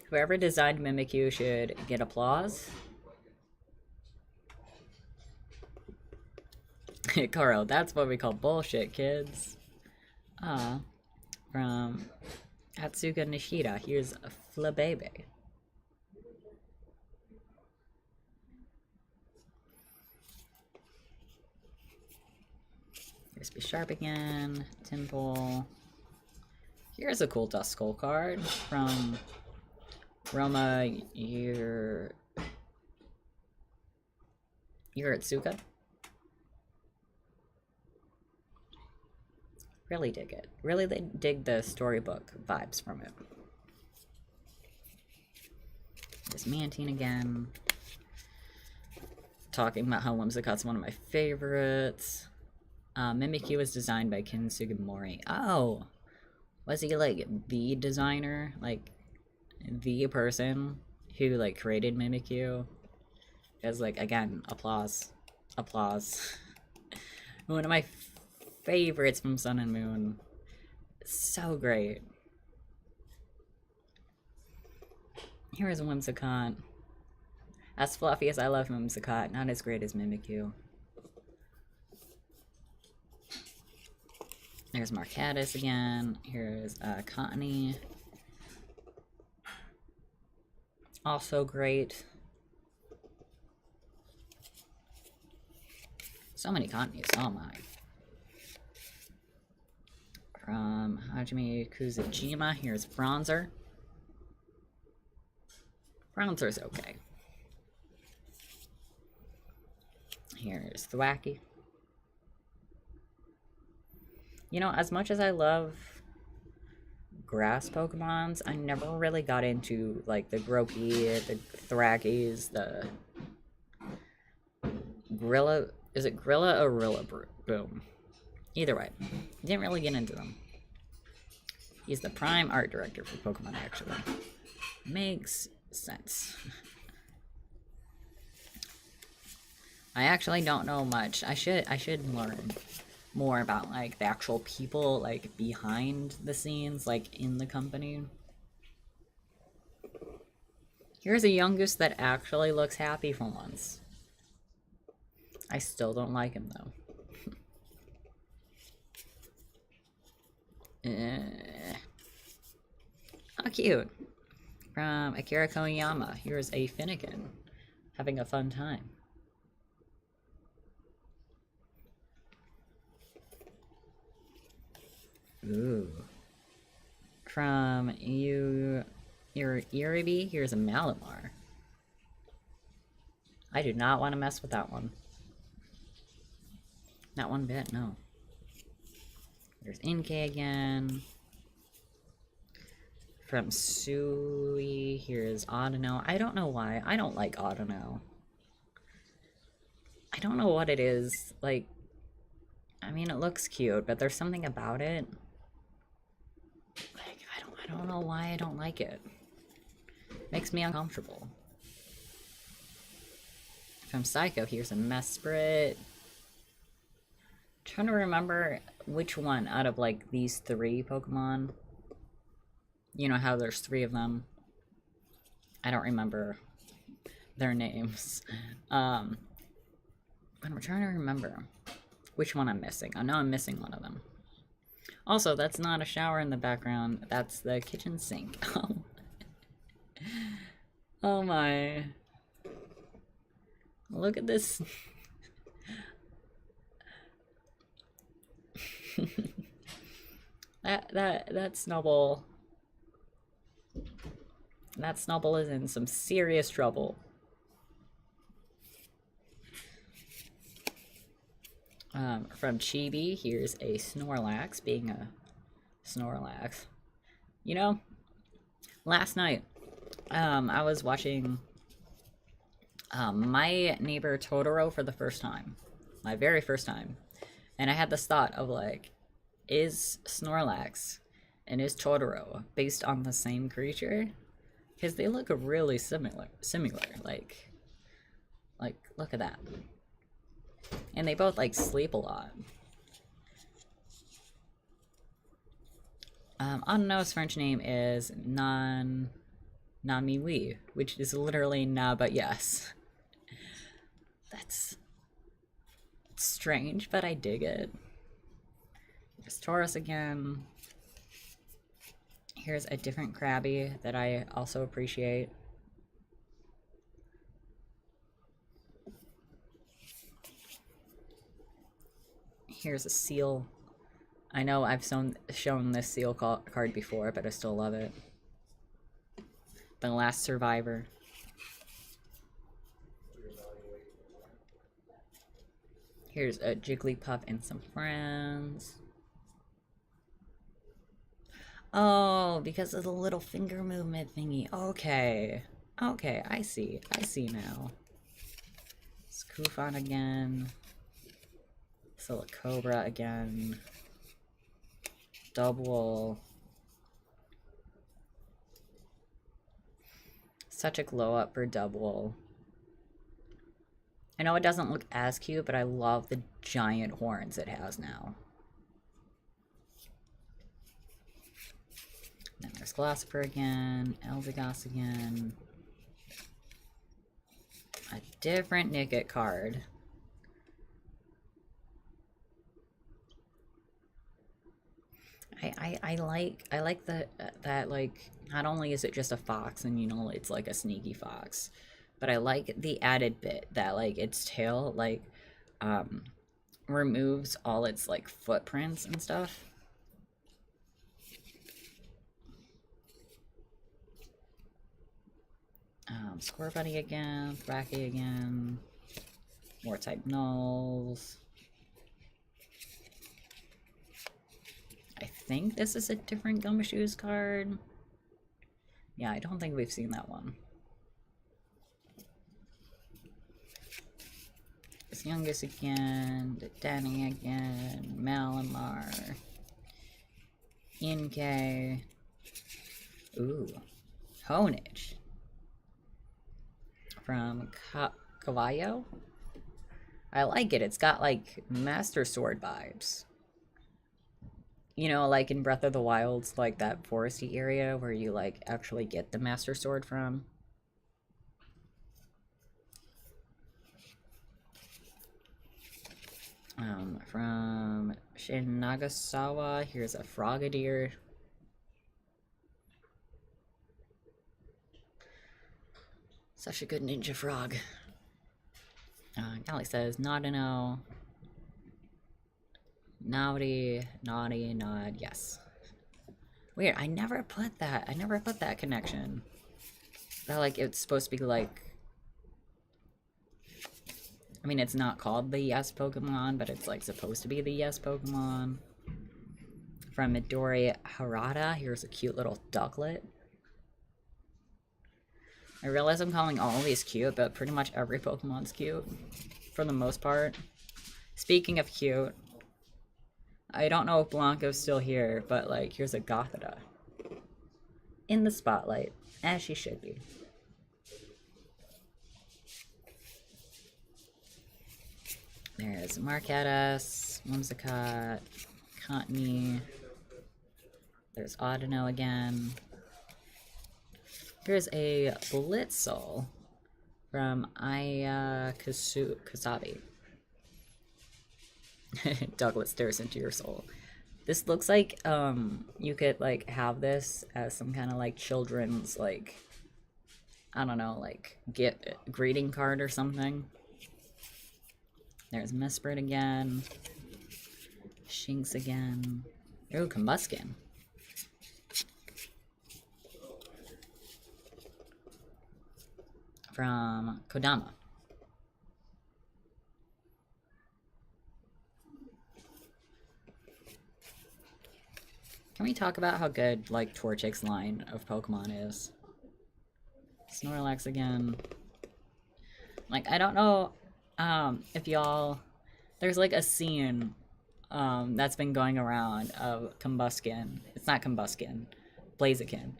Whoever designed Mimikyu should get applause. Carl, that's what we call bullshit, kids. From Atsuka Nishida, here's a Flabebe. Here's Bisharp again, Temple. Here's a cool Duskull card from Roma Yuritsuka. Really dig it. Really dig the storybook vibes from it. There's Mantine again. talking about how Whimsicott's one of my favorites. Mimikyu was designed by Ken Sugimori. Oh! Was he, like, the designer? Like, the person who, like, created Mimikyu? Because, like, again, applause. Applause. One of my favorites from Sun and Moon. So great. Here is Whimsicott. As fluffy as I love Whimsicott, not as great as Mimikyu. There's Marcatus again. Here's Cottony. Also great. So many Cottonies, oh my. From Hajime Kuzujima, here's Bronzer. Bronzer's okay. Here's Thwacky. You know, as much as I love grass Pokemons, I never really got into, like, the Grookey, the Thwackies, the Grilla. Is it Grilla or Rillaboom? Either way. Didn't really get into them. He's the prime art director for Pokemon, actually. Makes sense. I actually don't know much. I should learn more about, like, the actual people, like, behind the scenes, like, in the company. Here's a Yungoos that actually looks happy for once. I still don't like him, though. How cute. From Akira Koyama, here's a Finnegan. Having a fun time. Ooh. From Iribi, here's a Malamar. I do not want to mess with that one. Not one bit, no. There's Inkay again. From Sui, here's Audino. I don't know why. I don't like Audino. I don't know what it is. Like, I mean, it looks cute, but there's something about it. Like, I don't know why I don't like it. Makes me uncomfortable. From Psycho, here's a Mesprit. Trying to remember which one out of, like, these three Pokemon. You know how there's three of them. I don't remember their names. But I'm trying to remember which one I'm missing. I know I'm missing one of them. Also, that's not a shower in the background. That's the kitchen sink. Oh my. Look at this. That Snubble. That Snubble is in some serious trouble. From Chibi, here's a Snorlax, being a Snorlax. You know, last night, I was watching My Neighbor Totoro for the first time. My very first time. And I had this thought of, like, is Snorlax and is Totoro based on the same creature? Because they look really similar. Like, look at that. And they both, like, sleep a lot. Audino's French name is Namiwi, which is literally na but yes. That's strange, but I dig it. There's Taurus again. Here's a different Krabby that I also appreciate. Here's a Seal. I know I've shown this Seal card before, but I still love it. The Last Survivor. Here's a Jigglypuff and some friends. Oh, because of the little finger movement thingy. Okay. Okay, I see. I see now. It's Kufan again. Silicobra again. Double. Such a glow up for double. I know it doesn't look as cute, but I love the giant horns it has now. Then there's Glosper again, Eldegoss again. A different Nickit card. I like that like not only is it just a fox and you know it's like a sneaky fox, but I like the added bit that like its tail like removes all its like footprints and stuff. Scorbunny again, Thracky again, more type nulls. I think this is a different Gumshoes card. Yeah, I don't think we've seen that one. This Youngest again, Danny again, Malamar, Inkay. Ooh, Honage. From Cavallo. I like it. It's got like Master Sword vibes. You know, like in Breath of the Wild, like that foresty area where you like actually get the Master Sword from. From Shin Nagasawa, here's a Frogadier. Such a good ninja frog. Alex says, Nodino. Naughty, naughty, nod, yes. Weird, I never put that connection. That, like, it's supposed to be, like... I mean, it's not called the yes Pokemon, but it's, like, supposed to be the yes Pokemon. From Midori Harada, here's a cute little ducklet. I realize I'm calling all of these cute, but pretty much every Pokemon's cute. For the most part. Speaking of cute, I don't know if Blanco's still here, but like, here's a Gothita. In the spotlight, as she should be. There's Marquettas, Whimsicott, Cottony. There's Audino again. Here's a Blitzel from Aya Kasabi. Douglas stares into your soul. This looks like you could like have this as some kind of like children's like I don't know like greeting card or something. There's Mesprit again. Shinx again. Ooh, Combuskin. From Kodama. Can we talk about how good, like, Torchic's line of Pokemon is? Snorlax again. Like, I don't know, if y'all... There's, like, a scene, that's been going around of Combuskin. It's not Combuskin. Blaziken.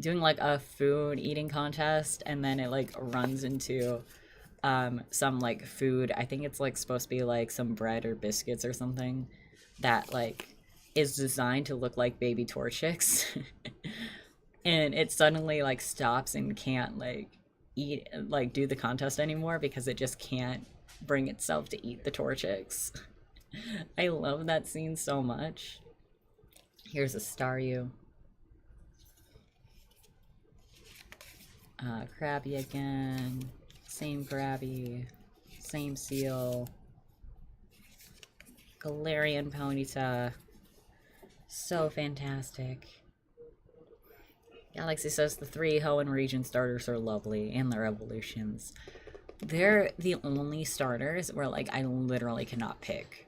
Doing, like, a food eating contest, and then it, like, runs into, some, like, food. I think it's, like, supposed to be, like, some bread or biscuits or something that, like... is designed to look like baby Torchics. And it suddenly like stops and can't like eat like do the contest anymore because it just can't bring itself to eat the Torchics. I love that scene so much. Here's a Staryu. Krabby again. Same Krabby. Same Seal. Galarian Ponyta. So fantastic. Galaxy says the 3 Hoenn region starters are lovely and their evolutions. They're the only starters where like I literally cannot pick.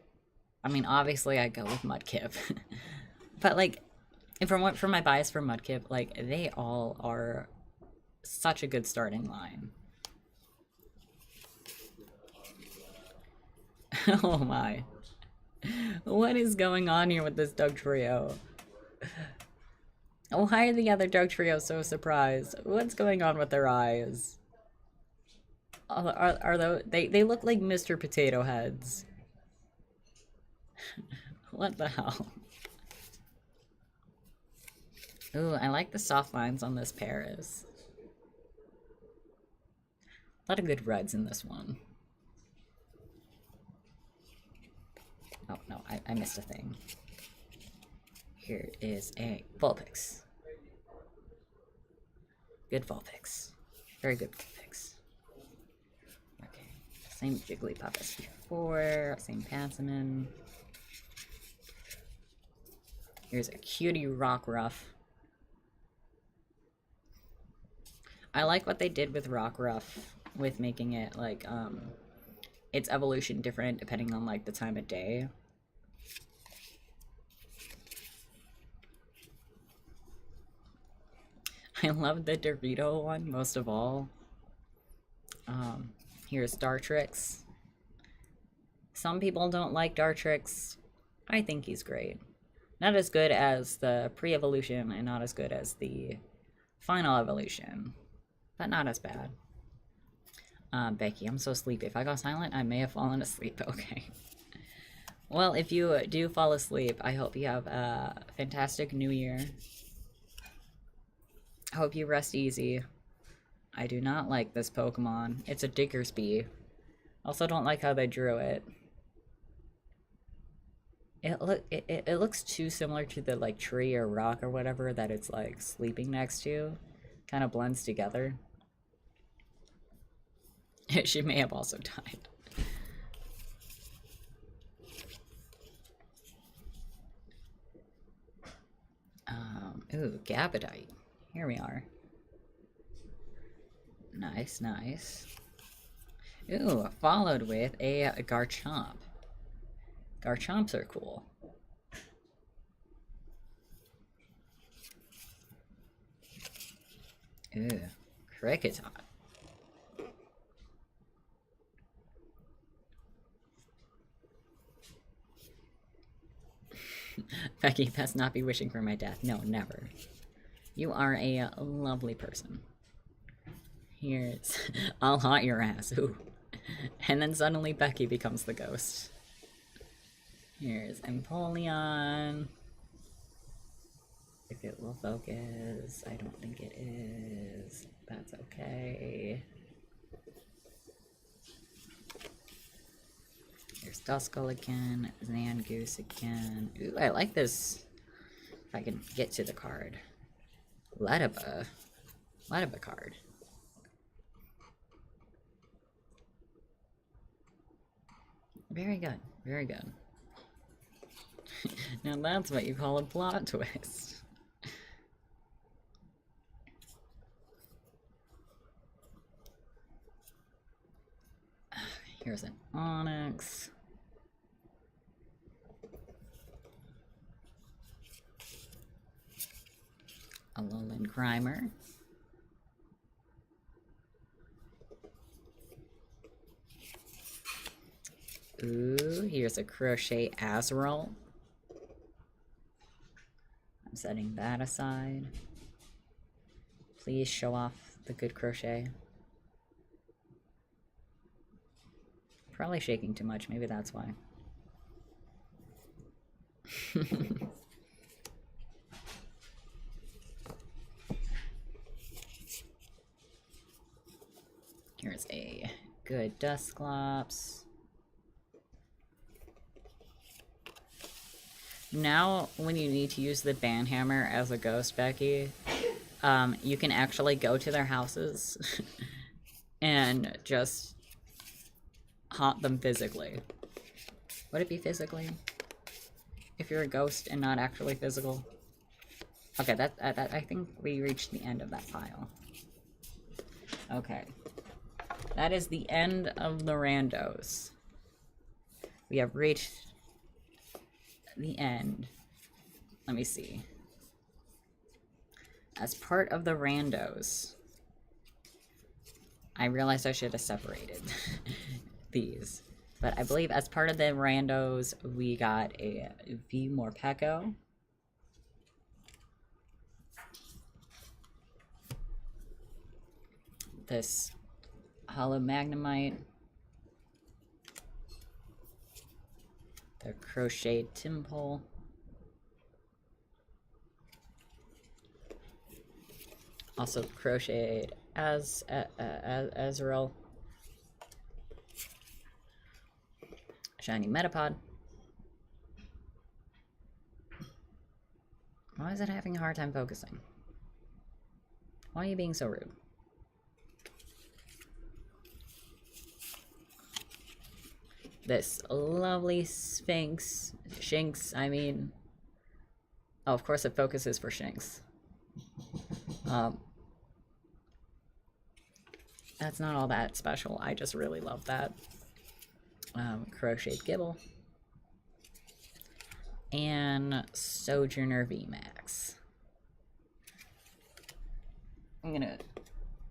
I mean, obviously I go with Mudkip. But like from my bias for Mudkip, like they all are such a good starting line. Oh my. What is going on here with this dog trio? Oh, why are the other dog trio so surprised? What's going on with their eyes? Are those, they look like Mr. Potato Heads. What the hell? Ooh, I like the soft lines on this Paris. A lot of good reds in this one. Oh, no, I missed a thing. Here is a Vulpix. Good Vulpix. Very good Vulpix. Okay, same Jigglypuff as before, same Pansaman. Here's a cutie Rockruff. I like what they did with Rockruff, with making it like its evolution different depending on like the time of day. I love the Dorito one most of all. Here's Dartrix. Some people don't like Dartrix. I think he's great. Not as good as the pre-evolution and not as good as the final evolution, but not as bad. Becky, I'm so sleepy. If I go silent, I may have fallen asleep. Okay. Well, if you do fall asleep, I hope you have a fantastic new year. I hope you rest easy. I do not like this Pokemon. It's a Diggersby. Also don't like how they drew it. It looks too similar to the like tree or rock or whatever that it's like sleeping next to. Kind of blends together. She may have also died. Ooh, Gabadite. Here we are. Nice, nice. Ooh, followed with a Garchomp. Garchomps are cool. Ooh, Kricketot. Becky, best not be wishing for my death. No, never. You are a lovely person. Here's... I'll haunt your ass. Ooh. And then suddenly Becky becomes the ghost. Here's Empoleon. If it will focus. I don't think it is. That's okay. Here's Duskull again. Zangoose again. Ooh, I like this. If I can get to the card. Ledaba card. Very good. Very good. Now that's what you call a plot twist. Here's an Onyx. A Alolan Grimer. Ooh, here's a Crochet Azrael. I'm setting that aside. Please show off the good crochet. Probably shaking too much, maybe that's why. Here's a good Dusclops. Now, when you need to use the Banhammer as a ghost, Becky, you can actually go to their houses and just haunt them physically. Would it be physically? If you're a ghost and not actually physical? Okay, that I think we reached the end of that pile. Okay. That is the end of the randos. We have reached the end. Let me see. As part of the randos, I realized I should have separated these. But I believe as part of the randos, we got a V Morpeko. This Hollow Magnemite. The Crocheted Timpole. Also crocheted Azrael. Shiny Metapod. Why is it having a hard time focusing? Why are you being so rude? This lovely Shinx, I mean. Oh, of course it focuses for Shinx. That's not all that special. I just really love that. Crocheted Gibble. And Sojourner VMAX. I'm gonna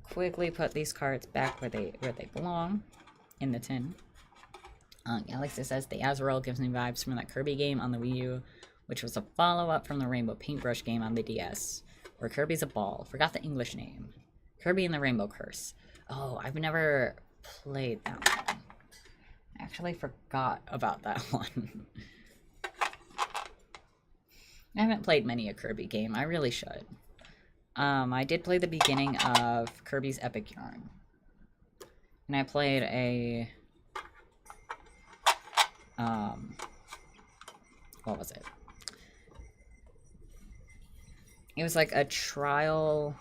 quickly put these cards back where they belong in the tin. Galaxy says the Azrael gives me vibes from that Kirby game on the Wii U, which was a follow-up from the Rainbow Paintbrush game on the DS, where Kirby's a ball. Forgot the English name. Kirby and the Rainbow Curse. Oh, I've never played that one. I actually forgot about that one. I haven't played many a Kirby game. I really should. I did play the beginning of Kirby's Epic Yarn. And I played a... what was it? It was like a trial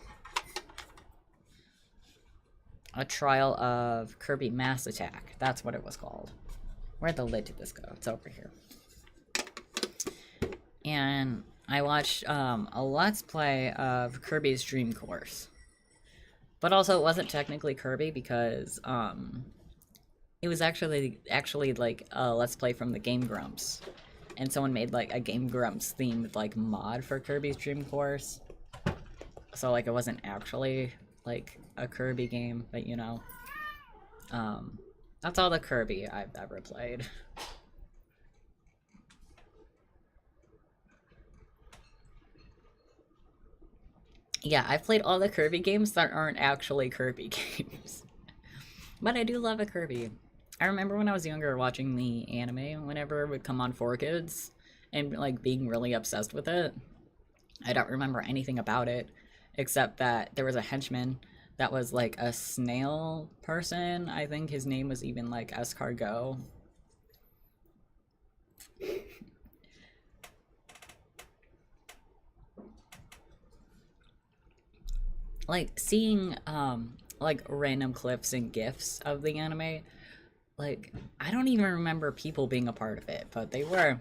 of Kirby Mass Attack. That's what it was called. Where'd the lid to this go? It's over here. And I watched a Let's Play of Kirby's Dream Course. But also it wasn't technically Kirby because it was actually like a Let's Play from the Game Grumps. And someone made like a Game Grumps themed like mod for Kirby's Dream Course. So like it wasn't actually like a Kirby game, but you know. That's all the Kirby I've ever played. Yeah, I've played all the Kirby games that aren't actually Kirby games. But I do love a Kirby. I remember when I was younger watching the anime whenever it would come on 4Kids and like being really obsessed with it. I don't remember anything about it except that there was a henchman that was like a snail person. I think his name was even like Escargot. Like seeing like random clips and gifs of the anime, like I don't even remember people being a part of it, but they were.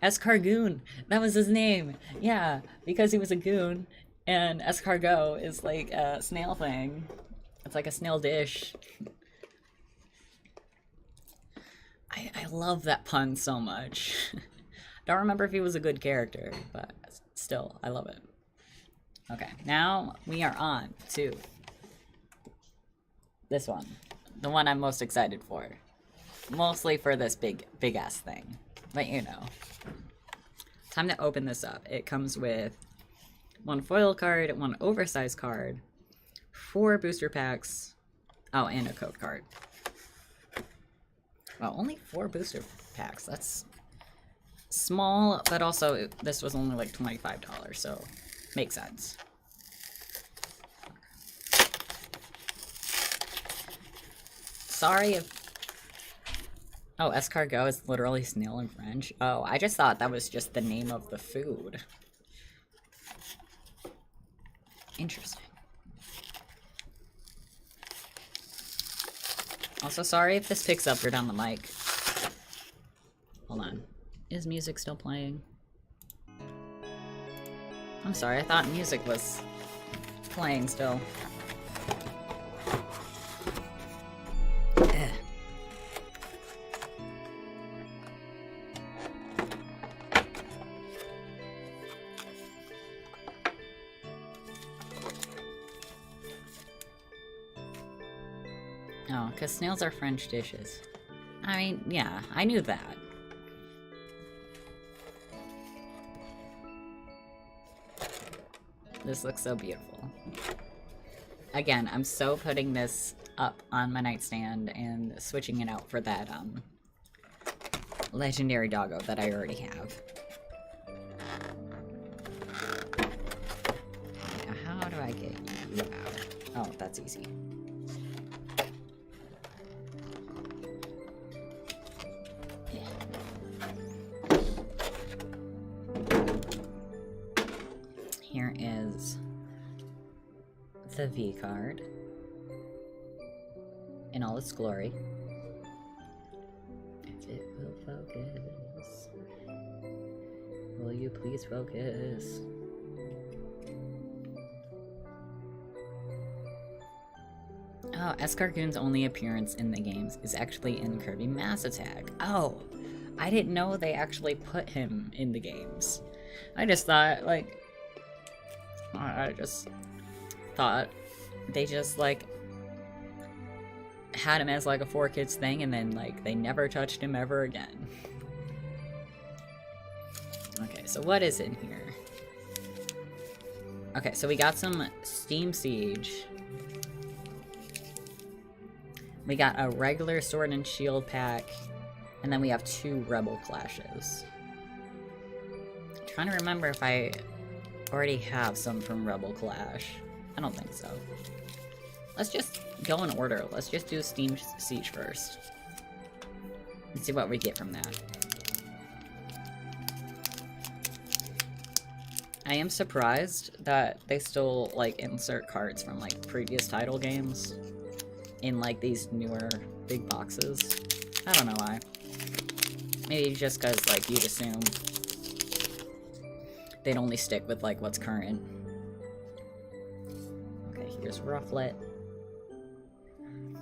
Escargoon, that was his name. Yeah, because he was a goon, and escargot is like a snail thing. It's like a snail dish. I love that pun so much. Don't remember if he was a good character, but still, I love it. Okay, now we are on to this one. The one I'm most excited for. Mostly for this big ass thing. But you know. Time to open this up. It comes with one foil card, one oversized card, 4 booster packs, oh, and a code card. Well, only 4 booster packs. That's small, but also this was only like $25, so makes sense. Sorry if... Oh, escargot is literally snail in French? Oh, I just thought that was just the name of the food. Interesting. Also, sorry if this picks up or down the mic. Hold on. Is music still playing? I'm sorry, I thought music was playing still. Oh, because snails are French dishes. I mean, yeah, I knew that. This looks so beautiful. Again, I'm so putting this up on my nightstand and switching it out for that, legendary doggo that I already have. Now, how do I get you out? Oh, that's easy. Here is the V card in all its glory. If it will focus, will you please focus? Oh, Escargoon's only appearance in the games is actually in Kirby Mass Attack. Oh, I didn't know they actually put him in the games. I just thought, like, I just thought they just, like, had him as, like, a 4Kids thing, and then, like, they never touched him ever again. Okay, so what is in here? Okay, so we got some Steam Siege. We got a regular Sword and Shield pack, and then we have 2 Rebel Clashes. I'm trying to remember if I already have some from Rebel Clash. I don't think so. Let's just go in order. Let's just do Steam Siege first. Let's see what we get from that. I am surprised that they still, like, insert cards from, like, previous title games in, like, these newer big boxes. I don't know why. Maybe just because, like, you'd assume they'd only stick with, like, what's current. Okay, here's Rufflet.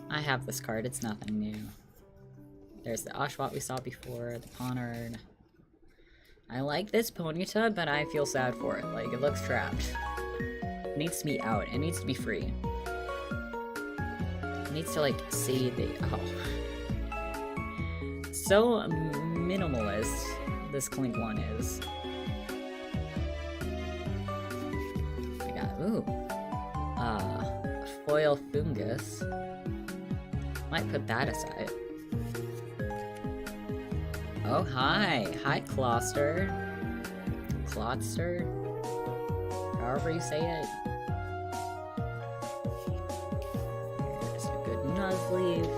I have this card, it's nothing new. There's the Oshawott we saw before, the Ponard. I like this Ponyta, but I feel sad for it. Like, it looks trapped. It needs to be out. It needs to be free. It needs to, like, see the... Oh. So minimalist, this Clink one is. I got... Ooh. Foil Fungus. Might put that aside. Oh, hi. Hi, Closter. Clotster? However you say it. There's a good Nuzleaf.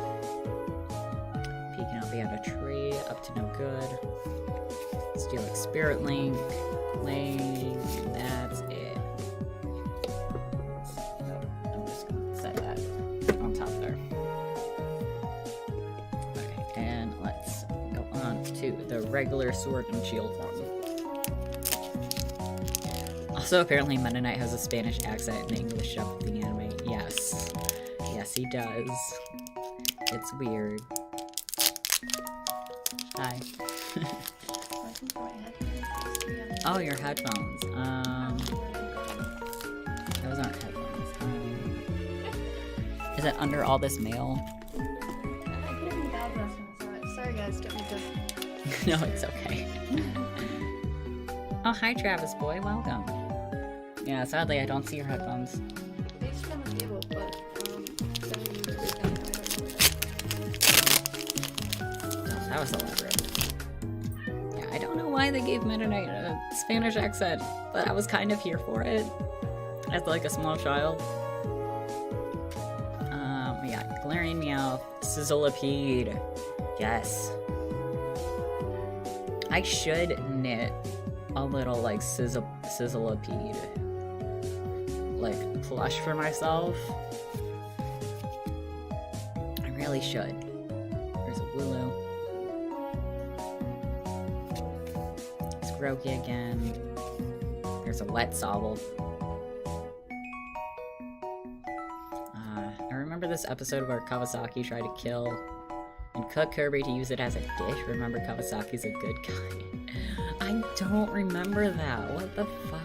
Peeking out behind a tree. Up to no good. Steelix Spirit Link. Link. That's it. So, I'm just gonna set that on top there. Okay, and let's go on to the regular Sword and Shield form. Also, apparently Meta Knight has a Spanish accent in the English dub of the anime. Yes. Yes, he does. It's weird. Hi. Oh, your headphones. Those aren't headphones. Is it under all this mail? I couldn't be bad last time, sorry guys, don't mean to. No, it's okay. Oh, hi Travis boy, welcome. Yeah, sadly I don't see your headphones. They used to be on the table, but Oh, that was elaborate. Yeah, I don't know why they gave Meta Knight a Spanish accent, but I was kind of here for it. As like a small child. We got Galarian Meowth, Sizzlipede. Yes. I should knit a little like Sizzlipede like plush for myself. I really should. There's a Wooloo. It's Grookey again. There's a Wet Sobble. I remember this episode where Kawasaki tried to kill and cook Kirby to use it as a dish. Remember, Kawasaki's a good guy. I don't remember that. What the fuck?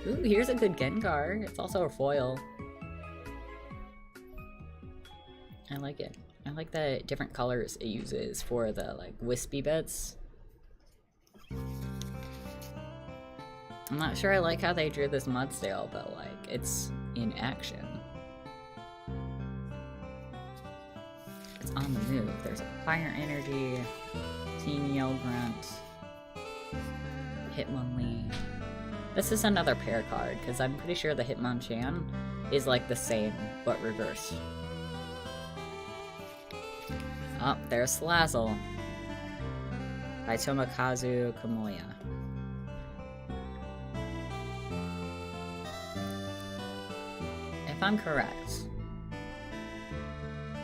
Ooh, here's a good Gengar. It's also a foil. I like it. I like the different colors it uses for the like wispy bits. I'm not sure I like how they drew this Mudstail, but like it's in action. It's on the move. There's a fire energy, team yell grunt, Hitmonlee. This is another pair card because I'm pretty sure the Hitmonchan is like the same but reversed. Oh, there's Slazzle by Tomokazu Kamoya. If I'm correct,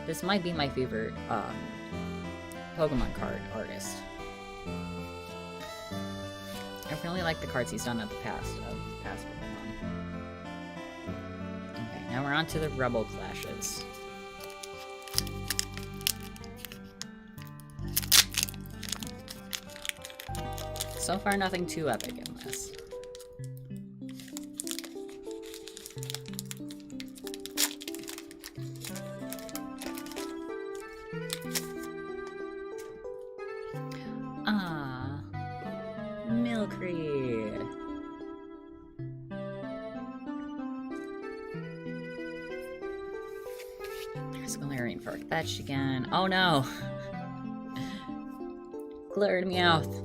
this might be my favorite Pokemon card artist. I really like the cards he's done at the past Pokemon. Okay, now we're on to the Rebel Clashes. So far, nothing too epic in this. Ah, Milkreed. There's Galarian for fetch again. Oh no! Glared Meowth.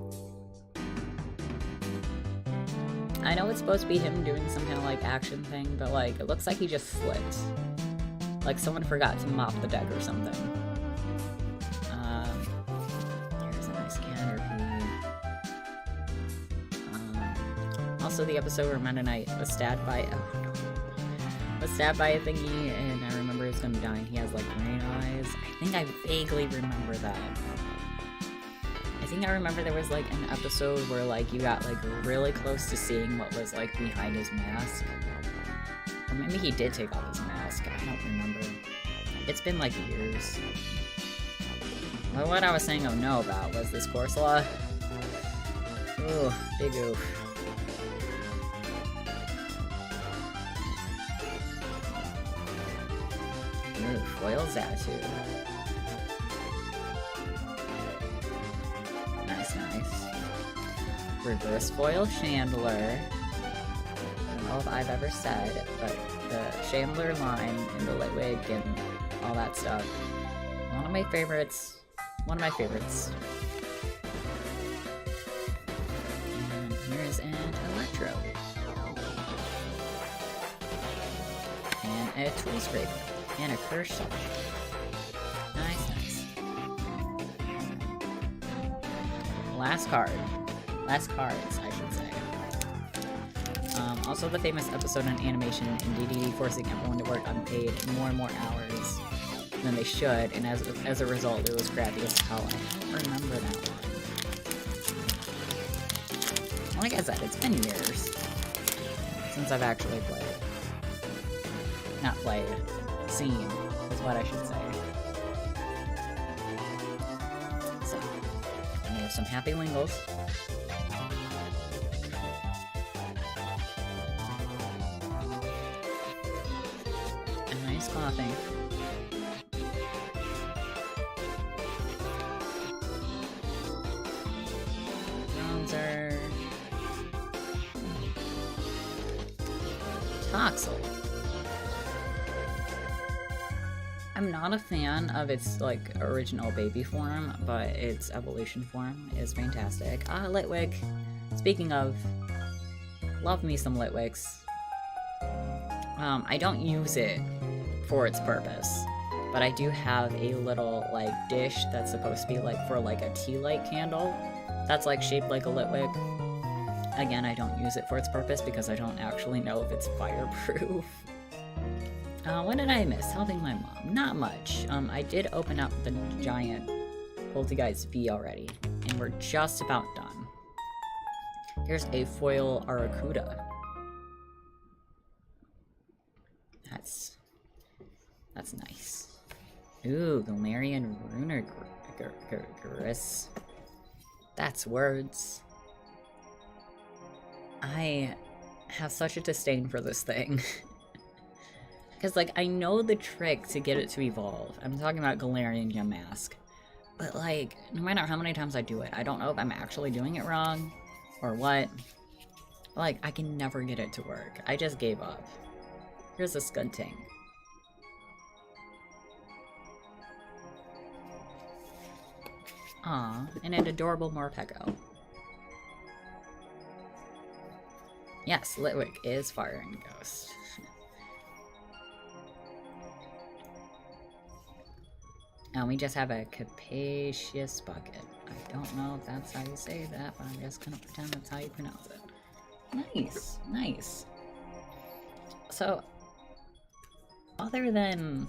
I know it's supposed to be him doing some kind of like action thing, but like it looks like he just slipped. Like someone forgot to mop the deck or something. Here's a nice Caterpie. Also the episode where Meta Knight was stabbed by a thingy, and I remember he's gonna die and he has like green eyes. I think I vaguely remember that. I think I remember there was like an episode where like you got like really close to seeing what was like behind his mask. Or maybe he did take off his mask, I don't remember. It's been like years. But what I was saying oh no about was this Corsola. Ooh, big oof. Ooh, foil Zatu. Nice. Reverse foil Chandler. I don't know if I've ever said, but the Chandler line and the Litwig and all that stuff. One of my favorites. And here's an Electro. And a Tool Scraper. And a Kershaw. Nice. Last cards, I should say. Also the famous episode on animation and DDD forcing everyone to work unpaid more and more hours than they should, and as a result, it was crappy as hell. I don't remember that one. Like I said, it's been years since I've actually played. Not played. Seen is what I should say. So, and there's some Happy Wingles. A nice coughing. Bronzer. Toxel. I'm not a fan of its like original baby form, but its evolution form is fantastic. Litwig. Speaking of, love me some Litwigs. I don't use it for its purpose, but I do have a little like dish that's supposed to be like for like a tea light candle that's like shaped like a Litwig. Again, I don't use it for its purpose because I don't actually know if it's fireproof. What did I miss? Helping my mom. Not much. I did open up the giant Poltergeist V already, and we're just about done. Here's a foil Aracuda. That's nice. Ooh, Galarian Runerigus. That's words. I have such a disdain for this thing. Because, like, I know the trick to get it to evolve. I'm talking about Galarian Yamask. But, like, no matter how many times I do it, I don't know if I'm actually doing it wrong or what. Like, I can never get it to work. I just gave up. Here's a Skunting. Aw, and an adorable Morpeko. Yes, Litwick is Fire and Ghost. And we just have a capacious bucket. I don't know if that's how you say that, but I'm just gonna pretend that's how you pronounce it. Nice, nice. So, other than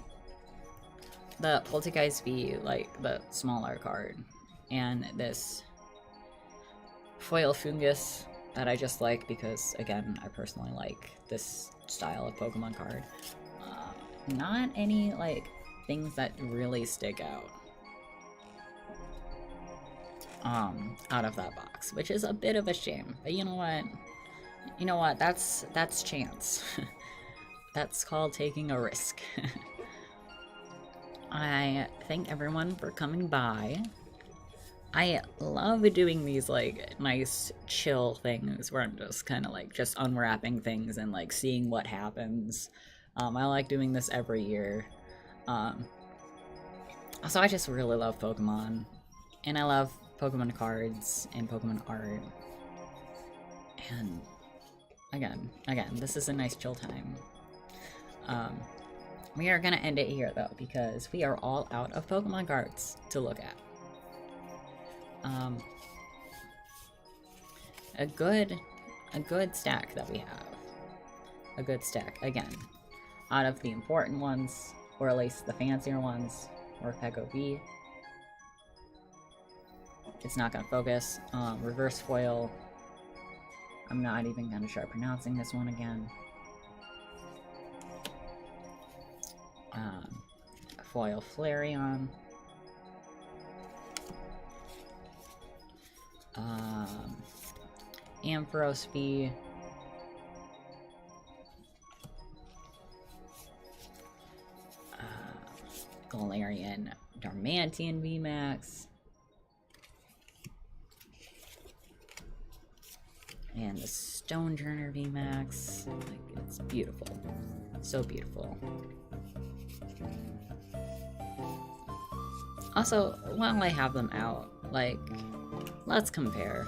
the Poltergeist V, like the smaller card, and this Foil Fungus that I just like because, again, I personally like this style of Pokemon card. Not any, like, things that really stick out. Out of that box, which is a bit of a shame. But you know what? You know what? That's chance. That's called taking a risk. I thank everyone for coming by. I love doing these, like, nice, chill things where I'm just kind of, like, just unwrapping things and, like, seeing what happens. I like doing this every year. So I just really love Pokemon. And I love Pokemon cards and Pokemon art. And, again, this is a nice chill time. We are gonna end it here, though, because we are all out of Pokemon cards to look at. A good stack that we have. A good stack, again. Out of the important ones, or at least the fancier ones, Morpeko V. It's not gonna focus. Reverse Foil. I'm not even gonna try pronouncing this one again. Foil Flareon. Ampharos V. Galarian Darmanian VMAX. And the Stoneturner VMAX. Like, it's beautiful. So beautiful. Also, while I have them out, like, let's compare.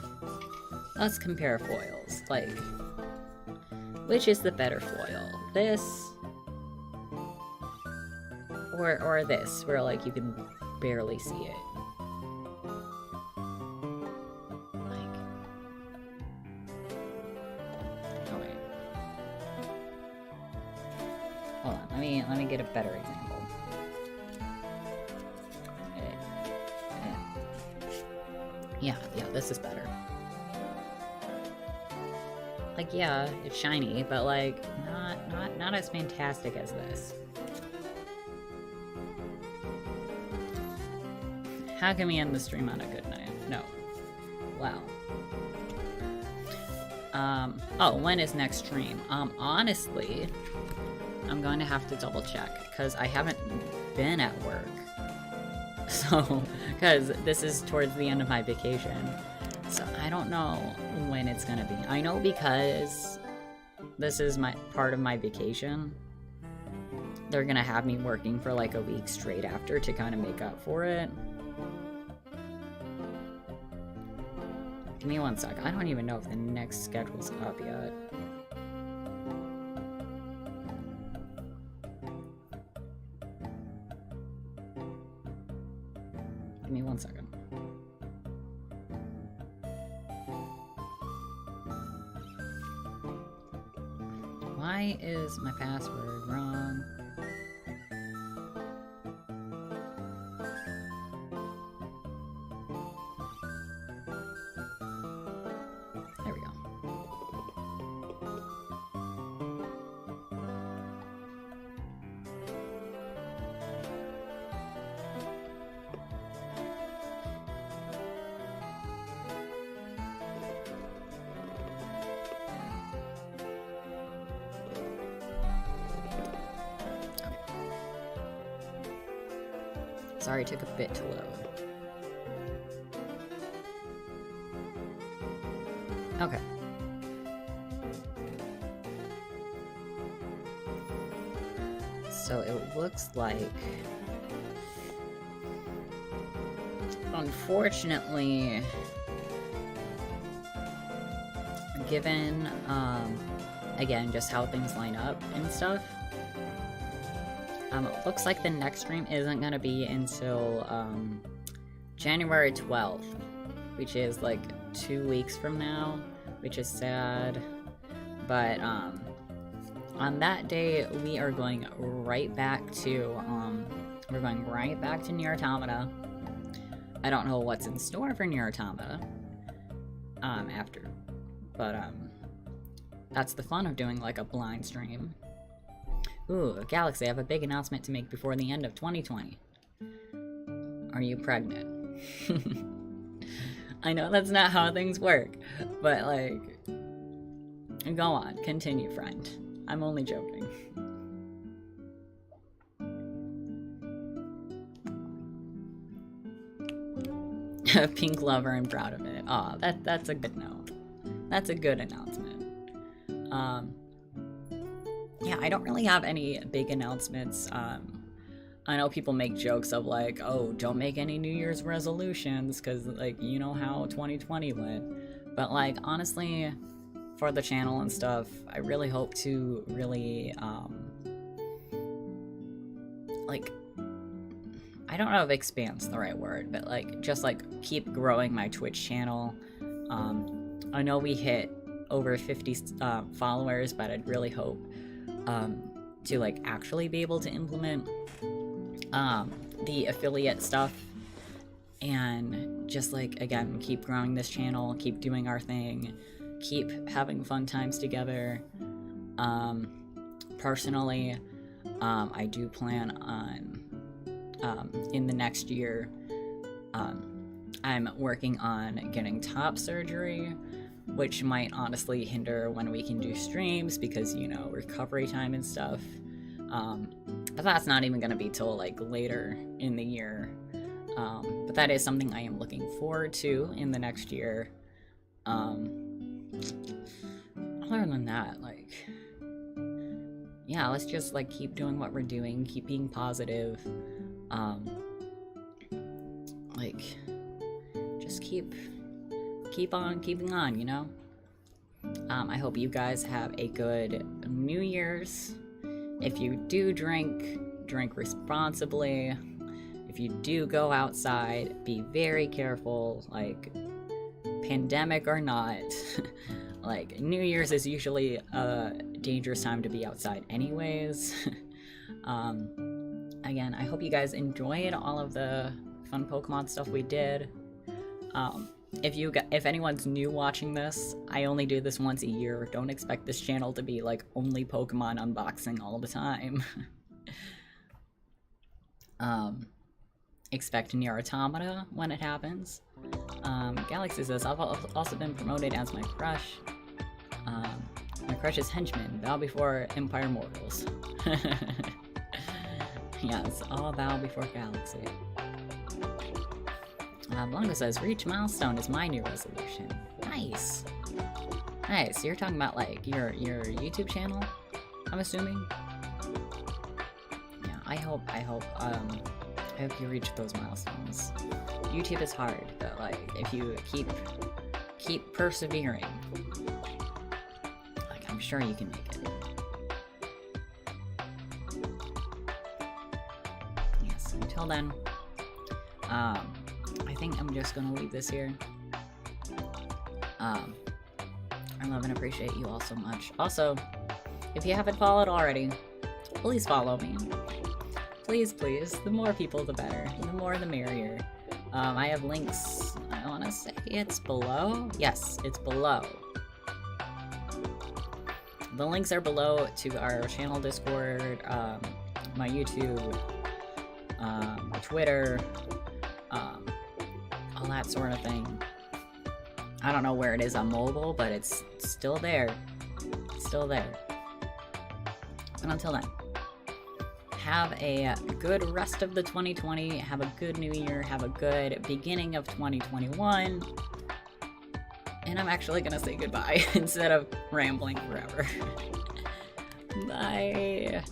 Let's compare foils. Like, which is the better foil? This? Or this, where, like, you can barely see it. Like... Oh, wait. Hold on, let me get a better example. Yeah, this is better. Like, yeah, it's shiny, but, like, not as fantastic as this. How can we end the stream on a good night? No. Wow. Oh, when is next stream? Honestly, I'm going to have to double check, because I haven't been at work. So, because this is towards the end of my vacation. So, I don't know when it's gonna be. I know because this is part of my vacation. They're gonna have me working for like a week straight after to kind of make up for it. Give me one sec. I don't even know if the next schedule's up yet. Give me 1 second. Why is my password wrong? There we go. Sorry, it took a bit to load. Okay. So it looks like, unfortunately, given, again, just how things line up and stuff, it looks like the next stream isn't gonna be until, January 12th, which is, like, 2 weeks from now, which is sad, but, on that day, we are going right back to, Nier Automata. I don't know what's in store for Nier Automata, after, but, that's the fun of doing, like, a blind stream. Ooh, Galaxy, I have a big announcement to make before the end of 2020. Are you pregnant? I know that's not how things work, but, like, go on, continue, friend. I'm only joking. Pink lover and proud of it. Aw, that's a good note. That's a good announcement. Yeah, I don't really have any big announcements. I know people make jokes of like, oh, don't make any New Year's resolutions, because, like, you know how 2020 went. But, like, honestly, for the channel and stuff, I really hope to really, like, I don't know if expand's the right word, but, like, just, like, keep growing my Twitch channel. I know we hit over 50 followers, but I'd really hope to, like, actually be able to implement the affiliate stuff and just, like, again, keep growing this channel, keep doing our thing, keep having fun times together. Personally, I do plan on, in the next year, I'm working on getting top surgery, which might honestly hinder when we can do streams because, you know, recovery time and stuff. But that's not even gonna be till, like, later in the year. But that is something I am looking forward to in the next year. Other than that, like, yeah, let's just, like, keep doing what we're doing, keep being positive, like, just keep on keeping on, you know? I hope you guys have a good New Year's. If you do drink responsibly. If you do go outside, be very careful, like, pandemic or not. Like, New Year's is usually a dangerous time to be outside anyways. Again, I hope you guys enjoyed all of the fun Pokemon stuff we did. If anyone's new watching this, I only do this once a year. Don't expect this channel to be, like, only Pokemon unboxing all the time. Expect Nier Automata when it happens. Galaxy says, I've also been promoted as my crush. My crush's henchman, bow before Empire mortals. Yes, all bow before Galaxy. Blanca says, reach milestone is my new resolution. Nice. Nice, you're talking about, like, your YouTube channel, I'm assuming? Yeah, I hope you reach those milestones. YouTube is hard, but, like, if you keep persevering, like, I'm sure you can make it. Yes, until then, I think I'm just gonna leave this here. I love and appreciate you all so much. Also, if you haven't followed already, please follow me. Please, please. The more people, the better. The more, the merrier. I have links. I want to say it's below. Yes, it's below. The links are below to our channel Discord, my YouTube, my Twitter, all that sort of thing. I don't know where it is on mobile, but it's still there. It's still there. And until then, have a good rest of the 2020. Have a good new year. Have a good beginning of 2021. And I'm actually gonna say goodbye instead of rambling forever. Bye.